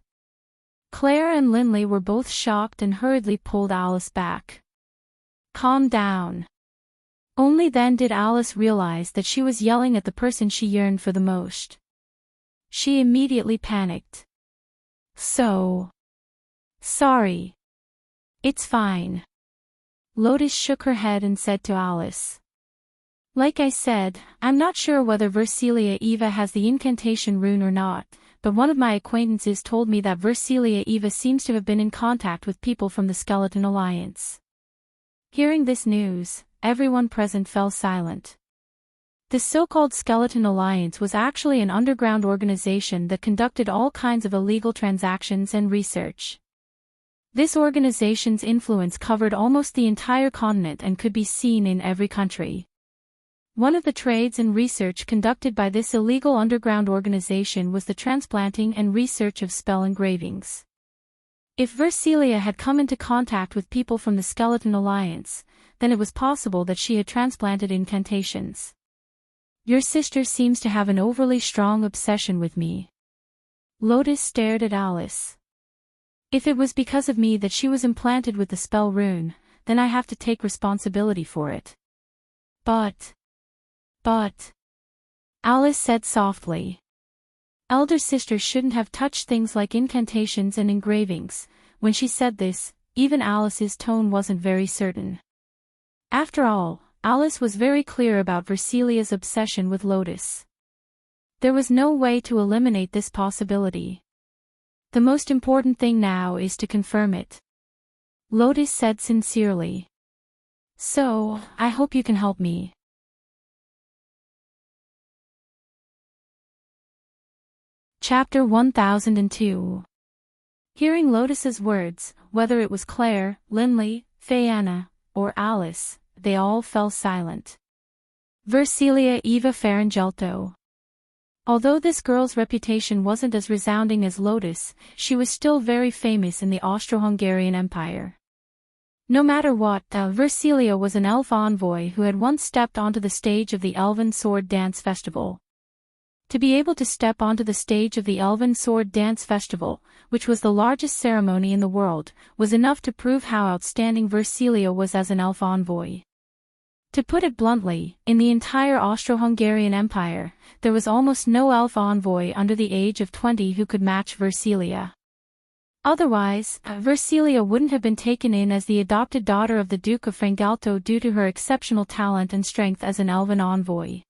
Claire and Linley were both shocked and hurriedly pulled Alice back. Calm down. Only then did Alice realize that she was yelling at the person she yearned for the most. She immediately panicked. Sorry. It's fine. Lotus shook her head and said to Alice. Like I said, I'm not sure whether Versilia Eva has the incantation rune or not, but one of my acquaintances told me that Versilia Eva seems to have been in contact with people from the Skeleton Alliance. Hearing this news, everyone present fell silent. The so-called Skeleton Alliance was actually an underground organization that conducted all kinds of illegal transactions and research. This organization's influence covered almost the entire continent and could be seen in every country. One of the trades and research conducted by this illegal underground organization was the transplanting and research of spell engravings. If Versilia had come into contact with people from the Skeleton Alliance, then it was possible that she had transplanted incantations. Your sister seems to have an overly strong obsession with me. Lotus stared at Alice. If it was because of me that she was implanted with the spell rune, then I have to take responsibility for it. But, Alice said softly. Elder sister shouldn't have touched things like incantations and engravings. When she said this, even Alice's tone wasn't very certain. After all, Alice was very clear about Versilia's obsession with Lotus. There was no way to eliminate this possibility. The most important thing now is to confirm it. Lotus said sincerely. So, I hope you can help me. Chapter 1002. Hearing Lotus's words, whether it was Claire, Linley, Fayanna, or Alice, they all fell silent. Versilia Eva Faringelto. Although this girl's reputation wasn't as resounding as Lotus, she was still very famous in the Austro-Hungarian Empire. No matter what, Versilia was an elf envoy who had once stepped onto the stage of the Elven Sword Dance Festival. To be able to step onto the stage of the Elven Sword Dance Festival, which was the largest ceremony in the world, was enough to prove how outstanding Versilia was as an elf envoy. To put it bluntly, in the entire Austro-Hungarian Empire, there was almost no elf envoy under the age of 20 who could match Versilia. Otherwise, Versilia wouldn't have been taken in as the adopted daughter of the Duke of Frangalto due to her exceptional talent and strength as an elven envoy.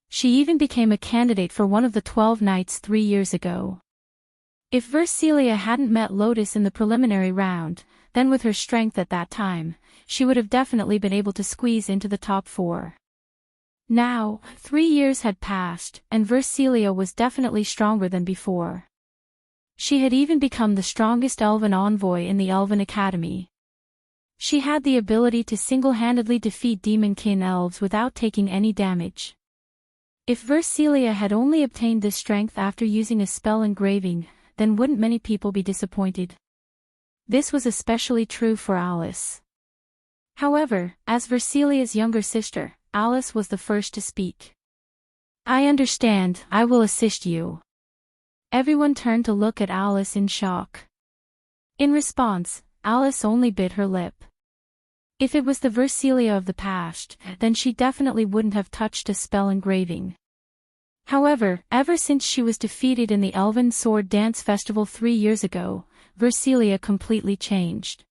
She even became a candidate for one of the 12 knights 3 years ago. If Versilia hadn't met Lotus in the preliminary round, then with her strength at that time, she would have definitely been able to squeeze into the top 4. Now, 3 years had passed, and Versilia was definitely stronger than before. She had even become the strongest elven envoy in the Elven Academy. She had the ability to single-handedly defeat demonkin elves without taking any damage. If Versilia had only obtained this strength after using a spell engraving, then wouldn't many people be disappointed? This was especially true for Alice. However, as Versilia's younger sister, Alice was the first to speak. I understand, I will assist you. Everyone turned to look at Alice in shock. In response, Alice only bit her lip. If it was the Versilia of the past, then she definitely wouldn't have touched a spell engraving. However, ever since she was defeated in the Elven Sword Dance Festival 3 years ago, Versilia completely changed.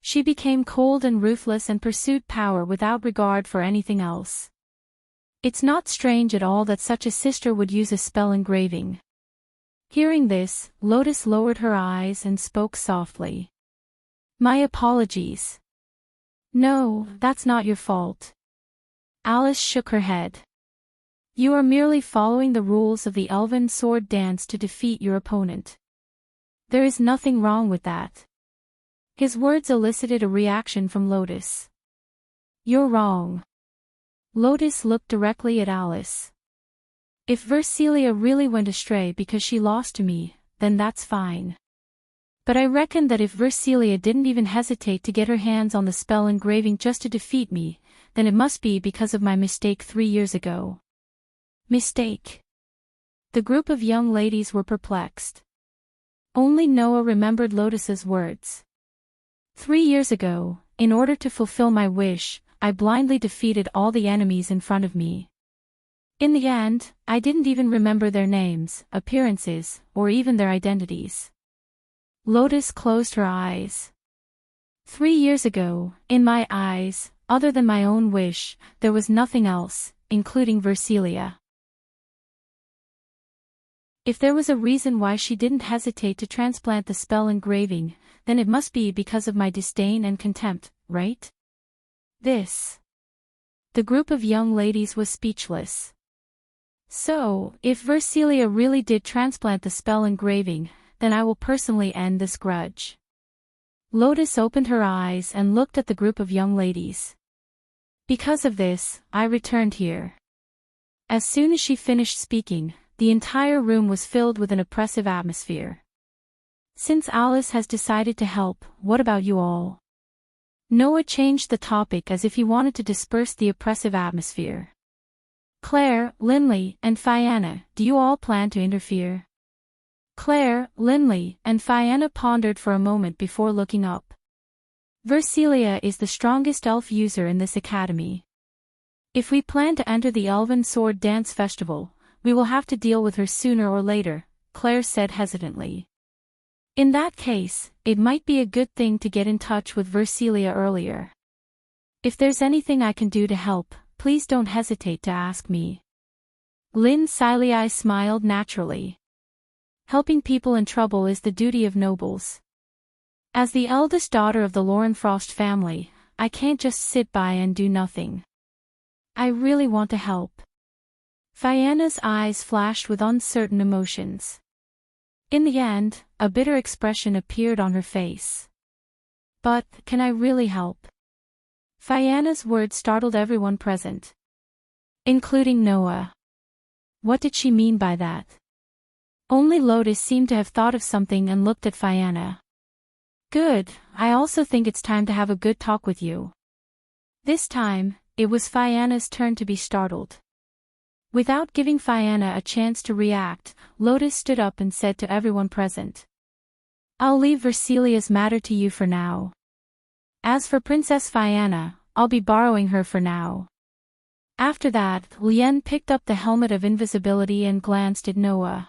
She became cold and ruthless and pursued power without regard for anything else. It's not strange at all that such a sister would use a spell engraving. Hearing this, Lotus lowered her eyes and spoke softly. My apologies. No, that's not your fault. Alice shook her head. You are merely following the rules of the Elven Sword Dance to defeat your opponent. There is nothing wrong with that. His words elicited a reaction from Lotus. You're wrong. Lotus looked directly at Alice. If Versilia really went astray because she lost to me, then that's fine. But I reckon that if Versilia didn't even hesitate to get her hands on the spell engraving just to defeat me, then it must be because of my mistake 3 years ago. Mistake? The group of young ladies were perplexed. Only Noah remembered Lotus's words. 3 years ago, in order to fulfill my wish, I blindly defeated all the enemies in front of me. In the end, I didn't even remember their names, appearances, or even their identities. Lotus closed her eyes. 3 years ago, in my eyes, other than my own wish, there was nothing else, including Versilia. If there was a reason why she didn't hesitate to transplant the spell engraving, then it must be because of my disdain and contempt, right? The group of young ladies was speechless. So, if Versilia really did transplant the spell engraving, then I will personally end this grudge. Lotus opened her eyes and looked at the group of young ladies. Because of this, I returned here. As soon as she finished speaking, the entire room was filled with an oppressive atmosphere. Since Alice has decided to help, what about you all? Noah changed the topic as if he wanted to disperse the oppressive atmosphere. Claire, Linley, and Fianna, do you all plan to interfere? Claire, Linley, and Fianna pondered for a moment before looking up. Versilia is the strongest elf user in this academy. If we plan to enter the Elven Sword Dance Festival, we will have to deal with her sooner or later, Claire said hesitantly. In that case, it might be a good thing to get in touch with Versilia earlier. If there's anything I can do to help, please don't hesitate to ask me. Lynn Silei smiled naturally. Helping people in trouble is the duty of nobles. As the eldest daughter of the Lorenfrost family, I can't just sit by and do nothing. I really want to help. Fianna's eyes flashed with uncertain emotions. In the end, a bitter expression appeared on her face. But, can I really help? Fianna's words startled everyone present, including Noah. What did she mean by that? Only Lotus seemed to have thought of something and looked at Fianna. Good, I also think it's time to have a good talk with you. This time, it was Fianna's turn to be startled. Without giving Fianna a chance to react, Lotus stood up and said to everyone present. I'll leave Versilia's matter to you for now. As for Princess Fianna, I'll be borrowing her for now. After that, Lien picked up the helmet of invisibility and glanced at Noah.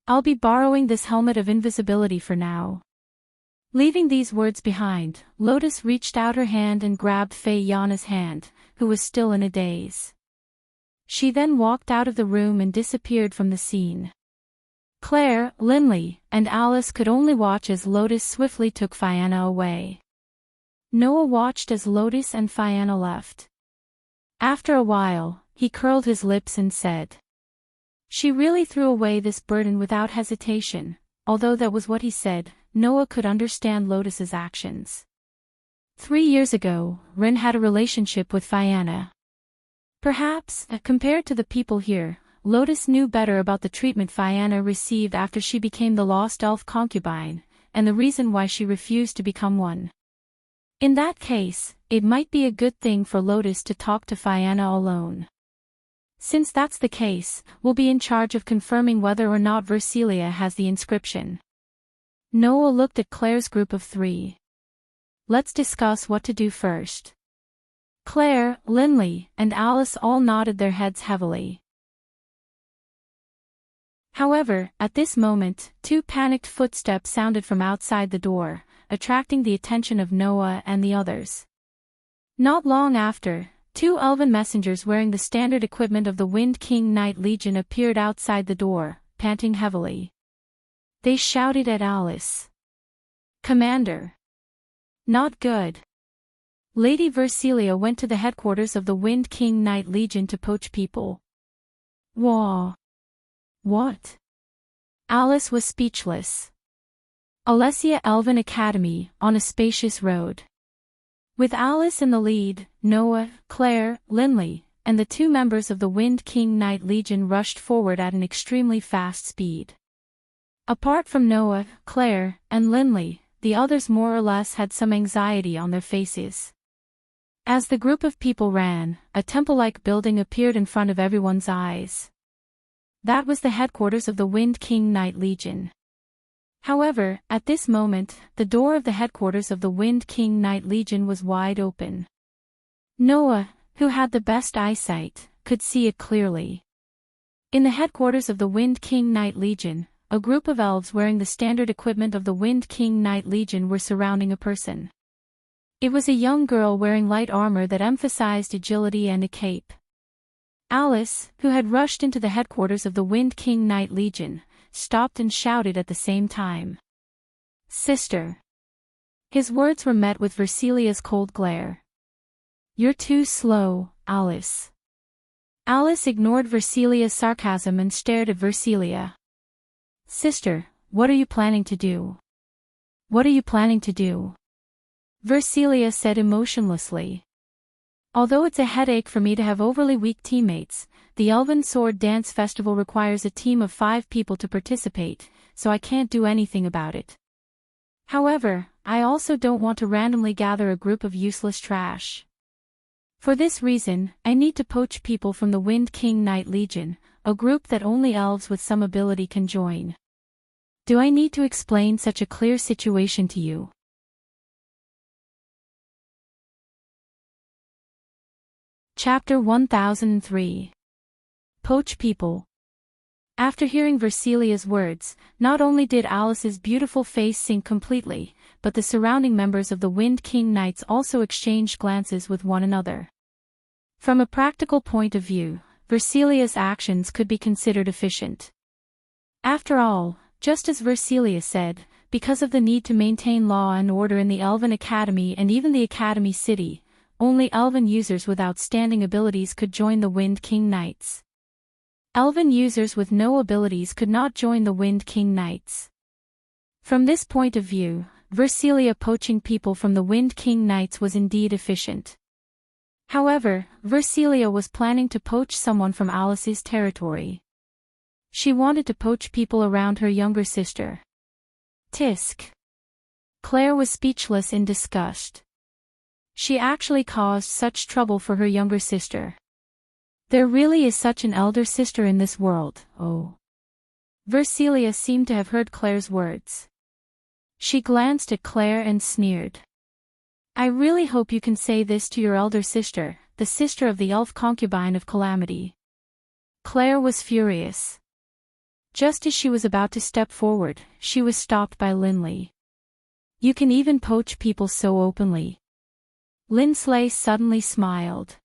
I'll be borrowing this helmet of invisibility for now. Leaving these words behind, Lotus reached out her hand and grabbed Fianna's hand, who was still in a daze. She then walked out of the room and disappeared from the scene. Claire, Linley, and Alice could only watch as Lotus swiftly took Fianna away. Noah watched as Lotus and Fianna left. After a while, he curled his lips and said, she really threw away this burden without hesitation. Although that was what he said, Noah could understand Lotus's actions. 3 years ago, Rin had a relationship with Fianna. Perhaps, compared to the people here, Lotus knew better about the treatment Fianna received after she became the lost elf concubine, and the reason why she refused to become one. In that case, it might be a good thing for Lotus to talk to Fianna alone. Since that's the case, we'll be in charge of confirming whether or not Versilia has the inscription. Noah looked at Claire's group of 3. Let's discuss what to do first. Claire, Linley, and Alice all nodded their heads heavily. However, at this moment, 2 panicked footsteps sounded from outside the door, attracting the attention of Noah and the others. Not long after, 2 elven messengers wearing the standard equipment of the Wind King Knight Legion appeared outside the door, panting heavily. They shouted at Alice. Commander! Not good. Lady Versilia went to the headquarters of the Wind King Knight Legion to poach people. Wah! What? Alice was speechless. Alessia Elven Academy, on a spacious road. With Alice in the lead, Noah, Claire, Linley, and the 2 members of the Wind King Knight Legion rushed forward at an extremely fast speed. Apart from Noah, Claire, and Linley, the others more or less had some anxiety on their faces. As the group of people ran, a temple-like building appeared in front of everyone's eyes. That was the headquarters of the Wind King Knight Legion. However, at this moment, the door of the headquarters of the Wind King Knight Legion was wide open. Noah, who had the best eyesight, could see it clearly. In the headquarters of the Wind King Knight Legion, a group of elves wearing the standard equipment of the Wind King Knight Legion were surrounding a person. It was a young girl wearing light armor that emphasized agility and a cape. Alice, who had rushed into the headquarters of the Wind King Knight Legion, stopped and shouted at the same time. "Sister!" His words were met with Versilia's cold glare. "You're too slow, Alice." Alice ignored Versilia's sarcasm and stared at Versilia. "Sister, what are you planning to do? What are you planning to do?" Versilia said emotionlessly. "Although it's a headache for me to have overly weak teammates, the Elven Sword Dance Festival requires a team of 5 people to participate, so I can't do anything about it. However, I also don't want to randomly gather a group of useless trash. For this reason, I need to poach people from the Wind King Knight Legion, a group that only elves with some ability can join. Do I need to explain such a clear situation to you?" Chapter 1003. Poach People. After hearing Versilia's words, not only did Alice's beautiful face sink completely, but the surrounding members of the Wind King Knights also exchanged glances with one another. From a practical point of view, Versilia's actions could be considered efficient. After all, just as Versilia said, because of the need to maintain law and order in the Elven Academy and even the Academy City, only Elven users with outstanding abilities could join the Wind King Knights. Elven users with no abilities could not join the Wind King Knights. From this point of view, Versilia poaching people from the Wind King Knights was indeed efficient. However, Versilia was planning to poach someone from Alice's territory. She wanted to poach people around her younger sister. Tisk. Claire was speechless in disgust. She actually caused such trouble for her younger sister. There really is such an elder sister in this world, oh. Versilia seemed to have heard Claire's words. She glanced at Claire and sneered. "I really hope you can say this to your elder sister, the sister of the elf concubine of Calamity." Claire was furious. Just as she was about to step forward, she was stopped by Linley. "You can even poach people so openly." Linsley suddenly smiled.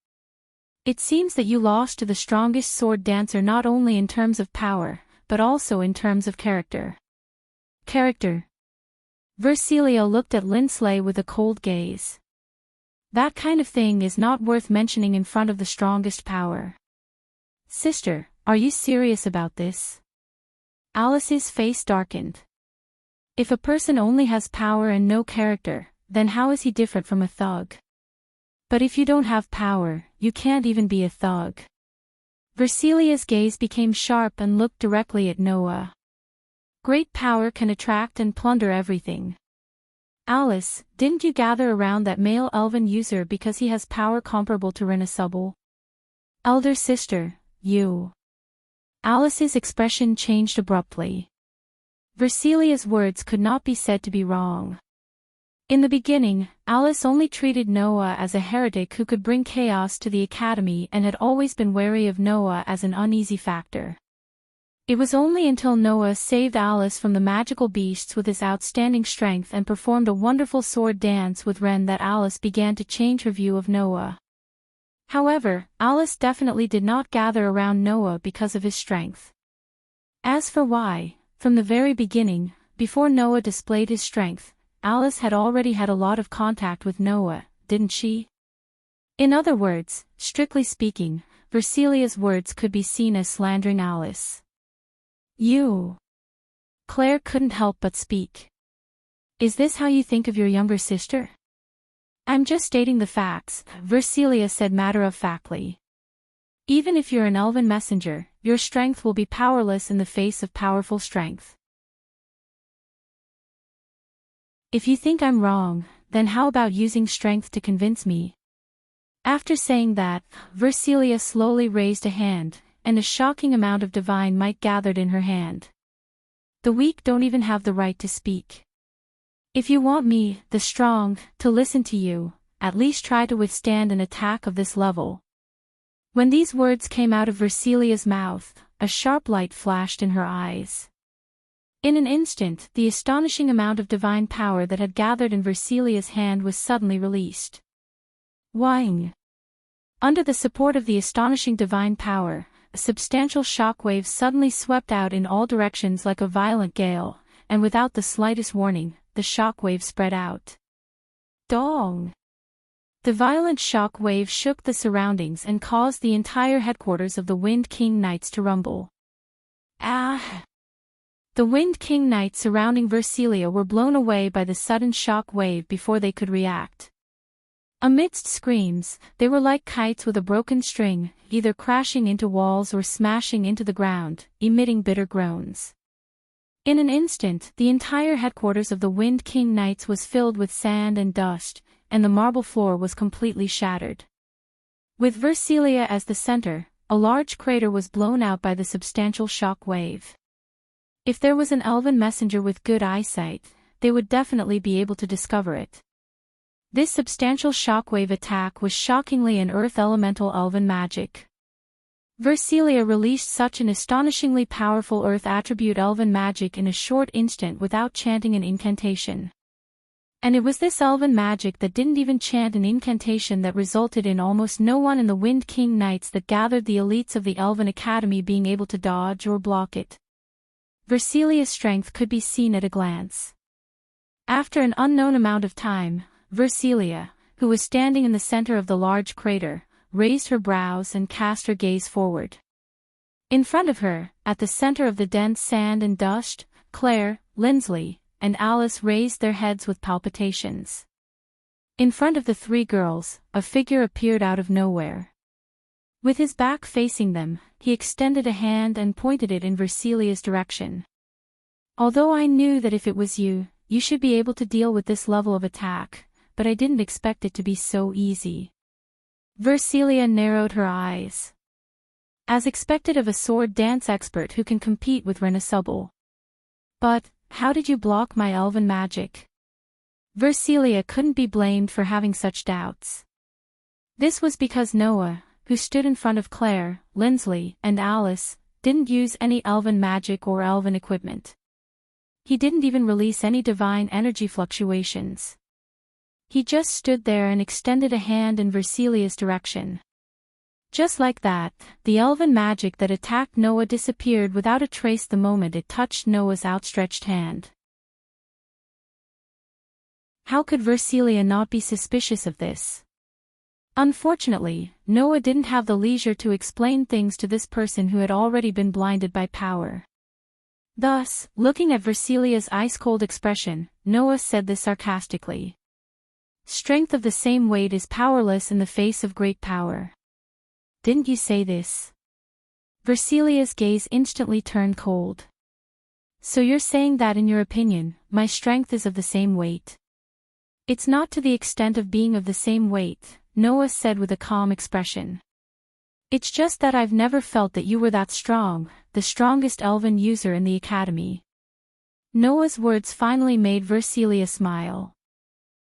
"It seems that you lost to the strongest sword dancer not only in terms of power, but also in terms of character." "Character?" Versilia looked at Linsley with a cold gaze. "That kind of thing is not worth mentioning in front of the strongest power." "Sister, are you serious about this?" Alice's face darkened. "If a person only has power and no character, then how is he different from a thug? But if you don't have power, you can't even be a thug." Versilia's gaze became sharp and looked directly at Noah. "Great power can attract and plunder everything. Alice, didn't you gather around that male elven user because he has power comparable to Rinasubble?" "Elder sister, you..." Alice's expression changed abruptly. Versilia's words could not be said to be wrong. In the beginning, Alice only treated Noah as a heretic who could bring chaos to the Academy and had always been wary of Noah as an uneasy factor. It was only until Noah saved Alice from the magical beasts with his outstanding strength and performed a wonderful sword dance with Ren that Alice began to change her view of Noah. However, Alice definitely did not gather around Noah because of his strength. As for why, from the very beginning, before Noah displayed his strength, Alice had already had a lot of contact with Noah, didn't she? In other words, strictly speaking, Versilia's words could be seen as slandering Alice. "You..." Claire couldn't help but speak. "Is this how you think of your younger sister?" "I'm just stating the facts," Versilia said matter-of-factly. "Even if you're an elven messenger, your strength will be powerless in the face of powerful strength. If you think I'm wrong, then how about using strength to convince me? After saying that, Versilia slowly raised a hand, and a shocking amount of divine might gathered in her hand. The weak don't even have the right to speak. If you want me, the strong, to listen to you, at least try to withstand an attack of this level. When these words came out of Versilia's mouth, a sharp light flashed in her eyes. In an instant, the astonishing amount of divine power that had gathered in Versilia's hand was suddenly released. Whang! Under the support of the astonishing divine power, a substantial shock wave suddenly swept out in all directions like a violent gale, and without the slightest warning, the shock wave spread out. Dong! The violent shock wave shook the surroundings and caused the entire headquarters of the Wind King Knights to rumble. Ah! The Wind King Knights surrounding Versilia were blown away by the sudden shock wave before they could react. Amidst screams, they were like kites with a broken string, either crashing into walls or smashing into the ground, emitting bitter groans. In an instant, the entire headquarters of the Wind King Knights was filled with sand and dust, and the marble floor was completely shattered. With Versilia as the center, a large crater was blown out by the substantial shock wave. If there was an elven messenger with good eyesight, they would definitely be able to discover it. This substantial shockwave attack was shockingly an earth elemental elven magic. Versilia released such an astonishingly powerful earth attribute elven magic in a short instant without chanting an incantation. And it was this elven magic that didn't even chant an incantation that resulted in almost no one in the Wind King Knights that gathered the elites of the Elven Academy being able to dodge or block it. Versilia's strength could be seen at a glance. After an unknown amount of time, Versilia, who was standing in the center of the large crater, raised her brows and cast her gaze forward. In front of her, at the center of the dense sand and dust, Claire, Lindsley, and Alice raised their heads with palpitations. In front of the three girls, a figure appeared out of nowhere. With his back facing them, he extended a hand and pointed it in Versilia's direction. Although I knew that if it was you, you should be able to deal with this level of attack, but I didn't expect it to be so easy. Versilia narrowed her eyes. As expected of a sword dance expert who can compete with Renesubal. But, how did you block my elven magic? Versilia couldn't be blamed for having such doubts. This was because Noah, who stood in front of Claire, Lindsley, and Alice, didn't use any elven magic or elven equipment. He didn't even release any divine energy fluctuations. He just stood there and extended a hand in Versilia's direction. Just like that, the elven magic that attacked Noah disappeared without a trace the moment it touched Noah's outstretched hand. How could Versilia not be suspicious of this? Unfortunately, Noah didn't have the leisure to explain things to this person who had already been blinded by power. Thus, looking at Versilia's ice-cold expression, Noah said this sarcastically. Strength of the same weight is powerless in the face of great power. Didn't you say this? Versilia's gaze instantly turned cold. So you're saying that in your opinion, my strength is of the same weight? It's not to the extent of being of the same weight, Noah said with a calm expression. It's just that I've never felt that you were that strong, the strongest elven user in the academy. Noah's words finally made Versilia smile.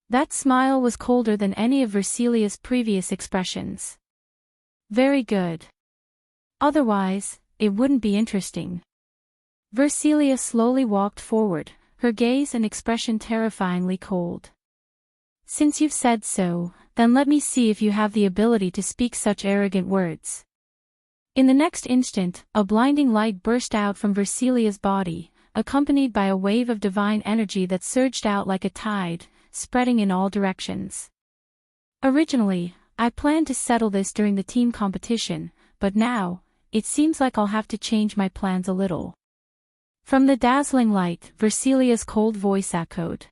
That smile was colder than any of Versilia's previous expressions. Very good. Otherwise, it wouldn't be interesting. Versilia slowly walked forward, her gaze and expression terrifyingly cold. Since you've said so, then let me see if you have the ability to speak such arrogant words. In the next instant, a blinding light burst out from Versilia's body, accompanied by a wave of divine energy that surged out like a tide, spreading in all directions. Originally, I planned to settle this during the team competition, but now, it seems like I'll have to change my plans a little. From the dazzling light, Versilia's cold voice echoed.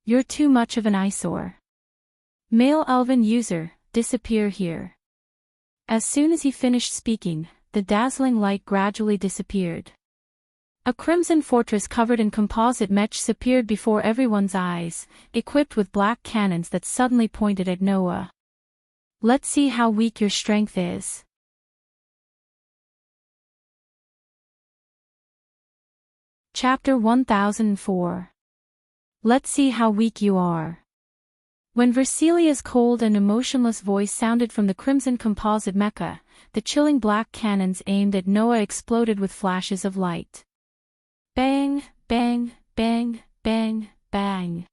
You're too much of an eyesore. Male elven user, disappear here. As soon as he finished speaking, the dazzling light gradually disappeared. A crimson fortress covered in composite mesh appeared before everyone's eyes, equipped with black cannons that suddenly pointed at Noah. Let's see how weak your strength is. Chapter 1004. Let's see how weak you are. When Versilia's cold and emotionless voice sounded from the crimson composite mecha, the chilling black cannons aimed at Noah exploded with flashes of light. Bang, bang, bang, bang, bang.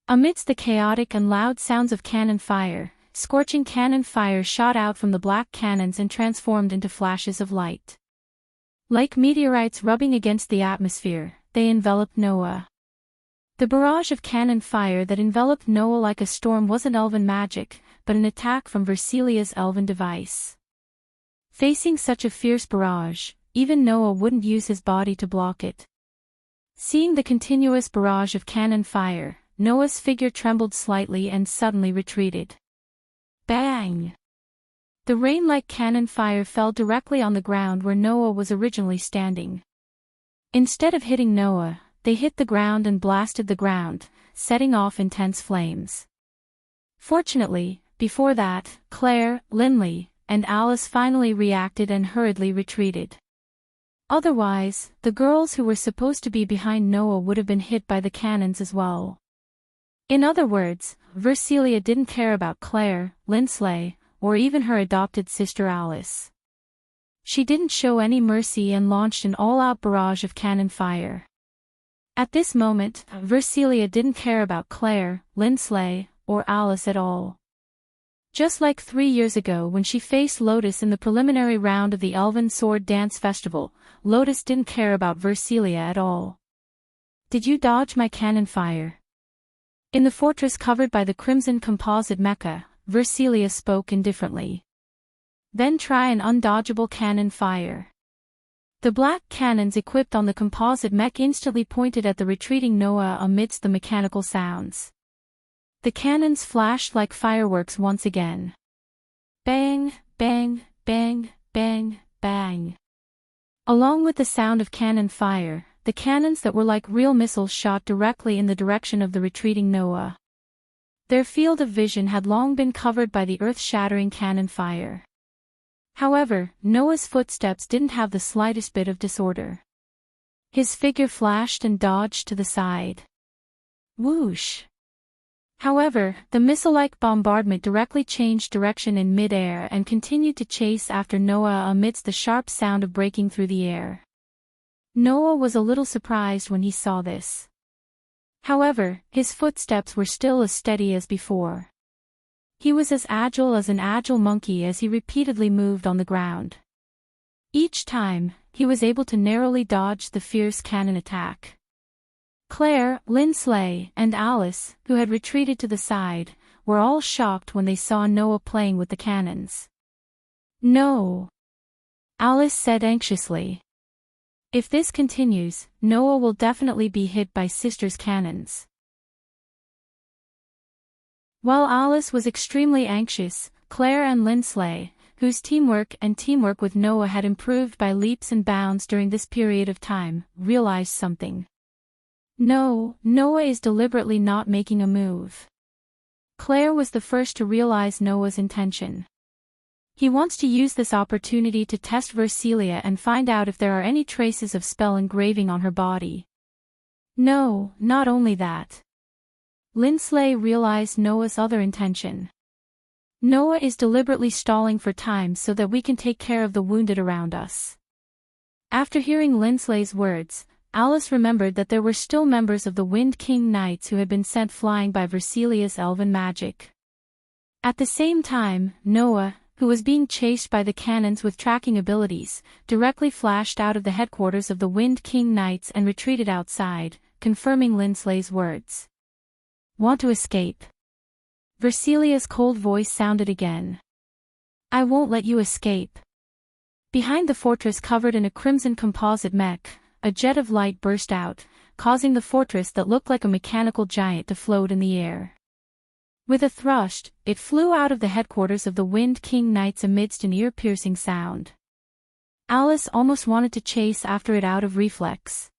Amidst the chaotic and loud sounds of cannon fire, scorching cannon fire shot out from the black cannons and transformed into flashes of light. Like meteorites rubbing against the atmosphere, they enveloped Noah. The barrage of cannon fire that enveloped Noah like a storm wasn't elven magic, but an attack from Versilia's elven device. Facing such a fierce barrage, even Noah wouldn't use his body to block it. Seeing the continuous barrage of cannon fire, Noah's figure trembled slightly and suddenly retreated. Bang! The rain-like cannon fire fell directly on the ground where Noah was originally standing. Instead of hitting Noah, they hit the ground and blasted the ground, setting off intense flames. Fortunately, before that, Claire, Linley, and Alice finally reacted and hurriedly retreated. Otherwise, the girls who were supposed to be behind Noah would have been hit by the cannons as well. In other words, Versilia didn't care about Claire, Linsley, or even her adopted sister Alice. She didn't show any mercy and launched an all-out barrage of cannon fire. At this moment, Versilia didn't care about Claire, Linsley, or Alice at all. Just like 3 years ago when she faced Lotus in the preliminary round of the Elven Sword Dance Festival, Lotus didn't care about Versilia at all. Did you dodge my cannon fire? In the fortress covered by the crimson composite mecha, Versilia spoke indifferently. Then try an undodgeable cannon fire. The black cannons equipped on the composite mech instantly pointed at the retreating Noah amidst the mechanical sounds. The cannons flashed like fireworks once again. Bang, bang, bang, bang, bang. Along with the sound of cannon fire, the cannons that were like real missiles shot directly in the direction of the retreating Noah. Their field of vision had long been covered by the earth-shattering cannon fire. However, Noah's footsteps didn't have the slightest bit of disorder. His figure flashed and dodged to the side. Whoosh! However, the missile-like bombardment directly changed direction in mid-air and continued to chase after Noah amidst the sharp sound of breaking through the air. Noah was a little surprised when he saw this. However, his footsteps were still as steady as before. He was as agile as an agile monkey as he repeatedly moved on the ground. Each time, he was able to narrowly dodge the fierce cannon attack. Claire, Linsley, and Alice, who had retreated to the side, were all shocked when they saw Noah playing with the cannons. No! Alice said anxiously. If this continues, Noah will definitely be hit by Sister's cannons. While Alice was extremely anxious, Claire and Linsley, whose teamwork with Noah had improved by leaps and bounds during this period of time, realized something. No, Noah is deliberately not making a move. Claire was the first to realize Noah's intention. He wants to use this opportunity to test Versilia and find out if there are any traces of spell engraving on her body. No, not only that. Linsley realized Noah's other intention. Noah is deliberately stalling for time so that we can take care of the wounded around us. After hearing Linsley's words, Alice remembered that there were still members of the Wind King Knights who had been sent flying by Versilia's elven magic. At the same time, Noah, who was being chased by the cannons with tracking abilities, directly flashed out of the headquarters of the Wind King Knights and retreated outside, confirming Linsley's words. Want to escape? Versilia's cold voice sounded again. I won't let you escape. Behind the fortress covered in a crimson composite mech, a jet of light burst out, causing the fortress that looked like a mechanical giant to float in the air. With a thrust, it flew out of the headquarters of the Wind King Knights amidst an ear-piercing sound. Alice almost wanted to chase after it out of reflex.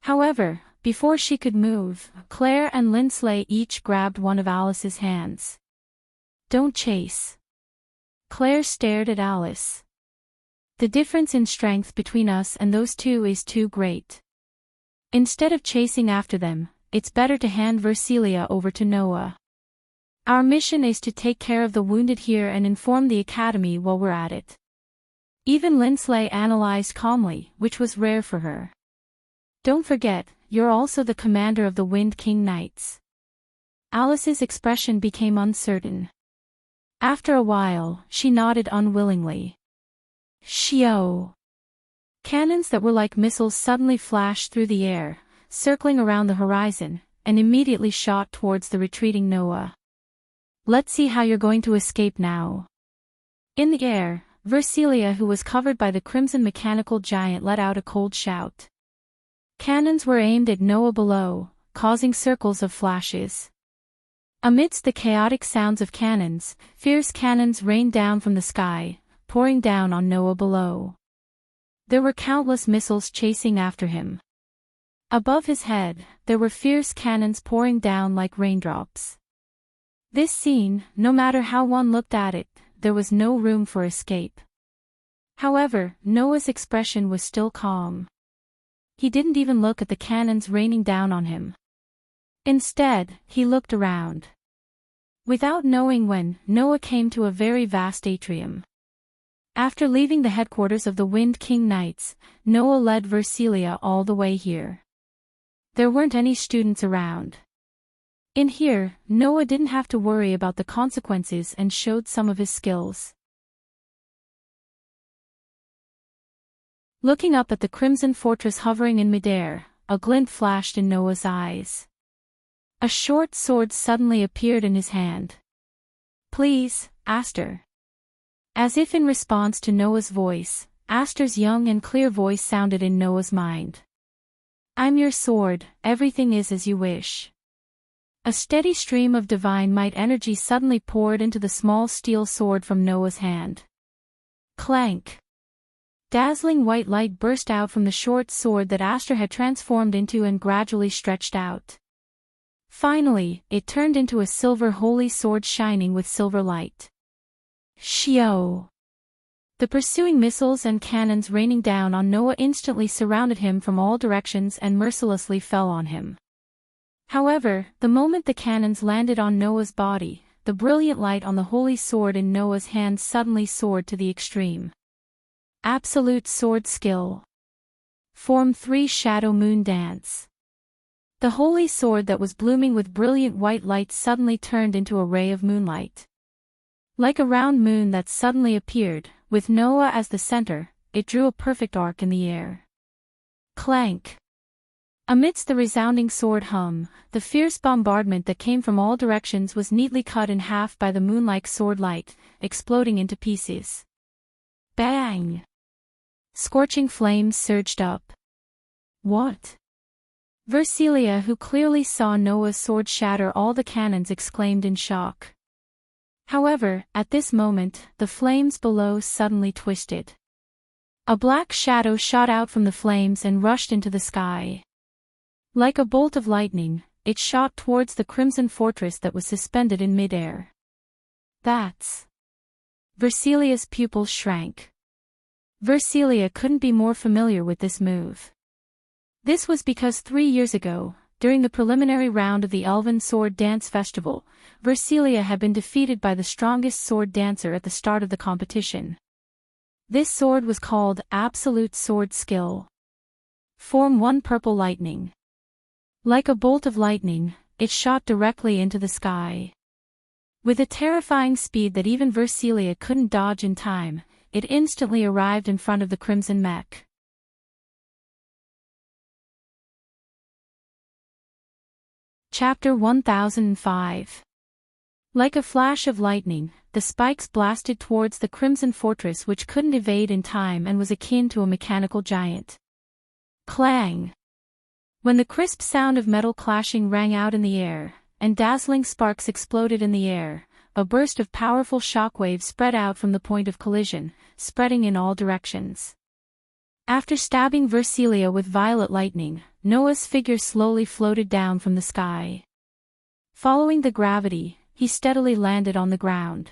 However, before she could move, Claire and Lindsley each grabbed one of Alice's hands. "Don't chase." Claire stared at Alice. "The difference in strength between us and those two is too great. Instead of chasing after them, it's better to hand Versilia over to Noah. Our mission is to take care of the wounded here and inform the academy while we're at it." Even Lindsley analyzed calmly, which was rare for her. "Don't forget, you're also the commander of the Wind King Knights." Alice's expression became uncertain. After a while, she nodded unwillingly. Shio! Cannons that were like missiles suddenly flashed through the air, circling around the horizon, and immediately shot towards the retreating Noah. "Let's see how you're going to escape now." In the air, Versilia, who was covered by the crimson mechanical giant, let out a cold shout. Cannons were aimed at Noah below, causing circles of flashes. Amidst the chaotic sounds of cannons, fierce cannons rained down from the sky, pouring down on Noah below. There were countless missiles chasing after him. Above his head, there were fierce cannons pouring down like raindrops. This scene, no matter how one looked at it, there was no room for escape. However, Noah's expression was still calm. He didn't even look at the cannons raining down on him. Instead, he looked around. Without knowing when, Noah came to a very vast atrium. After leaving the headquarters of the Wind King Knights, Noah led Versilia all the way here. There weren't any students around. In here, Noah didn't have to worry about the consequences and showed some of his skills. Looking up at the crimson fortress hovering in midair, a glint flashed in Noah's eyes. A short sword suddenly appeared in his hand. "Please, Aster." As if in response to Noah's voice, Aster's young and clear voice sounded in Noah's mind. "I'm your sword, everything is as you wish." A steady stream of divine might energy suddenly poured into the small steel sword from Noah's hand. Clank! Dazzling white light burst out from the short sword that Aster had transformed into and gradually stretched out. Finally, it turned into a silver holy sword shining with silver light. Shio! The pursuing missiles and cannons raining down on Noah instantly surrounded him from all directions and mercilessly fell on him. However, the moment the cannons landed on Noah's body, the brilliant light on the holy sword in Noah's hand suddenly soared to the extreme. Absolute sword skill. Form 3 Shadow Moon Dance. The holy sword that was blooming with brilliant white light suddenly turned into a ray of moonlight. Like a round moon that suddenly appeared, with Noah as the center, it drew a perfect arc in the air. Clank! Amidst the resounding sword hum, the fierce bombardment that came from all directions was neatly cut in half by the moon-like sword light, exploding into pieces. Bang! Scorching flames surged up. What? Versilia, who clearly saw Noah's sword shatter all the cannons, exclaimed in shock. However, at this moment, the flames below suddenly twisted. A black shadow shot out from the flames and rushed into the sky. Like a bolt of lightning, it shot towards the crimson fortress that was suspended in midair. That's... Versilia's pupils shrank. Versilia couldn't be more familiar with this move. This was because 3 years ago, during the preliminary round of the Elven Sword Dance Festival, Versilia had been defeated by the strongest sword dancer at the start of the competition. This sword was called Absolute Sword Skill. Form 1 Purple Lightning. Like a bolt of lightning, it shot directly into the sky. With a terrifying speed that even Versilia couldn't dodge in time, it instantly arrived in front of the crimson mech. Chapter 1005. Like a flash of lightning, the spikes blasted towards the crimson fortress, which couldn't evade in time and was akin to a mechanical giant. Clang! When the crisp sound of metal clashing rang out in the air, and dazzling sparks exploded in the air, a burst of powerful shockwaves spread out from the point of collision, spreading in all directions. After stabbing Versilia with violet lightning, Noah's figure slowly floated down from the sky. Following the gravity, he steadily landed on the ground.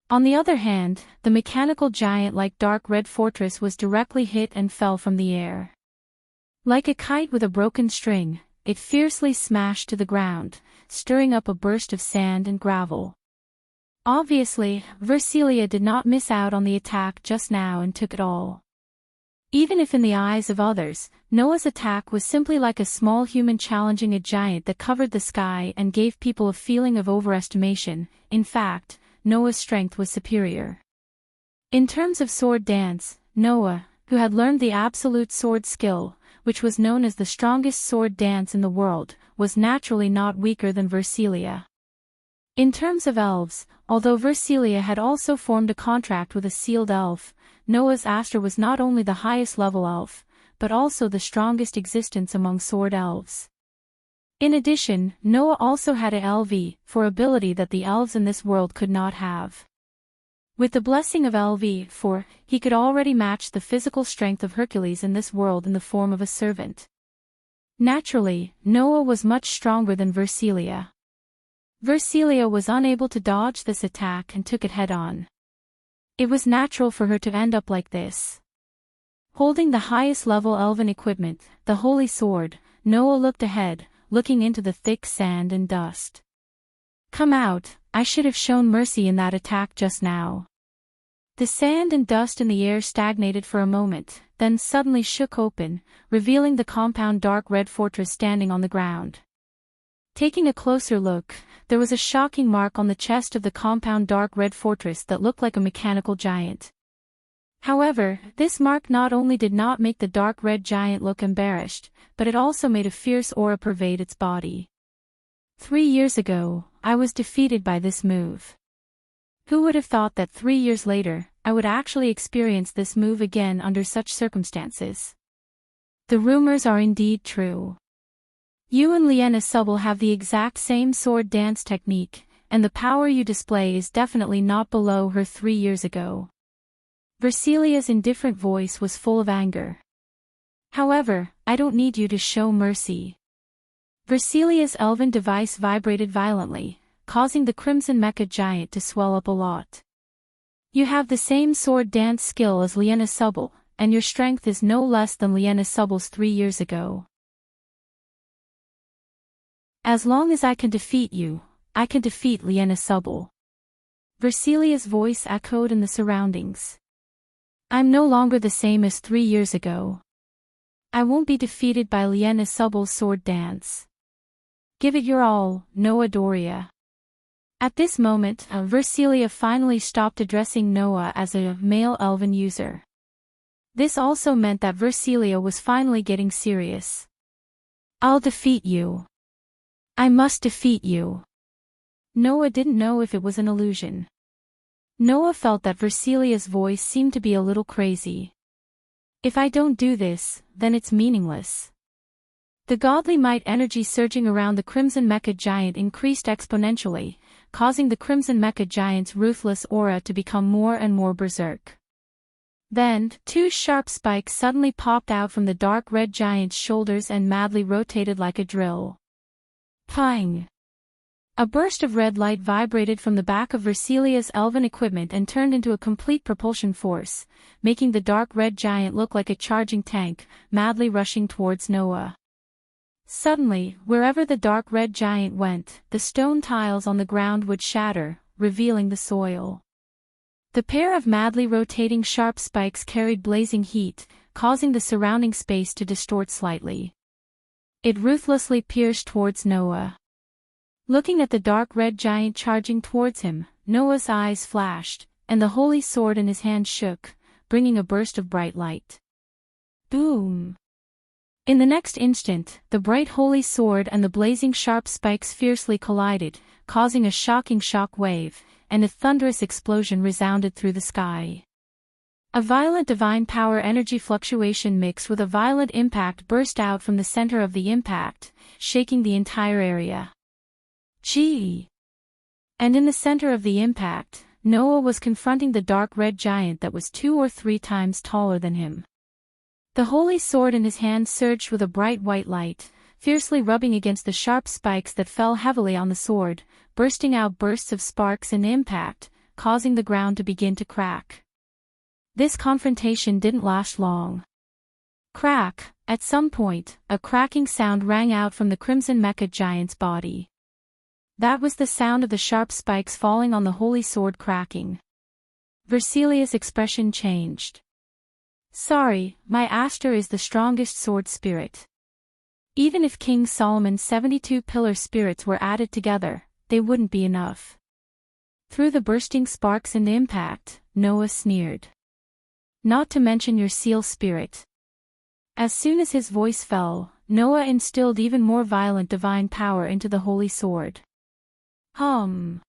On the other hand, the mechanical giant-like dark red fortress was directly hit and fell from the air. Like a kite with a broken string, it fiercely smashed to the ground, stirring up a burst of sand and gravel. Obviously, Versilia did not miss out on the attack just now and took it all. Even if in the eyes of others, Noah's attack was simply like a small human challenging a giant that covered the sky and gave people a feeling of overestimation, in fact, Noah's strength was superior. In terms of sword dance, Noah, who had learned the absolute sword skill, which was known as the strongest sword dance in the world, was naturally not weaker than Versilia. In terms of elves, although Versilia had also formed a contract with a sealed elf, Noah's Aster was not only the highest level elf, but also the strongest existence among sword elves. In addition, Noah also had a LV, for ability that the elves in this world could not have. With the blessing of LV, for, he could already match the physical strength of Hercules in this world in the form of a servant. Naturally, Noah was much stronger than Versilia. Versilia was unable to dodge this attack and took it head-on. It was natural for her to end up like this. Holding the highest level elven equipment, the holy sword, Noah looked ahead, looking into the thick sand and dust. Come out, I should have shown mercy in that attack just now. The sand and dust in the air stagnated for a moment, then suddenly shook open, revealing the compound dark red fortress standing on the ground. Taking a closer look, there was a shocking mark on the chest of the compound dark red fortress that looked like a mechanical giant. However, this mark not only did not make the dark red giant look embarrassed, but it also made a fierce aura pervade its body. 3 years ago, I was defeated by this move. Who would have thought that 3 years later, I would actually experience this move again under such circumstances? The rumors are indeed true. You and Liena Subble have the exact same sword dance technique, and the power you display is definitely not below her 3 years ago. Versilia's indifferent voice was full of anger. However, I don't need you to show mercy. Versilia's elven device vibrated violently, causing the crimson mecha giant to swell up a lot. You have the same sword dance skill as Liena Subble, and your strength is no less than Liena Subble's 3 years ago. As long as I can defeat you, I can defeat Liena Subble. Versilia's voice echoed in the surroundings. I'm no longer the same as 3 years ago. I won't be defeated by Liena Subble's sword dance. Give it your all, Noah Doria. At this moment, Versilia finally stopped addressing Noah as a male elven user. This also meant that Versilia was finally getting serious. I'll defeat you. I must defeat you. Noah didn't know if it was an illusion. Noah felt that Versilia's voice seemed to be a little crazy. If I don't do this, then it's meaningless. The godly might energy surging around the Crimson Mecha Giant increased exponentially, causing the Crimson Mecha Giant's ruthless aura to become more and more berserk. Then, 2 sharp spikes suddenly popped out from the dark red giant's shoulders and madly rotated like a drill. Pang! A burst of red light vibrated from the back of Versilia's elven equipment and turned into a complete propulsion force, making the dark red giant look like a charging tank, madly rushing towards Noah. Suddenly, wherever the dark red giant went, the stone tiles on the ground would shatter, revealing the soil. The pair of madly rotating sharp spikes carried blazing heat, causing the surrounding space to distort slightly. It ruthlessly pierced towards Noah. Looking at the dark red giant charging towards him, Noah's eyes flashed, and the holy sword in his hand shook, bringing a burst of bright light. Boom! In the next instant, the bright holy sword and the blazing sharp spikes fiercely collided, causing a shocking shock wave, and a thunderous explosion resounded through the sky. A violent divine power energy fluctuation mixed with a violent impact burst out from the center of the impact, shaking the entire area. Gee! And in the center of the impact, Noah was confronting the dark red giant that was 2 or 3 times taller than him. The holy sword in his hand surged with a bright white light, fiercely rubbing against the sharp spikes that fell heavily on the sword, bursting out bursts of sparks and impact, causing the ground to begin to crack. This confrontation didn't last long. Crack! At some point, a cracking sound rang out from the crimson mecha giant's body. That was the sound of the sharp spikes falling on the holy sword cracking. Versilia's expression changed. Sorry, my Aster is the strongest sword spirit. Even if King Solomon's 72 pillar spirits were added together, they wouldn't be enough. Through the bursting sparks and impact, Noah sneered. Not to mention your seal spirit. As soon as his voice fell, Noah instilled even more violent divine power into the holy sword. In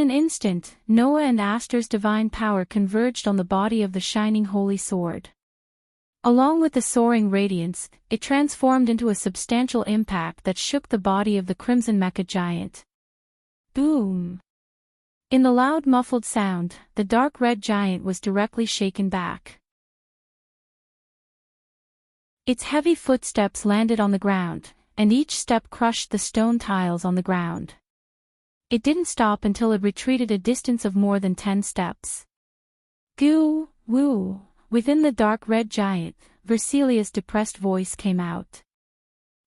an instant, Noah and Aster's divine power converged on the body of the shining holy sword. Along with the soaring radiance, it transformed into a substantial impact that shook the body of the crimson mecha giant. Boom! In the loud muffled sound, the dark red giant was directly shaken back. Its heavy footsteps landed on the ground, and each step crushed the stone tiles on the ground. It didn't stop until it retreated a distance of more than 10 steps. Goo, woo! Within the dark red giant, Versilia's depressed voice came out.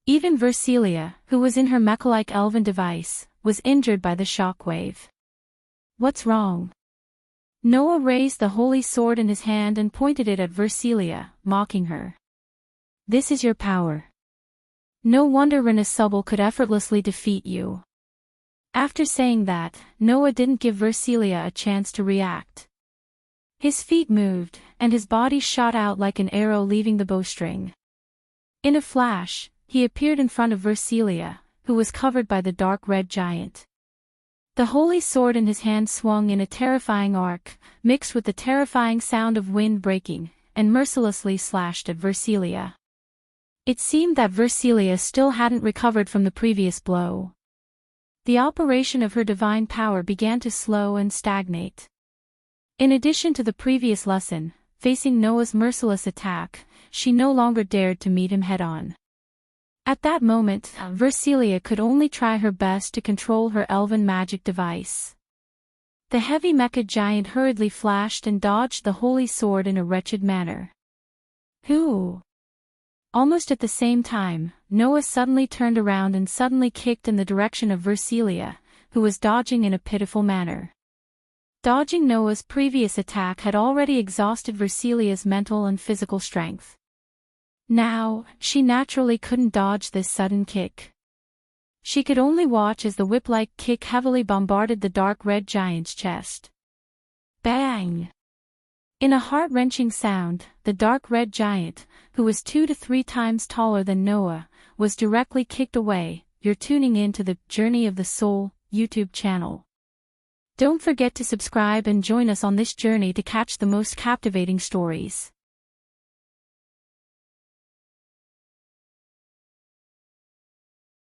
Even Versilia, who was in her mecha-like elven device, was injured by the shockwave. What's wrong? Noah raised the holy sword in his hand and pointed it at Versilia, mocking her. This is your power. No wonder Renasubal could effortlessly defeat you. After saying that, Noah didn't give Versilia a chance to react. His feet moved, and his body shot out like an arrow leaving the bowstring. In a flash, he appeared in front of Versilia, who was covered by the dark red giant. The holy sword in his hand swung in a terrifying arc, mixed with the terrifying sound of wind breaking, and mercilessly slashed at Versilia. It seemed that Versilia still hadn't recovered from the previous blow. The operation of her divine power began to slow and stagnate. In addition to the previous lesson, facing Noah's merciless attack, she no longer dared to meet him head-on. At that moment, Versilia could only try her best to control her elven magic device. The heavy mecha giant hurriedly flashed and dodged the holy sword in a wretched manner. Who? Almost at the same time, Noah suddenly turned around and suddenly kicked in the direction of Versilia, who was dodging in a pitiful manner. Dodging Noah's previous attack had already exhausted Versilia's mental and physical strength. Now, she naturally couldn't dodge this sudden kick. She could only watch as the whip-like kick heavily bombarded the dark red giant's chest. Bang! In a heart-wrenching sound, the dark red giant, who was 2 to 3 times taller than Noah, was directly kicked away. You're tuning in to the Journey of the Soul YouTube channel. Don't forget to subscribe and join us on this journey to catch the most captivating stories.